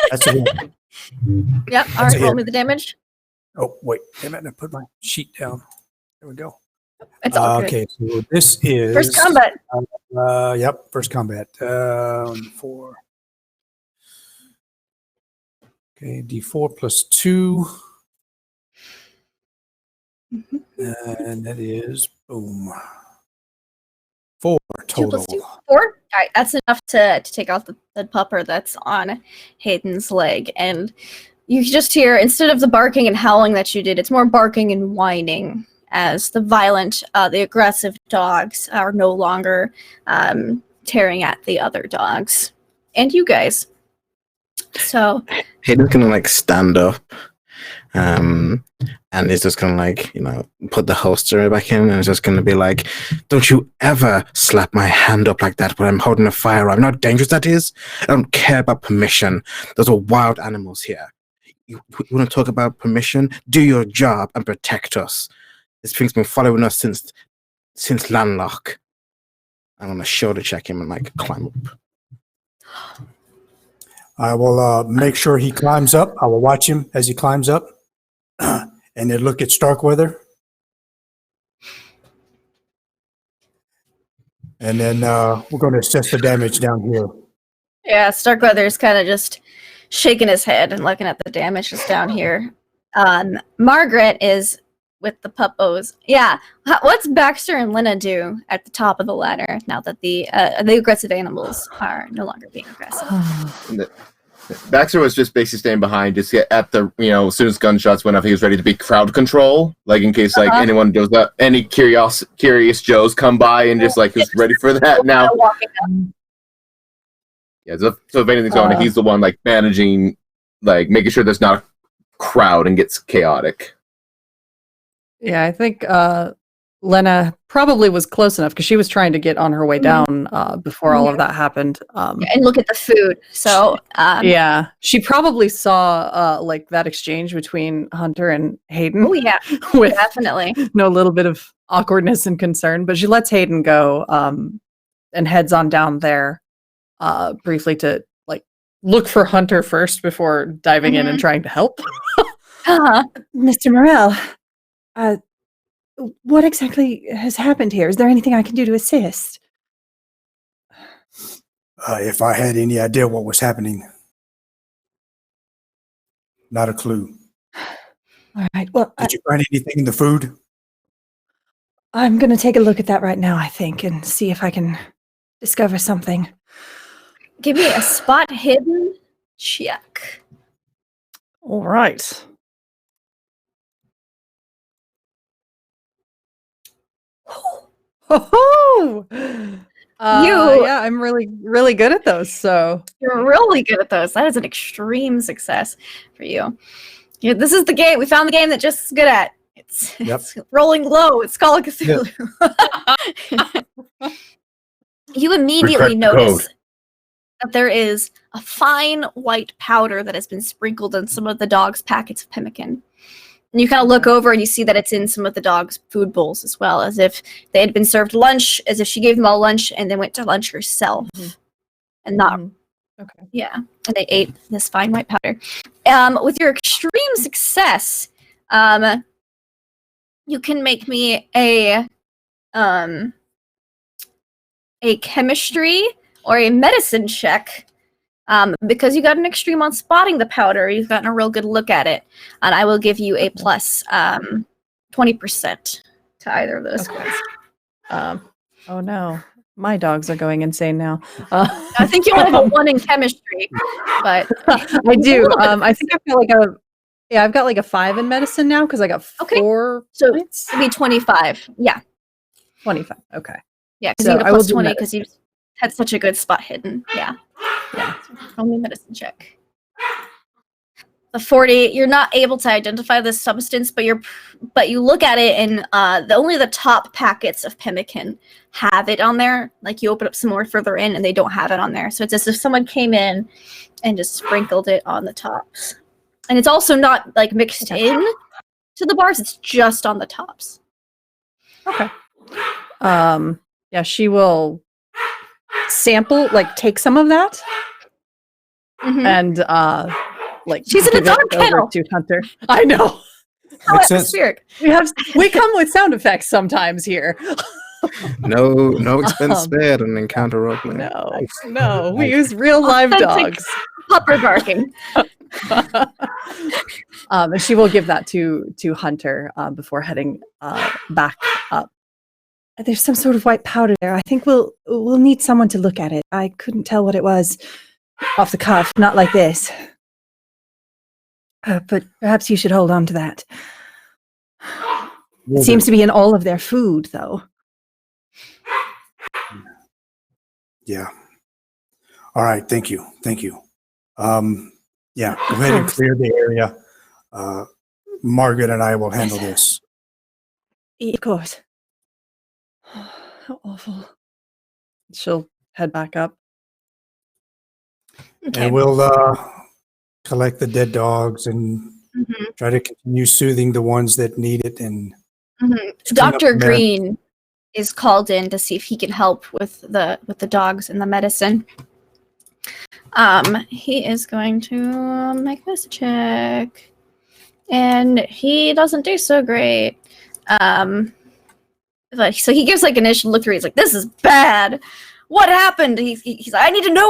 That's a hit. Yep. All That's right. a Roll hit. me the damage. Oh, wait. Damn it. I put my sheet down. There we go. It's all good. Okay, so this is... First combat. Yep, first combat. 4. Okay, D4 plus 2. And that is, boom, 4 2 total. plus 2. 4. All right. That's enough to take out the pupper that's on Hayden's leg. And you just hear, instead of the barking and howling that you did, it's more barking and whining as the violent, the aggressive dogs are no longer tearing at the other dogs and you guys. So Hayden's gonna like stand up, and he's just gonna like put the holster back in, and it's just gonna be like, "Don't you ever slap my hand up like that when I'm holding a firearm. You know how dangerous that is? I don't care about permission. Those are wild animals here. You want to talk about permission? Do your job and protect us. This thing's been following us since Landlock." I'm gonna shoulder check him and like climb up. I will make sure he climbs up. I will watch him as he climbs up, and then look at Starkweather. And then we're going to assess the damage down here. yeah, Starkweather's kind of just shaking his head and looking at the damage that's down here. Margaret is with the puppos. Yeah, what's Baxter and Lena do at the top of the ladder now that the aggressive animals are no longer being aggressive? Baxter was just basically staying behind, just at the as soon as gunshots went off, he was ready to be crowd control, like in case like anyone goes up, any curious Joes come by and just like who's ready for that now. Yeah, so if anything's going on, he's the one like managing, like making sure there's not a crowd and gets chaotic. Yeah, I think Lena probably was close enough because she was trying to get on her way down before all of that happened. And look at the food. So yeah, she probably saw like that exchange between Hunter and Hayden. Oh yeah, with definitely. No little bit of awkwardness and concern, but she lets Hayden go and heads on down there briefly to like look for Hunter first before diving in and trying to help. Mr. Morel, what exactly has happened here? Is there anything I can do to assist? If I had any idea what was happening, not a clue. All right. Well, Did you find anything in the food? I'm going to take a look at that right now, I think, and see if I can discover something. Give me a spot hidden check. All right. Oh, yeah, I'm really, really good at those. So You're really good at those. That is an extreme success for you. Yeah, this is the game. We found the game that Jess is good at. It's rolling low. It's Call of Cthulhu. You immediately notice that there is a fine white powder that has been sprinkled on some of the dog's packets of pemmican. And you kind of look over and you see that it's in some of the dog's food bowls as well, as if they had been served lunch, as if she gave them all lunch and then went to lunch herself. And not, yeah, and they ate this fine white powder. With your extreme success, you can make me a chemistry or a medicine check. Because you got an extreme on spotting the powder, you've gotten a real good look at it, and I will give you a plus 20% to either of those guys. Oh no, my dogs are going insane now. I think you only have a 1 in chemistry, but I do. I think I've got like a 5 in medicine now because I got 4 so points. it'd be 25. Yeah, 25. Okay. Yeah, because So you get I a will plus do 20 medicine. because you had such a good spot hidden. Yeah. Only medicine check. The 40, you're not able to identify this substance, but you look at it and only the top packets of pemmican have it on there. Like you open up some more further in and they don't have it on there. So it's as if someone came in and just sprinkled it on the tops. And it's also not like mixed in to the bars, it's just on the tops. Okay. Yeah, she will sample, like take some of that and like she's in a give it dog over kennel to Hunter. I know. Makes sense. We come with sound effects sometimes here. No expense spared on encounter roleplay. No, we use real live dogs. Pupper barking. And she will give that to Hunter before heading back up. There's some sort of white powder there. I think we'll need someone to look at it. I couldn't tell what it was off the cuff, not like this. But perhaps you should hold on to that. It seems to be in all of their food, though. Yeah. All right. Thank you. Thank you. Yeah, go ahead and clear the area. Margaret and I will handle this. Of course. How awful. She'll head back up. Okay. And we'll collect the dead dogs and Mhm. try to continue soothing the ones that need it. And Mhm. clean up Dr. the mess. Green is called in to see if he can help with the dogs and the medicine. He is going to make this check, and he doesn't do so great. But so he gives like an initial look through. He's like, "This is bad. What happened?" He's like, "I need to know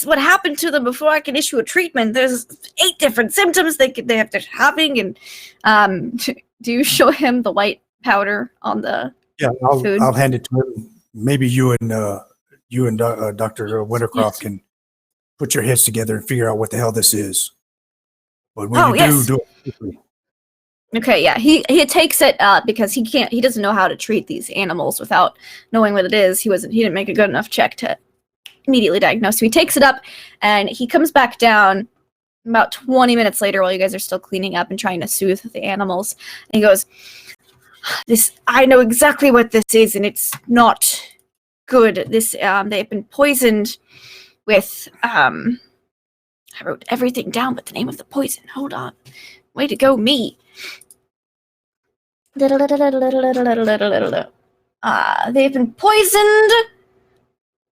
what happened to them before I can issue a treatment. There's 8 different symptoms they're having." And do you show him the white powder on the Yeah, food? I'll hand it to him. Maybe you and Dr. Wintercroft can put your heads together and figure out what the hell this is. But when you yes. do it quickly. Okay, yeah, he takes it because he doesn't know how to treat these animals without knowing what it is. He didn't make a good enough check to immediately diagnose. So he takes it up and he comes back down about 20 minutes later while you guys are still cleaning up and trying to soothe the animals. And he goes, I know exactly what this is, and it's not good. They've been poisoned with I wrote everything down but the name of the poison. Hold on. Way to go, me. They've been poisoned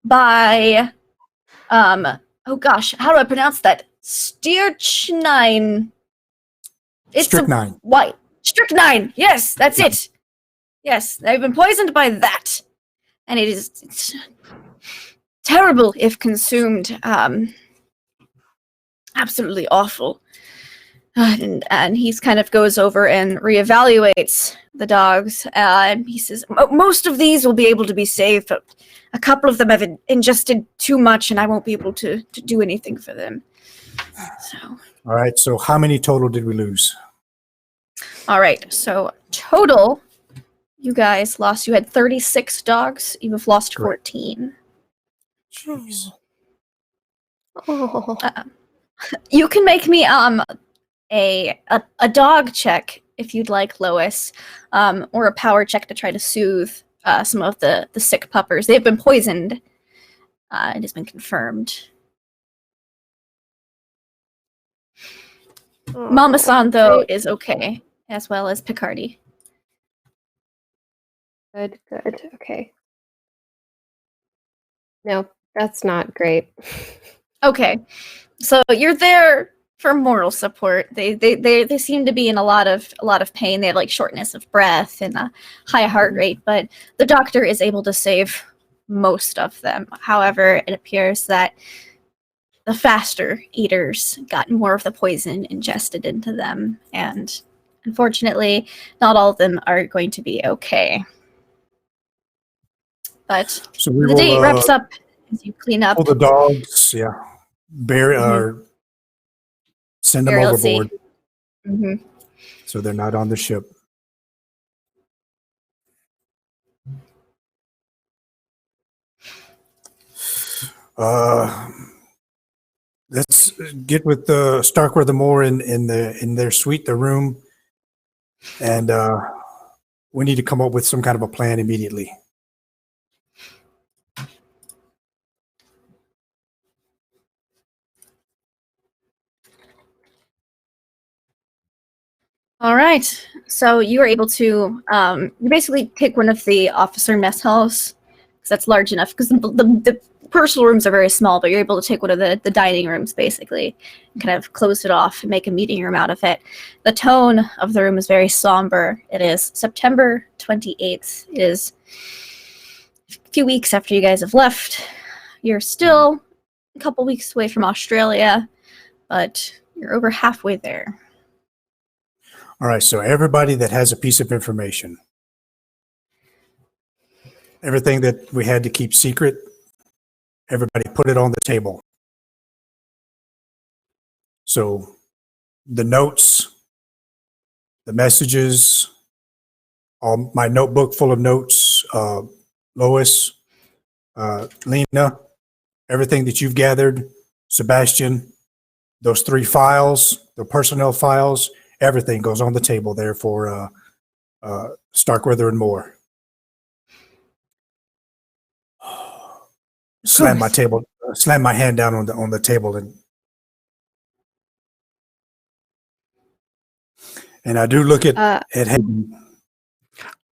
by oh gosh, how do I pronounce that? Strychnine. Strychnine. White. Strychnine. Yes, that's it. Yes, they've been poisoned by that. And it's terrible if consumed. Absolutely awful. And he kind of goes over and reevaluates the dogs. And he says, most of these will be able to be saved, but a couple of them have ingested too much, and I won't be able to do anything for them. So. All right, so how many total did we lose? All right, so total, you guys lost. You had 36 dogs. You've lost 14. Jeez. Oh. You can make me a dog check if you'd like, Lois, or a power check to try to soothe some of the sick puppers. They've been poisoned. It has been confirmed. Mama-san, though, is okay, as well as Picardy. Good. Okay. No, that's not great. Okay, so you're there for moral support. They seem to be in a lot of pain. They have like shortness of breath and a high heart rate, but the doctor is able to save most of them. However, it appears that the faster eaters got more of the poison ingested into them, and unfortunately, not all of them are going to be okay. But So we the day wraps up as you clean up. pull the dogs, yeah. Send them Let's see. overboard Mm-hmm. so they're not on the ship. Let's get with Starkweather Moore in their suite, the room, and we need to come up with some kind of a plan immediately. All right. So you are able to you basically take one of the officer mess halls because that's large enough. Because the personal rooms are very small, but you're able to take one of the dining rooms basically and kind of close it off and make a meeting room out of it. The tone of the room is very somber. It is September 28th. It is a few weeks after you guys have left. You're still a couple weeks away from Australia, but you're over halfway there. All right, so everybody that has a piece of information, everything that we had to keep secret, everybody put it on the table. So the notes, the messages, all my notebook full of notes, Lois, Lena, everything that you've gathered, Sebastian, those 3 files, the personnel files, everything goes on the table there for Starkweather and more. Slam my hand down on the table, and I do look at Hayden.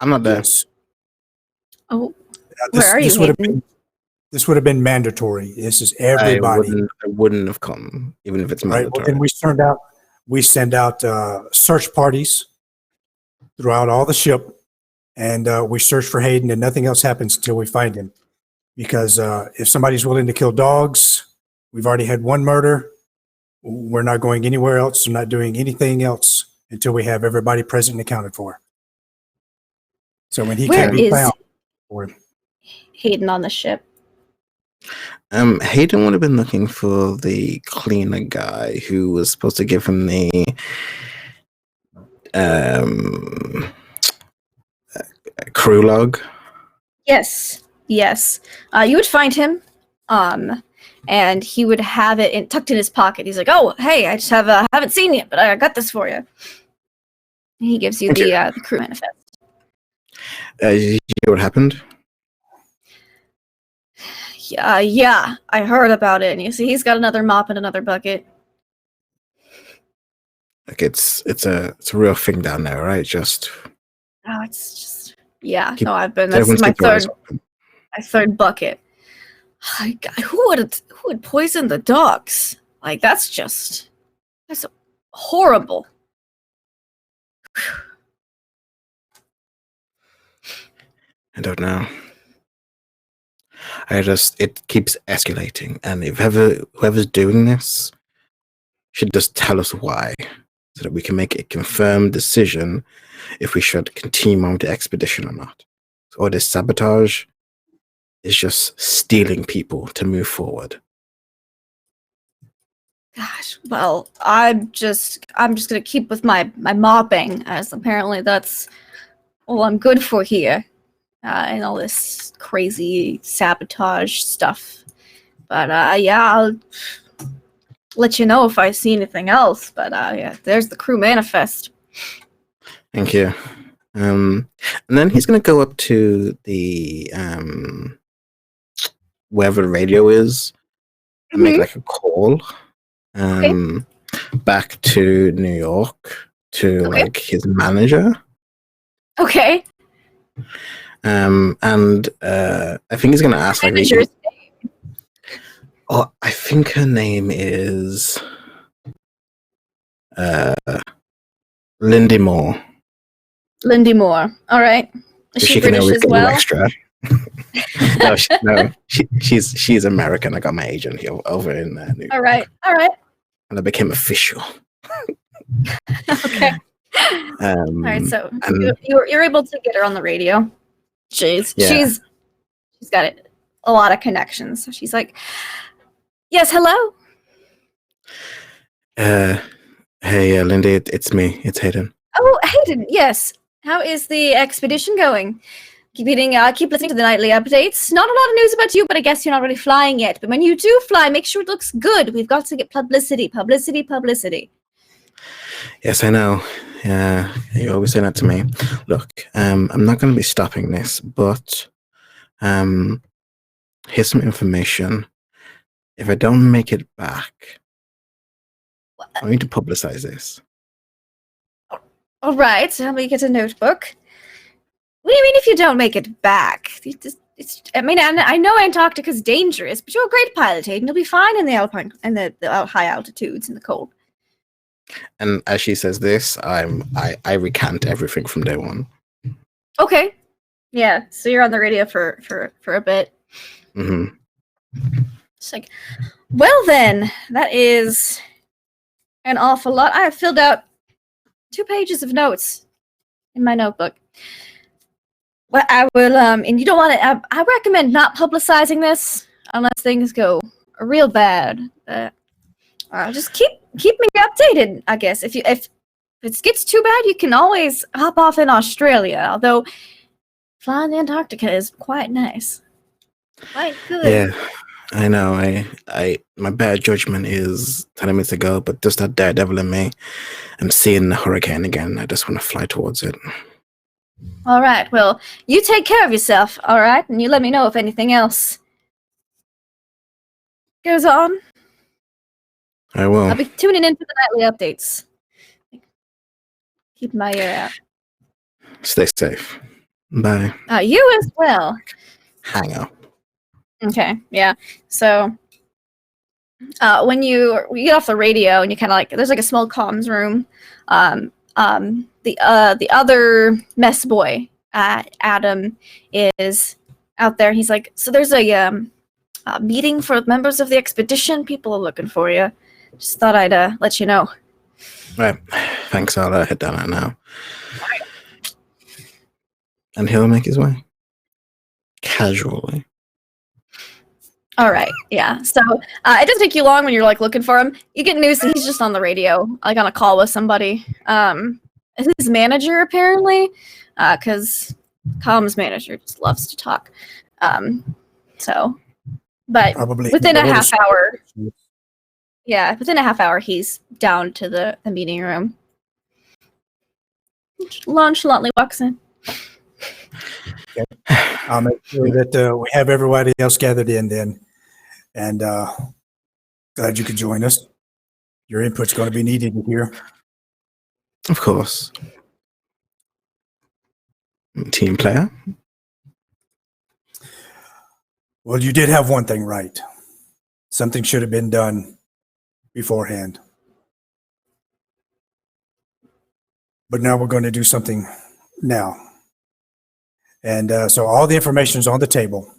I'm not there. Yes. Oh, where are you, This would have been mandatory. This is everybody. I wouldn't have come, even if it's Right. mandatory. Well, then we send out search parties throughout all the ship, and we search for Hayden, and nothing else happens until we find him. Because if somebody's willing to kill dogs, we've already had 1 murder. We're not going anywhere else. We're not doing anything else until we have everybody present and accounted for. So when he Where can't be is found, for him. Hayden on the ship? Hayden would have been looking for the cleaner guy who was supposed to give him the crew log. Yes. You would find him, and he would have it tucked in his pocket. He's like, "Oh, hey, I just haven't seen you, but I got this for you." And he gives you the crew manifest. Did you hear what happened? Yeah, I heard about it. And you see, he's got another mop and another bucket. Like it's a real thing down there, right? Just It's just that's everyone my keep your eyes open. third bucket. Who would poison the dogs? Like that's horrible. I don't know. It keeps escalating, and if whoever's doing this should just tell us why, so that we can make a confirmed decision if we should continue on with the expedition or not. Or this sabotage is just stealing people to move forward. Gosh, well, I'm just gonna keep with my mopping, as apparently that's all I'm good for here, and all this crazy sabotage stuff. But I'll let you know if I see anything else. But there's the crew manifest. Thank you. And then he's gonna go up to the wherever the radio is and make like a call. Back to New York to like his manager. Okay. And I think he's gonna ask like Manager's name. Oh, I think her name is Lindy Moore. Lindy Moore. All right. Is she can British always as get you well? extra. She's American. I got my agent here over in New York. All right. And I became official. Okay. All right. So you're able to get her on the radio. She's got a lot of connections. So she's like, "Yes, hello." Hey, Lindy, it's me. It's Hayden. Oh, Hayden. Yes. How is the expedition going? Keep listening to the nightly updates. Not a lot of news about you, but I guess you're not really flying yet. But when you do fly, make sure it looks good. We've got to get publicity. Yes, I know. Yeah, you always say that to me. Look, I'm not going to be stopping this, but here's some information. If I don't make it back, I need to publicize this. All right. So help me get a notebook. What do you mean if you don't make it back? I know Antarctica's dangerous, but you're a great pilot, Hayden. You'll be fine in the alpine and the high altitudes and the cold. And as she says this, I recant everything from day one. Okay. Yeah. So you're on the radio for a bit. Mm-hmm. It's like, well then, that is an awful lot. I have filled out 2 pages of notes in my notebook. Well, I will, and you don't want to, I recommend not publicizing this unless things go real bad. Just keep me updated, I guess. If it gets too bad, you can always hop off in Australia, although flying the Antarctica is quite nice. Quite good. Yeah, I know. My bad judgment is telling me to go, but just that daredevil in me, and seeing the hurricane again, I just want to fly towards it. All right. Well, you take care of yourself, all right? And you let me know if anything else goes on. I will. I'll be tuning in for the nightly updates. Keep my ear out. Stay safe. Bye. You as well. Hang up. Okay, yeah. So, when you get off the radio and you kind of like, there's like a small comms room. The other mess boy, Adam, is out there. He's like, so there's a meeting for members of the expedition. People are looking for you. Just thought I'd let you know. Right. Thanks. I'll head down there now. And he'll make his way casually. All right, yeah. So it doesn't take you long when you're like looking for him. You get news that he's just on the radio, like on a call with somebody. His manager apparently, because comms manager just loves to talk. But Probably within a half hour, within a half hour, he's down to the meeting room. Nonchalantly walks in. I'll make sure that we have everybody else gathered in then. And glad you could join us. Your input's going to be needed here. Of course. Team player. Well, you did have one thing right. Something should have been done beforehand. But now we're going to do something now. And so all the information is on the table.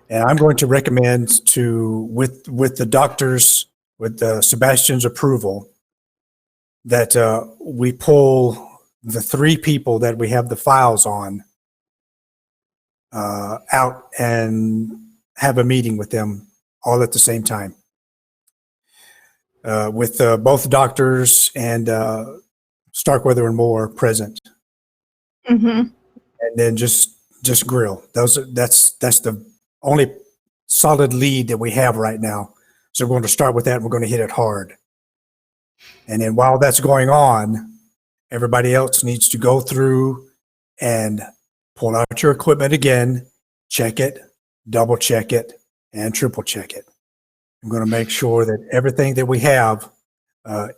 And I'm going to recommend with the doctors, with Sebastian's approval, that we pull the 3 people that we have the files on out and have a meeting with them all at the same time. With both doctors and Starkweather and Moore present. Mm-hmm. And then just grill. That's the only solid lead that we have right now. So we're going to start with that and we're going to hit it hard. And then while that's going on, everybody else needs to go through and pull out your equipment again, check it, double check it, and triple check it. I'm going to make sure that everything that we have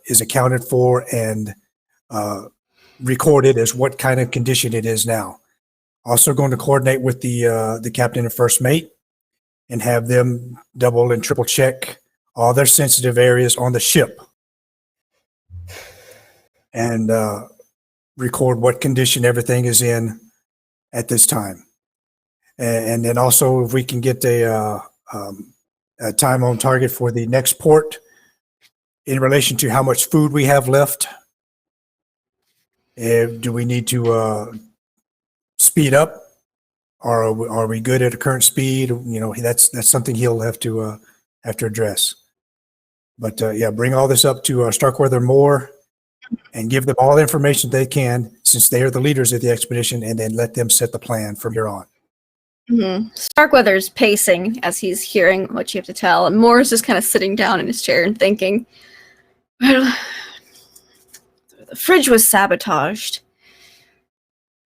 is accounted for and recorded as what kind of condition it is now. Also going to coordinate with the captain and first mate and have them double and triple check all their sensitive areas on the ship and record what condition everything is in at this time. And then also if we can get a time on target for the next port in relation to how much food we have left. Do we need to speed up? Or are we good at a current speed? You know, that's something he'll have to address. But yeah, bring all this up to Starkweather Moore and give them all the information they can, since they are the leaders of the expedition, and then let them set the plan from here on. Mm-hmm. Starkweather's pacing as he's hearing what you have to tell, and Moore's just kind of sitting down in his chair and thinking, well, the fridge was sabotaged.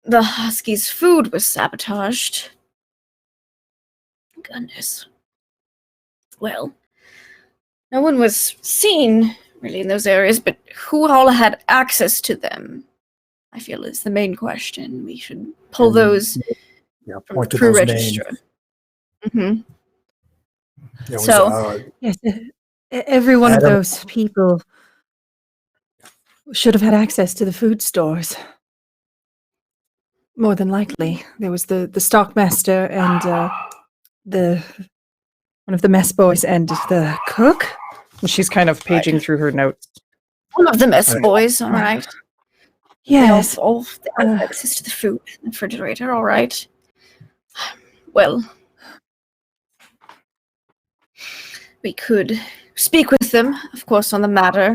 The Huskies' food was sabotaged. Goodness. Well, no one was seen, really, in those areas, but who all had access to them, I feel, is the main question. We should pull those from the crew register. Mm-hmm. Yes, every one of those people should have had access to the food stores. More than likely, there was the stockmaster and one of the mess boys and the cook. She's kind of paging through her notes. One of the mess boys, all right. Yes. They all have access to the food in the refrigerator, all right. Well, we could speak with them, of course, on the matter.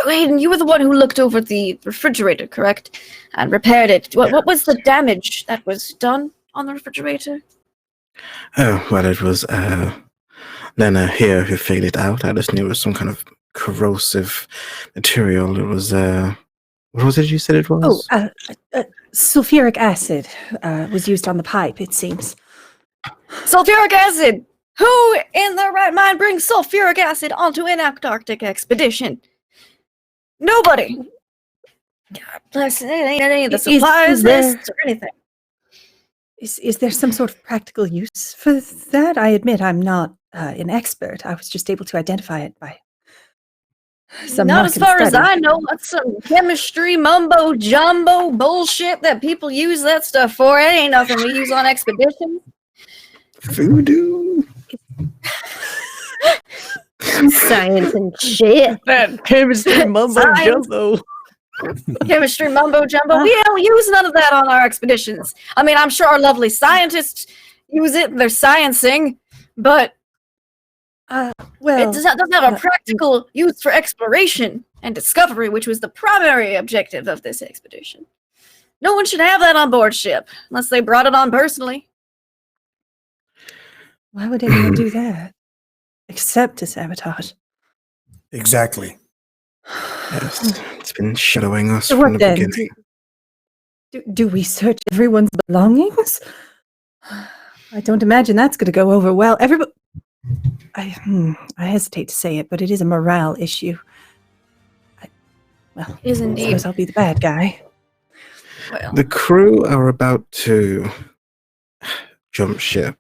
Hayden, you were the one who looked over the refrigerator, correct? And repaired it. What was the damage that was done on the refrigerator? Oh, well, it was Lena here who figured it out. I just knew it was some kind of corrosive material. It was, what was it you said it was? Sulfuric acid was used on the pipe, it seems. Sulfuric acid! Who in their right mind brings sulfuric acid onto an Antarctic expedition? Nobody! God bless, it ain't any of the supplies lists or anything. Is there some sort of practical use for that? I admit I'm not an expert. I was just able to identify it by some Not as market far as study. I know. That's some chemistry mumbo jumbo bullshit that people use that stuff for. It ain't nothing we use on expeditions. Voodoo. Science and shit. That chemistry mumbo Science. jumbo. Chemistry mumbo jumbo. We don't use none of that on our expeditions. I mean, I'm sure our lovely scientists use it. They're sciencing, but Well, it doesn't have a practical use for exploration and discovery, which was the primary objective of this expedition. No one should have that on board ship unless they brought it on personally. why would anyone do that? Except to sabotage. Exactly. Yes, it's been shadowing us So from what the then? beginning. Do we search everyone's belongings? I don't imagine that's going to go over well. Everybody. I hesitate to say it, but it is a morale issue. Well, Is I indeed. suppose I'll be the bad guy. Well, The crew are about to jump ship.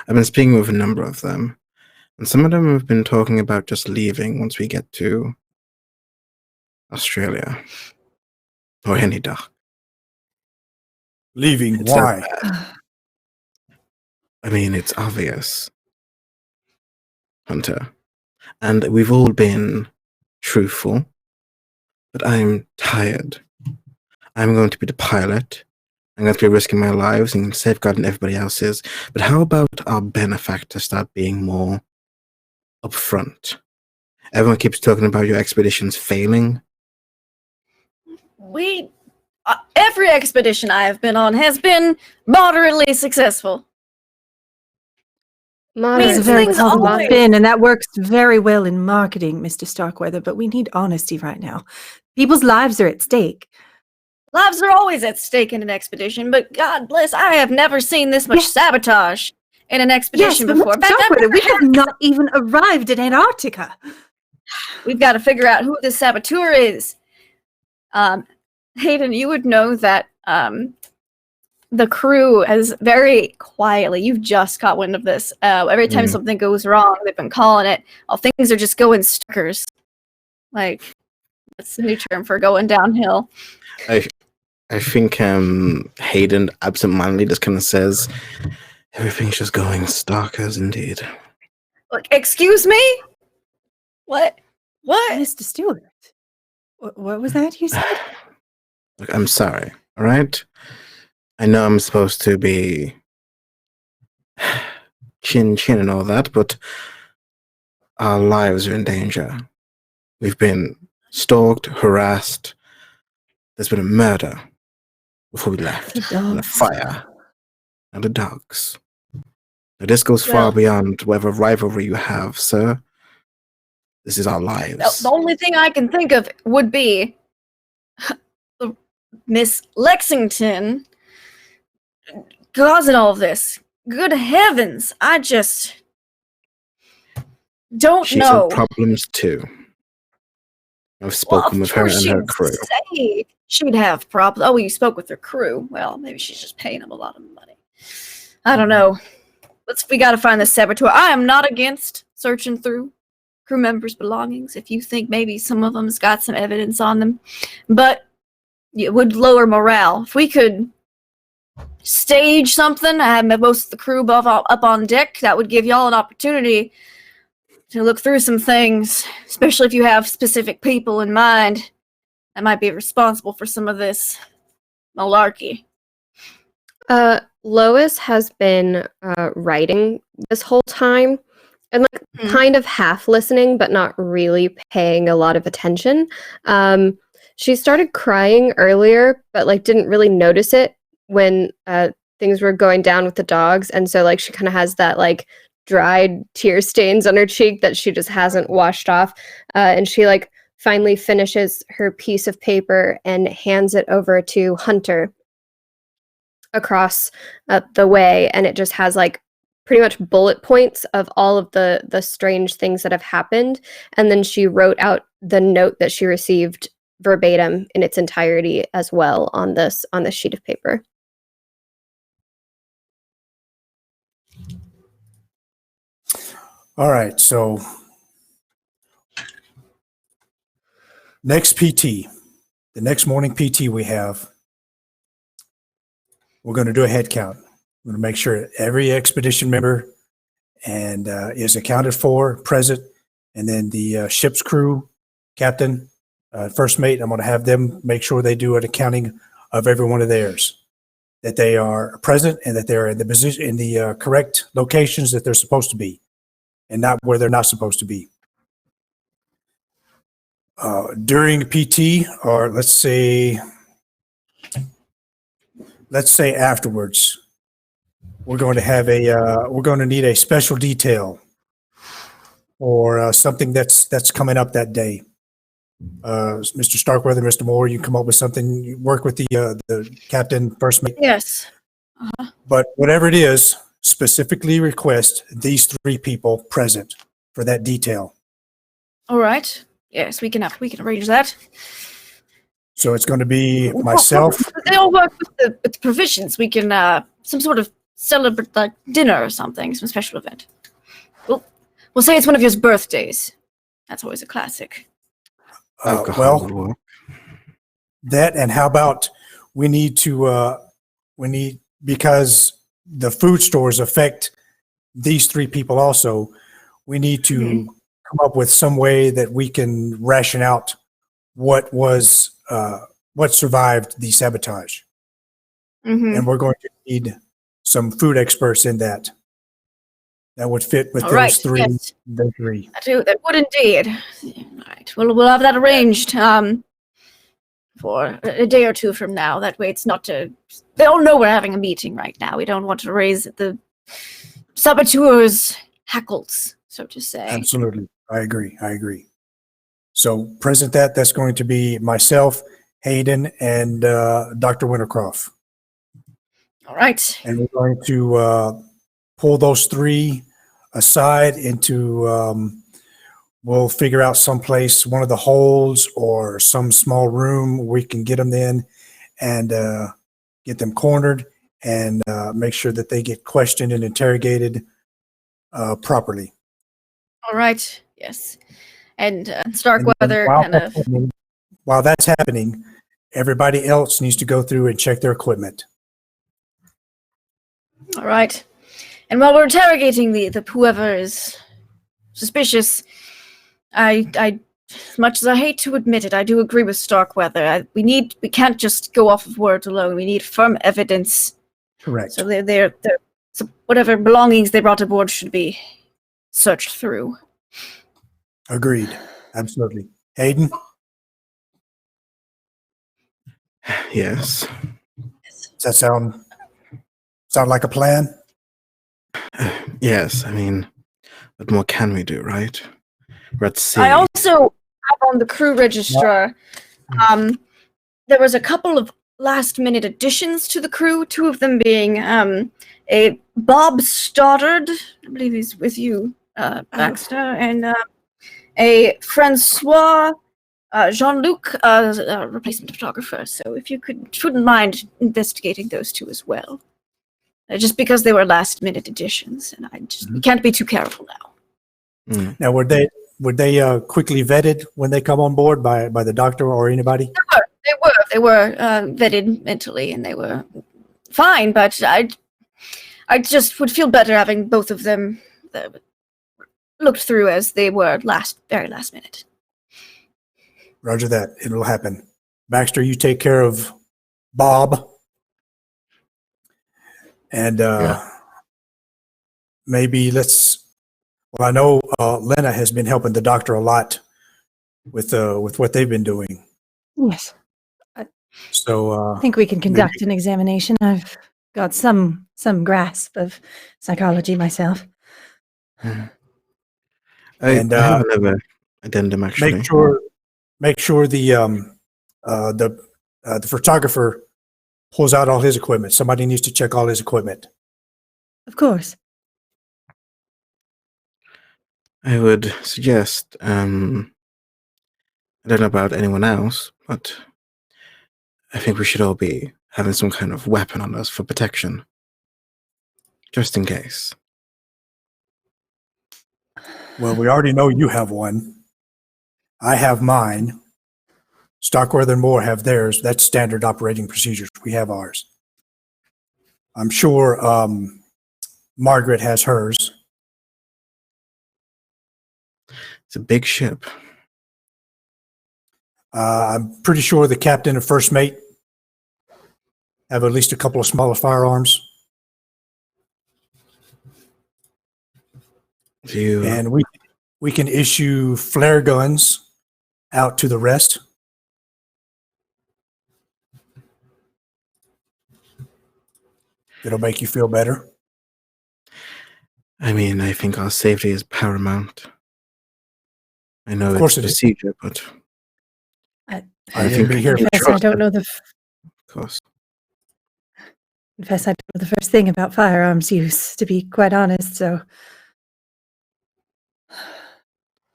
I've been speaking with a number of them, and some of them have been talking about just leaving once we get to Australia or any dock. Leaving. It's that Why? bad. I mean, it's obvious, Hunter, and we've all been truthful, but I'm tired. I'm going to be the pilot. I'm going to be risking my lives and safeguarding everybody else's. But how about our benefactors start being more upfront? Everyone keeps talking about your expeditions failing. every expedition I have been on has been moderately successful. It's a Moderate very things common always- spin, and that works very well in marketing, Mr. Starkweather, but we need honesty right now. People's lives are at stake. Lives are always at stake in an expedition, but God bless, I have never seen this much Yes. sabotage in an expedition but before. Mr. In fact, I've Starkweather, we never have not even arrived at Antarctica. We've got to figure out who this saboteur is. Hayden, you would know that the crew has very quietly, you've just caught wind of this. Every time something goes wrong, they've been calling it, oh, things are just going stickers. Like, that's the new term for going downhill. I think Hayden absentmindedly just kind of says, everything's just going starkers indeed. Like, excuse me? What? What? Mr. Stewart, what was that you said? Look, I'm sorry, all right? I know I'm supposed to be chin and all that, but our lives are in danger. We've been stalked, harassed. There's been a murder before we left, The and a dogs. fire, and the dogs. Now, this goes Well- far beyond whatever rivalry you have, sir. This is our lives. The only thing I can think of would be Miss Lexington causing all of this. Good heavens, I just don't She's know. had problems too. I've spoken with her and her crew. Say she'd have problems. Oh, you spoke with her crew. Well, maybe she's just paying them a lot of money. I don't know. We got to find the saboteur. I am not against searching through crew members' belongings if you think maybe some of them's got some evidence on them, but it would lower morale if we could stage something. I have most of the crew up on deck. That would give y'all an opportunity to look through some things, especially if you have specific people in mind that might be responsible for some of this malarkey. Lois has been writing this whole time and like kind of half listening, but not really paying a lot of attention. She started crying earlier, but like didn't really notice it when things were going down with the dogs, and so like she kind of has that like dried tear stains on her cheek that she just hasn't washed off, and she like finally finishes her piece of paper and hands it over to Hunter across the way, and it just has like pretty much bullet points of all of the strange things that have happened, and then she wrote out the note that she received verbatim in its entirety as well on this sheet of paper. All right, so next PT, the next morning PT we have, we're going to do a head count. We're going to make sure every expedition member and is accounted for, present, and then the ship's crew, captain, first mate, I'm going to have them make sure they do an accounting of every one of theirs, that they are present and that they're in the position, in the correct locations that they're supposed to be, and not where they're not supposed to be. During PT, or let's say afterwards, we're going to have we're going to need a special detail or something that's coming up that day. Mr. Starkweather, Mr. Moore, you come up with something, you work with the captain, first mate. Yes. But whatever it is, specifically request these 3 people present for that detail. All right. Yes, we can arrange that. So it's going to be myself. They all work with the provisions. We can some sort of celebrate like dinner or something, some special event. We'll say it's one of your birthdays. That's always a classic. Alcohol would work. That, and how about we need, because the food stores affect these 3 people also, we need to come up with some way that we can ration out what survived the sabotage. And we're going to need some food experts in that. That would fit with those 3. Yes. The 3. That would indeed. All right. We'll have that arranged for a day or 2 from now. That way it's not to... They all know we're having a meeting right now. We don't want to raise the saboteurs' hackles, so to say. Absolutely. I agree. So present that's going to be myself, Hayden, and Dr. Wintercroft. All right. And we're going to pull those 3 aside into, we'll figure out someplace, one of the holds or some small room we can get them in and get them cornered and make sure that they get questioned and interrogated properly. All right. Yes. And Starkweather kind of... While that's happening, everybody else needs to go through and check their equipment. All right. And while we're interrogating the whoever is suspicious, I as much as I hate to admit it, I do agree with Starkweather. We can't just go off of words alone. We need firm evidence. Correct. So so whatever belongings they brought aboard should be searched through. Agreed. Absolutely. Hayden? Yes. Does that sound like a plan? Yes. I mean, what more can we do, right? Let's see. I also have on the crew register, there was a couple of last-minute additions to the crew, 2 of them being a Bob Stoddard, I believe he's with you, Baxter, and a Francois Jean-Luc, replacement photographer. So if you wouldn't mind investigating those 2 as well. Just because they were last-minute additions, and we can't be too careful now. Now, were they quickly vetted when they come on board by the doctor or anybody? They were vetted mentally, and they were fine. But I just would feel better having both of them looked through as they were very last minute. Roger that. It will happen. Baxter, you take care of Bob. And maybe I know Lena has been helping the doctor a lot with what they've been doing. Yes. So I think we can conduct an examination. I've got some grasp of psychology myself. I And, have another addendum, actually. make sure the photographer pulls out all his equipment. Somebody needs to check all his equipment. Of course. I would suggest, I don't know about anyone else, but I think we should all be having some kind of weapon on us for protection. Just in case. Well, we already know you have one. I have mine. Starkweather and Moore have theirs. That's standard operating procedures. We have ours. I'm sure Margaret has hers. It's a big ship. I'm pretty sure the captain and first mate have at least a couple of smaller firearms. And we can issue flare guns out to the rest. It'll make you feel better. I mean, I think our safety is paramount. I know Of course it's it is. procedure, but I think be here. Confess, I don't know of course. Confess, I don't know the first thing about firearms use, to be quite honest. So,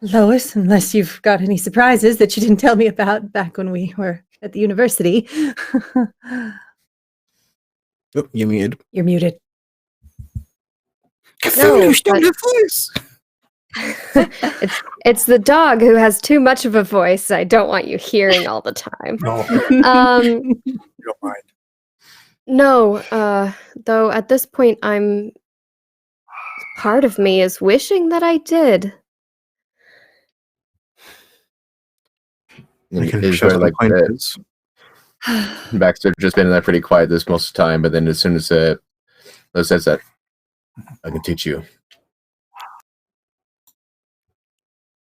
Lois, unless you've got any surprises that you didn't tell me about back when we were at the university. Oh, you're muted. You're muted. Cthulhu stole the voice. It's the dog who has too much of a voice. I don't want you hearing all the time. No, Um, you don't mind. no, though at this point, part of me is wishing that I did. I can Is show there some like pointers. Baxter just been there pretty quiet this most of the time, but then as soon as Liz says that, I can teach you.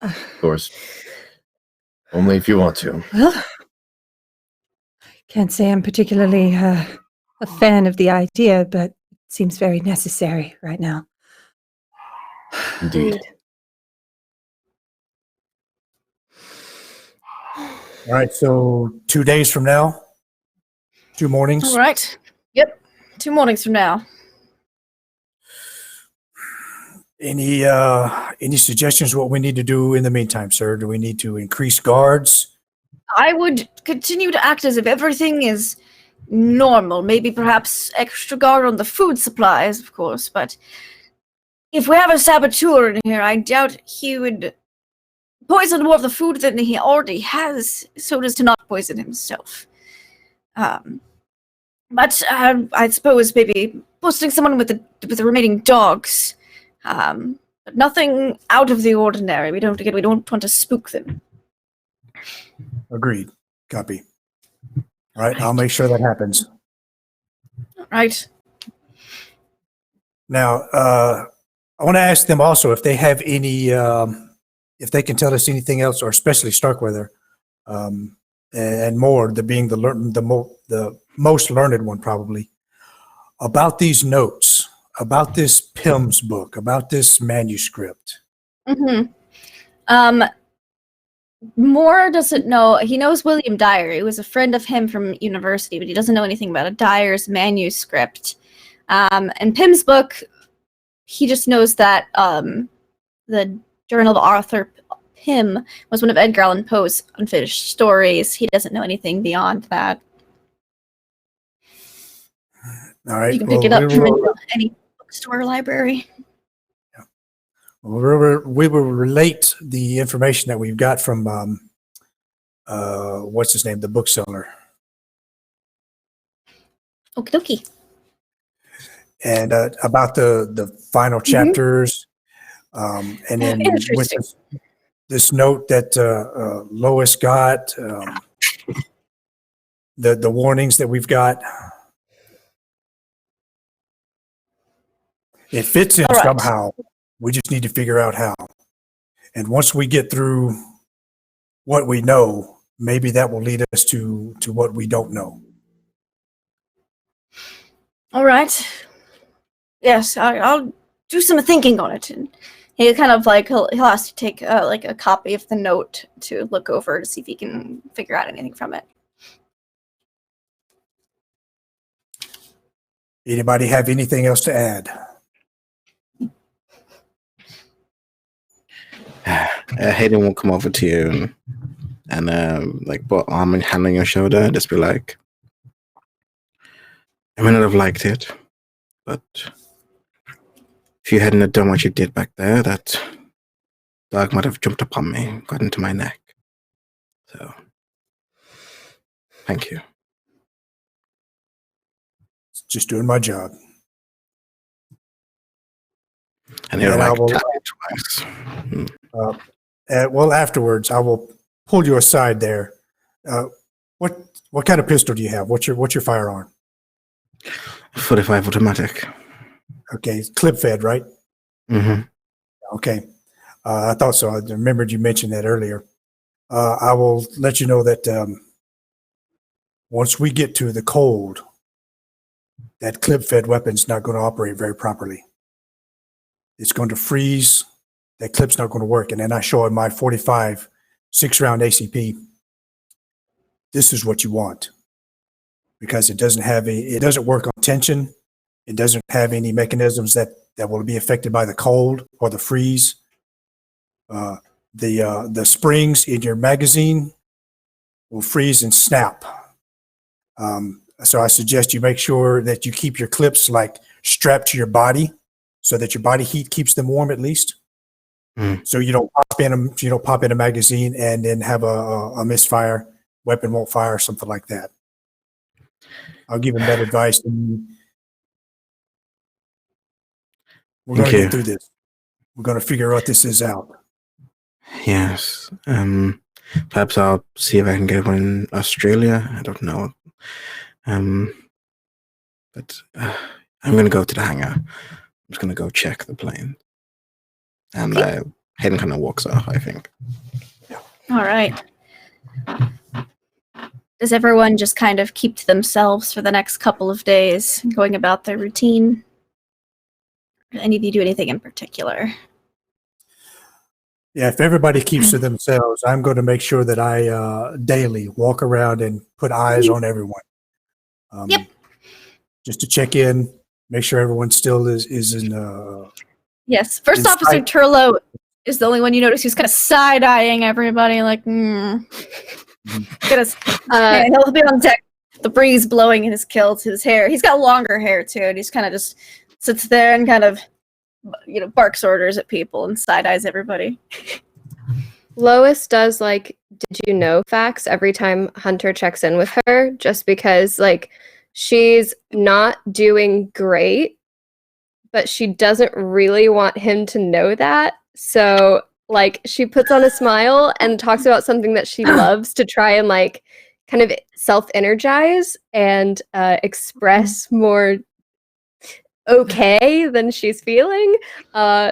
Of course. Only if you want to. Well, can't say I'm particularly a fan of the idea, but it seems very necessary right now. Indeed. All right, so 2 days from now, 2 mornings. All right. Yep. 2 mornings from now. Any suggestions what we need to do in the meantime, sir? Do we need to increase guards? I would continue to act as if everything is normal. Maybe perhaps extra guard on the food supplies, of course. But if we have a saboteur in here, I doubt he would poison more of the food than he already has, so as to not poison himself. But I suppose maybe posting someone with the remaining dogs. But nothing out of the ordinary. We don't want to spook them. Agreed. Copy. All right, I'll make sure that happens. All right. Now, I want to ask them also if they have any, if they can tell us anything else, or especially Starkweather, and more, being the most learned one probably, about these notes, about this Pym's book, about this manuscript. Mm-hmm. Moore doesn't know. He knows William Dyer. He was a friend of him from university, but he doesn't know anything about a Dyer's manuscript. And Pym's book, he just knows that the Journal of Arthur Pym was one of Edgar Allan Poe's unfinished stories. He doesn't know anything beyond that. All right. You can pick it up from any bookstore or library. We will relate the information that we've got from what's his name, the bookseller, Okie dokie. and about the final chapters, and then with Interesting. this note that Lois got, the warnings that we've got. It fits in All right. somehow. We just need to figure out how. And once we get through what we know, maybe that will lead us to what we don't know. All right. Yes, I'll do some thinking on it. And he kind of like he'll ask to take like a copy of the note to look over to see if he can figure out anything from it. Anybody have anything else to add? Hayden will come over to you and like put arm and hand on your shoulder and just be like, I may not have liked it, but if you hadn't have done what you did back there, that dog might have jumped upon me, got into my neck. So, thank you. Just doing my job. And he'll And I like will- tap you twice. Well, afterwards, I will pull you aside there. What kind of pistol do you have? What's your firearm? 45 automatic. Okay, clip fed, right? Mm-hmm. Okay, I thought so. I remembered you mentioned that earlier. I will let you know that once we get to the cold, that clip fed weapon is not going to operate very properly. It's going to freeze. That clip's not going to work. And then I show him my 45 6-round ACP. This is what you want, because it doesn't work on tension. It doesn't have any mechanisms that will be affected by the cold or the freeze. The springs in your magazine will freeze and snap. So I suggest you make sure that you keep your clips like strapped to your body, so that your body heat keeps them warm at least. So you don't pop in them. You don't pop in a magazine and then have a misfire, weapon won't fire, something like that. I'll give him that advice. And we're going to get through this. We're going to figure what this is out. Yes. Perhaps I'll see if I can get one in Australia. I don't know. But I'm going to go to the hangar. I'm just going to go check the plane. And Hayden kind of walks off, I think. All right. Does everyone just kind of keep to themselves for the next couple of days, going about their routine? Or any of you do anything in particular? Yeah, if everybody keeps to themselves, I'm going to make sure that I daily walk around and put eyes on everyone. Yep. Just to check in, make sure everyone still is in. Yes. First Inside- Officer Turlo is the only one you notice who's kind of side-eyeing everybody, like, He'll be on deck, the breeze blowing in his kilt, his hair. He's got longer hair, too, and he's kind of just sits there and kind of, barks orders at people and side-eyes everybody. Lois does like did you know facts every time Hunter checks in with her, just because like she's not doing great, but she doesn't really want him to know that. So like she puts on a smile and talks about something that she loves to try and like kind of self-energize and express more okay than she's feeling.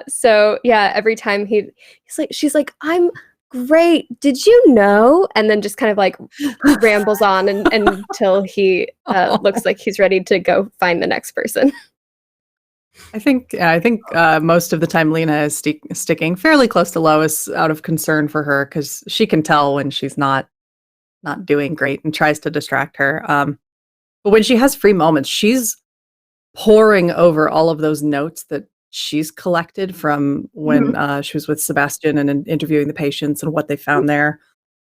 So yeah, every time she's like, I'm great. Did you know? And then just kind of like rambles on until he looks like he's ready to go find the next person. I think most of the time Lena is sticking fairly close to Lois out of concern for her, because she can tell when she's not doing great and tries to distract her. But when she has free moments, she's poring over all of those notes that she's collected from when she was with Sebastian and interviewing the patients and what they found there,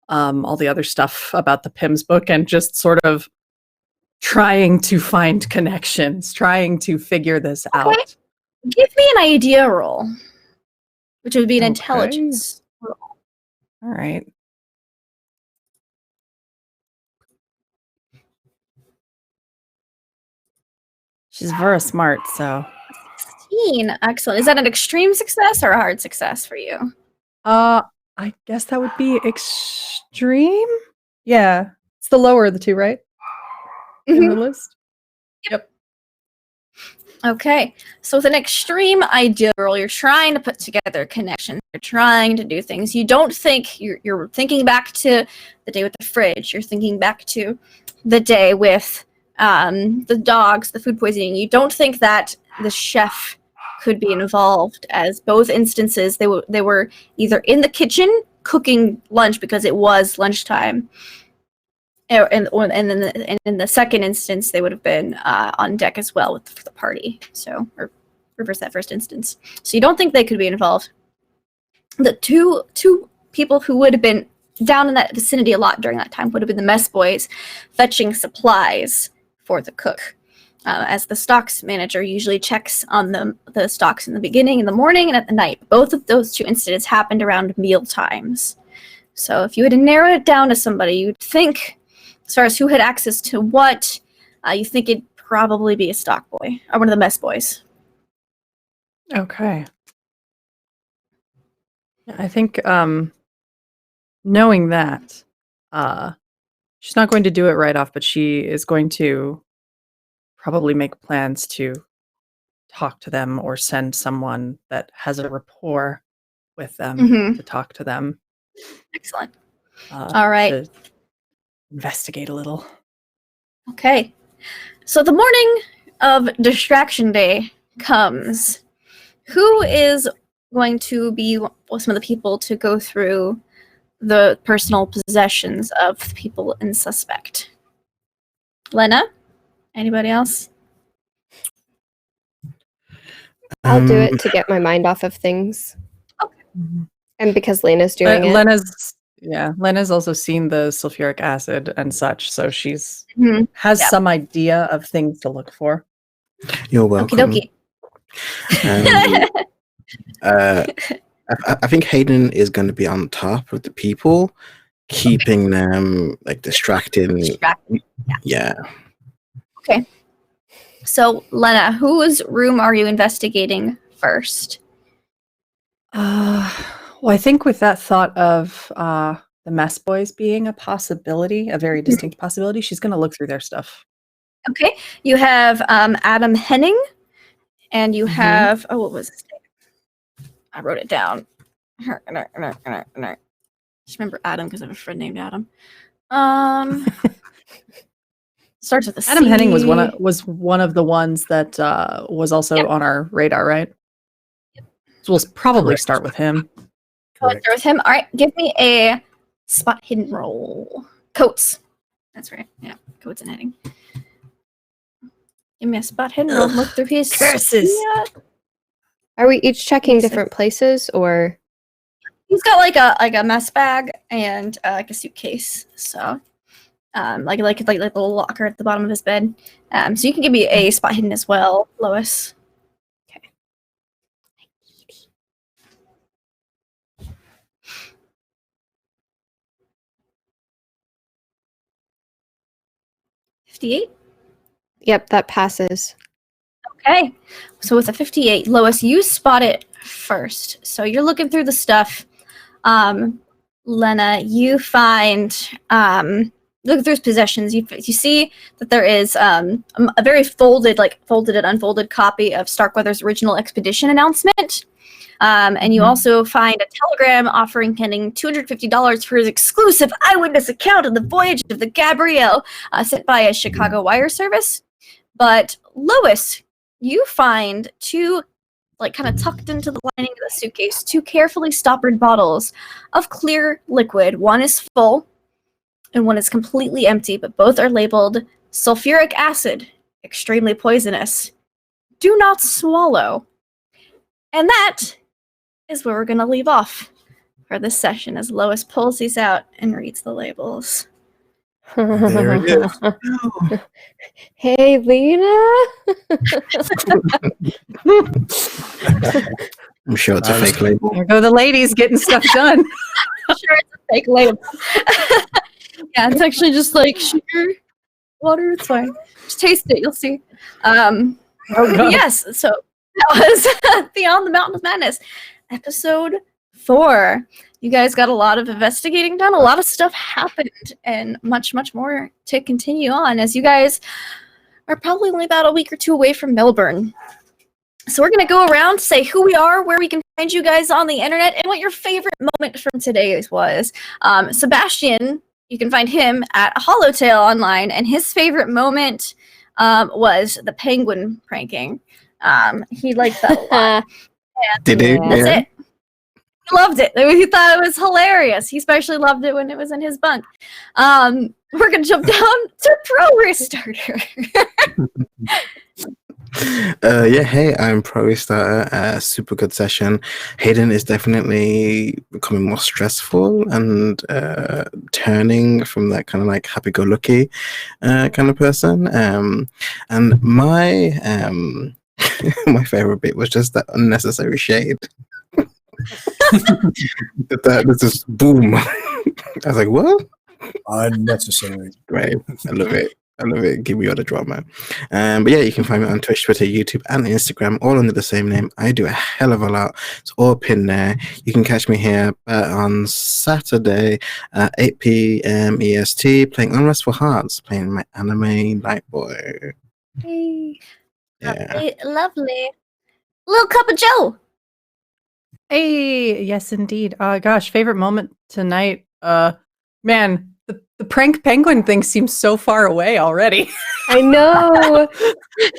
all the other stuff about the PIMS book, and just sort of trying to find connections, trying to figure this out. Give me an idea roll, which would be an Okay. intelligence roll. All right. She's very smart, so 16. Excellent. Is that an extreme success or a hard success for you? I guess that would be extreme. Yeah, it's the lower of the two, right? In the list. Yep. Okay. So with an extreme idea roll, you're trying to put together connections. You're trying to do things. You don't think you're thinking back to the day with the fridge. You're thinking back to the day with the dogs, the food poisoning, you don't think that the chef could be involved, as both instances they were either in the kitchen cooking lunch because it was lunchtime, and in the second instance they would have been on deck as well with the party. So, or reverse that first instance. So you don't think they could be involved. The two people who would have been down in that vicinity a lot during that time would have been the mess boys fetching supplies for the cook. As the stocks manager usually checks on the stocks in the beginning, in the morning, and at the night. Both of those two incidents happened around meal times. So if you had to narrow it down to somebody, you'd think, as far as who had access to what, you think it'd probably be a stock boy, or one of the mess boys. Okay. I think knowing that, she's not going to do it right off, but she is going to probably make plans to talk to them or send someone that has a rapport with them to talk to them. Excellent. All right. To investigate a little. Okay. So the morning of Distraction Day comes. Who is going to be some of the people to go through the personal possessions of the people in suspect? Lena? Anybody else? I'll do it to get my mind off of things. Okay. And because Lena's doing it. Lena's also seen the sulfuric acid and such, so she's has Yep. some idea of things to look for. You're welcome. Okie I think Hayden is going to be on top of the people, keeping them like distracted. Yeah. Okay. So, Lena, whose room are you investigating first? Well, I think with that thought of the mess boys being a possibility, a very distinct possibility, she's going to look through their stuff. Okay. You have Adam Henning, and you have, what was his name? I wrote it down. Just remember Adam because I have a friend named Adam. Starts with a Adam C. Henning was one of the ones that was also on our radar, right? So we'll probably Correct. start with him. Go and start with him. All right, give me a spot hidden roll. Coats. That's right. Yeah, coats and heading. Give me a spot hidden roll. Look through his Curses. Yeah. Are we each checking Makes different places, or? He's got like a mess bag and like a suitcase. So, like a little locker at the bottom of his bed. So you can give me a spot hidden as well, Lois. Okay. 58. Yep, that passes. Okay. So with a 58, Lois, you spot it first. So you're looking through the stuff. Lena, you find looking through his possessions. You see that there is a very folded and unfolded copy of Starkweather's original expedition announcement. And you also find a telegram offering Henning $250 for his exclusive eyewitness account of the voyage of the Gabrielle, sent by a Chicago wire service. But Lois, you find two, like kind of tucked into the lining of the suitcase, two carefully stoppered bottles of clear liquid. One is full and one is completely empty, but both are labeled sulfuric acid, extremely poisonous. Do not swallow. And that is where we're going to leave off for this session as Lois pulls these out and reads the labels. There it is. Hey, Lena. I'm sure it's a fake label. There go the ladies getting stuff done. Sure, it's a fake label. Yeah, it's actually just like sugar, water. It's fine. Just taste it. You'll see. God. Yes. So that was Beyond the Mountain of Madness, episode 4. You guys got a lot of investigating done. A lot of stuff happened, and much, much more to continue on. As you guys are probably only about a week or two away from Melbourne. So we're going to go around, say who we are, where we can find you guys on the internet, and what your favorite moment from today was. Sebastian, You can find him at Hollowtail online, and his favorite moment was the penguin pranking. He liked that a lot. Did he? That's Yeah. it. He loved it. He thought it was hilarious. He especially loved it when it was in his bunk. We're gonna jump down to Pro Restarter. Yeah, hey, I'm Pro Restarter. Super good session. Hayden is definitely becoming more stressful and turning from that kind of like happy-go-lucky kind of person. And my my favorite bit was just that unnecessary shade. that just boom. I was like, what? Unnecessary. Great. I love it. I love it. Give me all the drama. But yeah, you can find me on Twitch, Twitter, YouTube, and Instagram, all under the same name. I do a hell of a lot. It's all pinned there. You can catch me here on Saturday at 8 p.m. EST, playing Unrestful Hearts, playing my anime Night Boy. Hey, Yeah. lovely. Little Cup of Joe. Hey, yes, indeed. Gosh, favorite moment tonight. Man, the prank penguin thing seems so far away already. I know.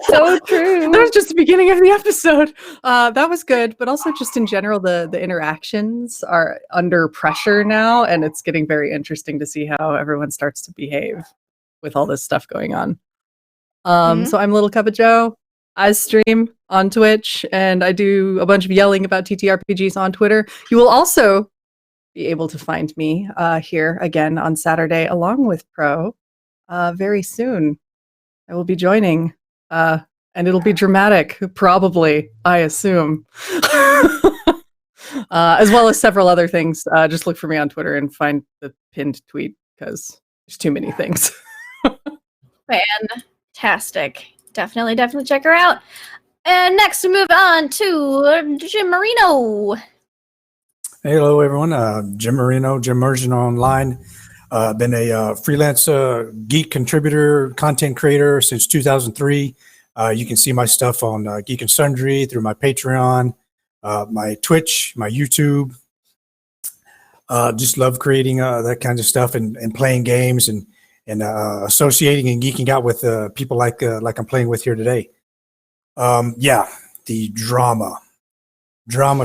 So true. That was just the beginning of the episode. That was good, but also just in general, the interactions are under pressure now, and it's getting very interesting to see how everyone starts to behave with all this stuff going on. So I'm Little Cup of Joe. I stream on Twitch, and I do a bunch of yelling about TTRPGs on Twitter. You will also be able to find me here again on Saturday, along with Pro, very soon. I will be joining, and it'll be dramatic, probably, I assume. As well as several other things. Just look for me on Twitter and find the pinned tweet, because there's too many things. Fantastic. Definitely check her out. And next we move on to Jim Marino. Hello, everyone. Jim Marino, Jim Mergen Online. Been a freelance geek contributor, content creator since 2003. You can see my stuff on Geek and Sundry through my Patreon, my Twitch, my YouTube. Just love creating that kind of stuff and playing games and associating and geeking out with people like I'm playing with here today. Yeah, the drama's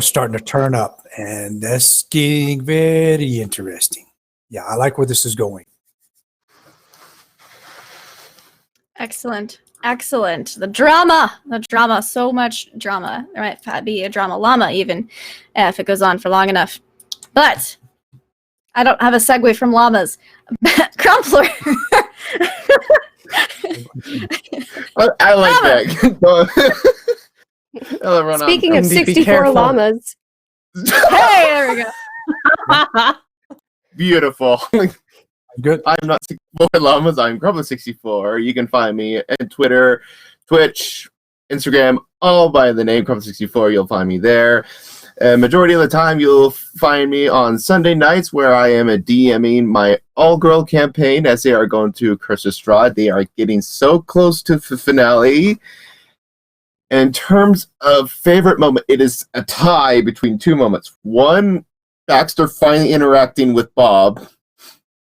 starting to turn up, and that's getting very interesting. Yeah, I like where this is going. Excellent. The drama, so much drama. There might be a drama llama even if it goes on for long enough. But I don't have a segue from llamas. Crumpler. I like that. I'll run on. Speaking of Indeed, be 64 careful. llamas, Hey, there we go. Beautiful. Good. I'm not 64 llamas. I'm Crumpler64. You can find me on Twitter, Twitch, Instagram, all by the name Crumpler64. You'll find me there. Majority of the time, you'll find me on Sunday nights where I am DMing my all-girl campaign as they are going to Curse of Strahd. They are getting so close to the finale. In terms of favorite moment, it is a tie between two moments. One, Baxter finally interacting with Bob,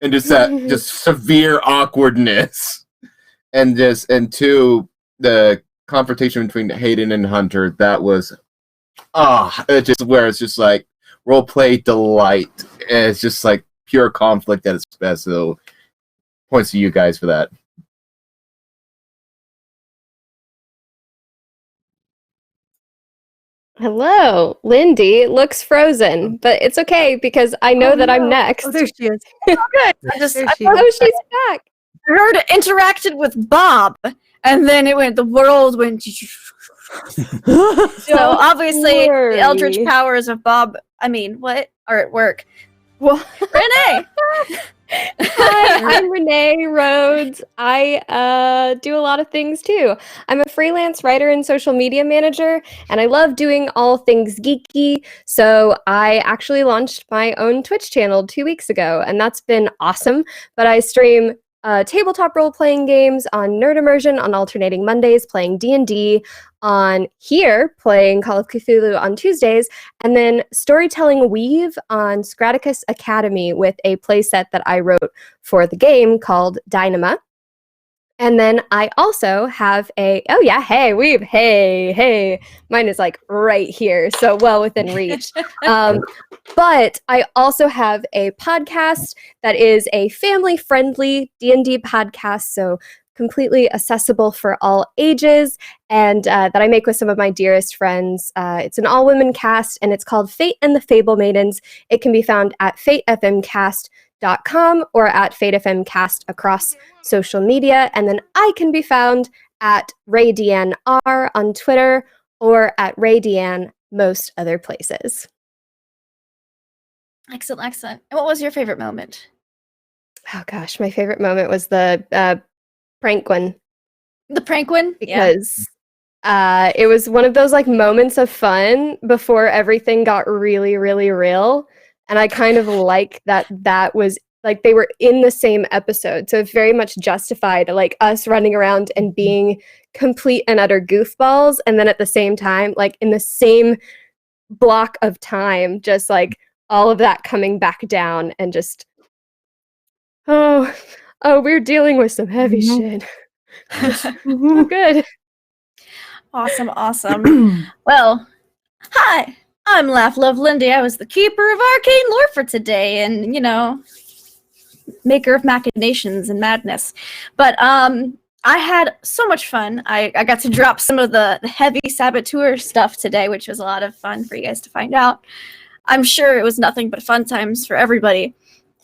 and just that just severe awkwardness, and two, the confrontation between Hayden and Hunter. That was it just where it's just like role play delight, and it's just like pure conflict at its best. So points to you guys for that. hello, Lindy looks frozen, but it's okay because I know that I'm next. Oh, there she is. Good. I There she Oh, is. she's back. heard it interacted with Bob, and then the world went. So obviously, worry. the eldritch powers of Bob. I mean, what are at work? Well, Renee. Hi, I'm Renee Rhodes. I do a lot of things too. I'm a freelance writer and social media manager, and I love doing all things geeky. So I actually launched my own Twitch channel 2 weeks ago, and that's been awesome. But I stream tabletop role-playing games on Nerd Immersion on alternating Mondays, playing D&D, on here playing Call of Cthulhu on Tuesdays, and then Storytelling Weave on Scraticus Academy with a playset that I wrote for the game called Dynama. And then I also have Weave, hey, mine is like right here, so well within reach. But I also have a podcast that is a family-friendly D&D podcast, so completely accessible for all ages, and that I make with some of my dearest friends. It's an all-women cast, and it's called Fate and the Fable Maidens. It can be found at fatefmcast.com or at fatefmcast across social media, and then I can be found at RayDeanne R on Twitter or at RayDeanne most other places. Excellent. And what was your favorite moment? Oh gosh, my favorite moment was the prank one. The prank one? Because it was one of those like moments of fun before everything got really, really real. And I kind of like that was like they were in the same episode. So it very much justified like us running around and being complete and utter goofballs. And then at the same time, like in the same block of time, just like all of that coming back down and just, oh, we're dealing with some heavy shit. So good. Awesome. Well, hi, I'm Laugh Love Lindy. I was the keeper of arcane lore for today and, maker of machinations and madness. But I had so much fun. I got to drop some of the heavy saboteur stuff today, which was a lot of fun for you guys to find out. I'm sure it was nothing but fun times for everybody.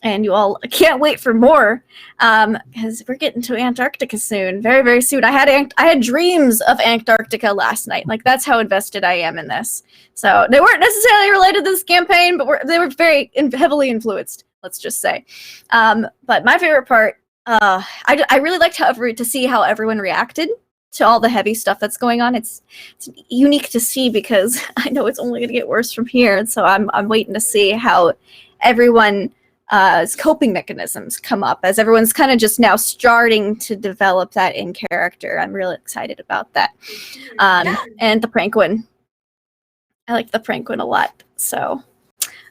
And you all can't wait for more, because we're getting to Antarctica soon, very, very soon. I had dreams of Antarctica last night. Like, that's how invested I am in this. So they weren't necessarily related to this campaign, but they were very heavily influenced, let's just say. But my favorite part, I really liked to see how everyone reacted to all the heavy stuff that's going on. It's unique to see because I know it's only going to get worse from here. And so I'm waiting to see how everyone coping mechanisms come up as everyone's kind of just now starting to develop that in character. I'm really excited about that. And the prank one. I like the prank one a lot. So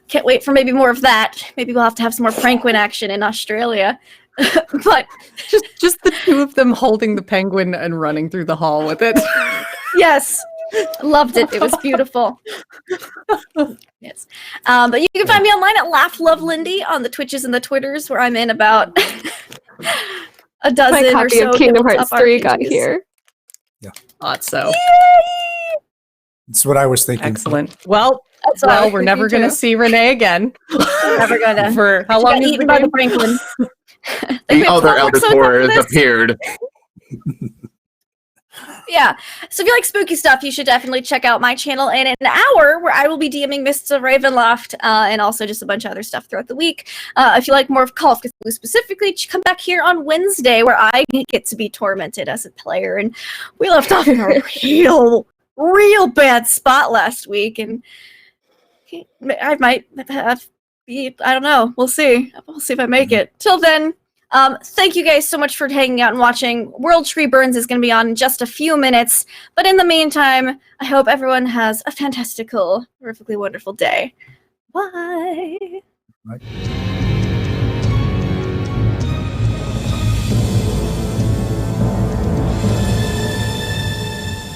can't wait for maybe more of that. Maybe we'll have to have some more prank one action in Australia. But just the two of them holding the penguin and running through the hall with it. yes. Loved it. It was beautiful. Yes. But you can find me online at Laugh Love Lindy on the Twitches and the Twitters, where I'm in about a dozen My or copy so of Kingdom tabletop Hearts 3 got RPGs. here. Thought so. Yay! That's what I was thinking. Excellent. Well, That's what I was we're thinking never going to too. see Renee again. Never gonna. For how She long got is the eaten by the game? Franklin. The other Elder Tor has appeared. Yeah. So if you like spooky stuff, you should definitely check out my channel in an hour where I will be DMing Mists of Ravenloft and also just a bunch of other stuff throughout the week. If you like more of Call of Cthulhu specifically, come back here on Wednesday where I get to be tormented as a player. And we left off in a real bad spot last week. And I might have I don't know. We'll see. We'll see if I make it. Till then, thank you guys so much for hanging out and watching. World Tree Burns is going to be on in just a few minutes. But in the meantime, I hope everyone has a fantastical, perfectly wonderful day. Bye. Right.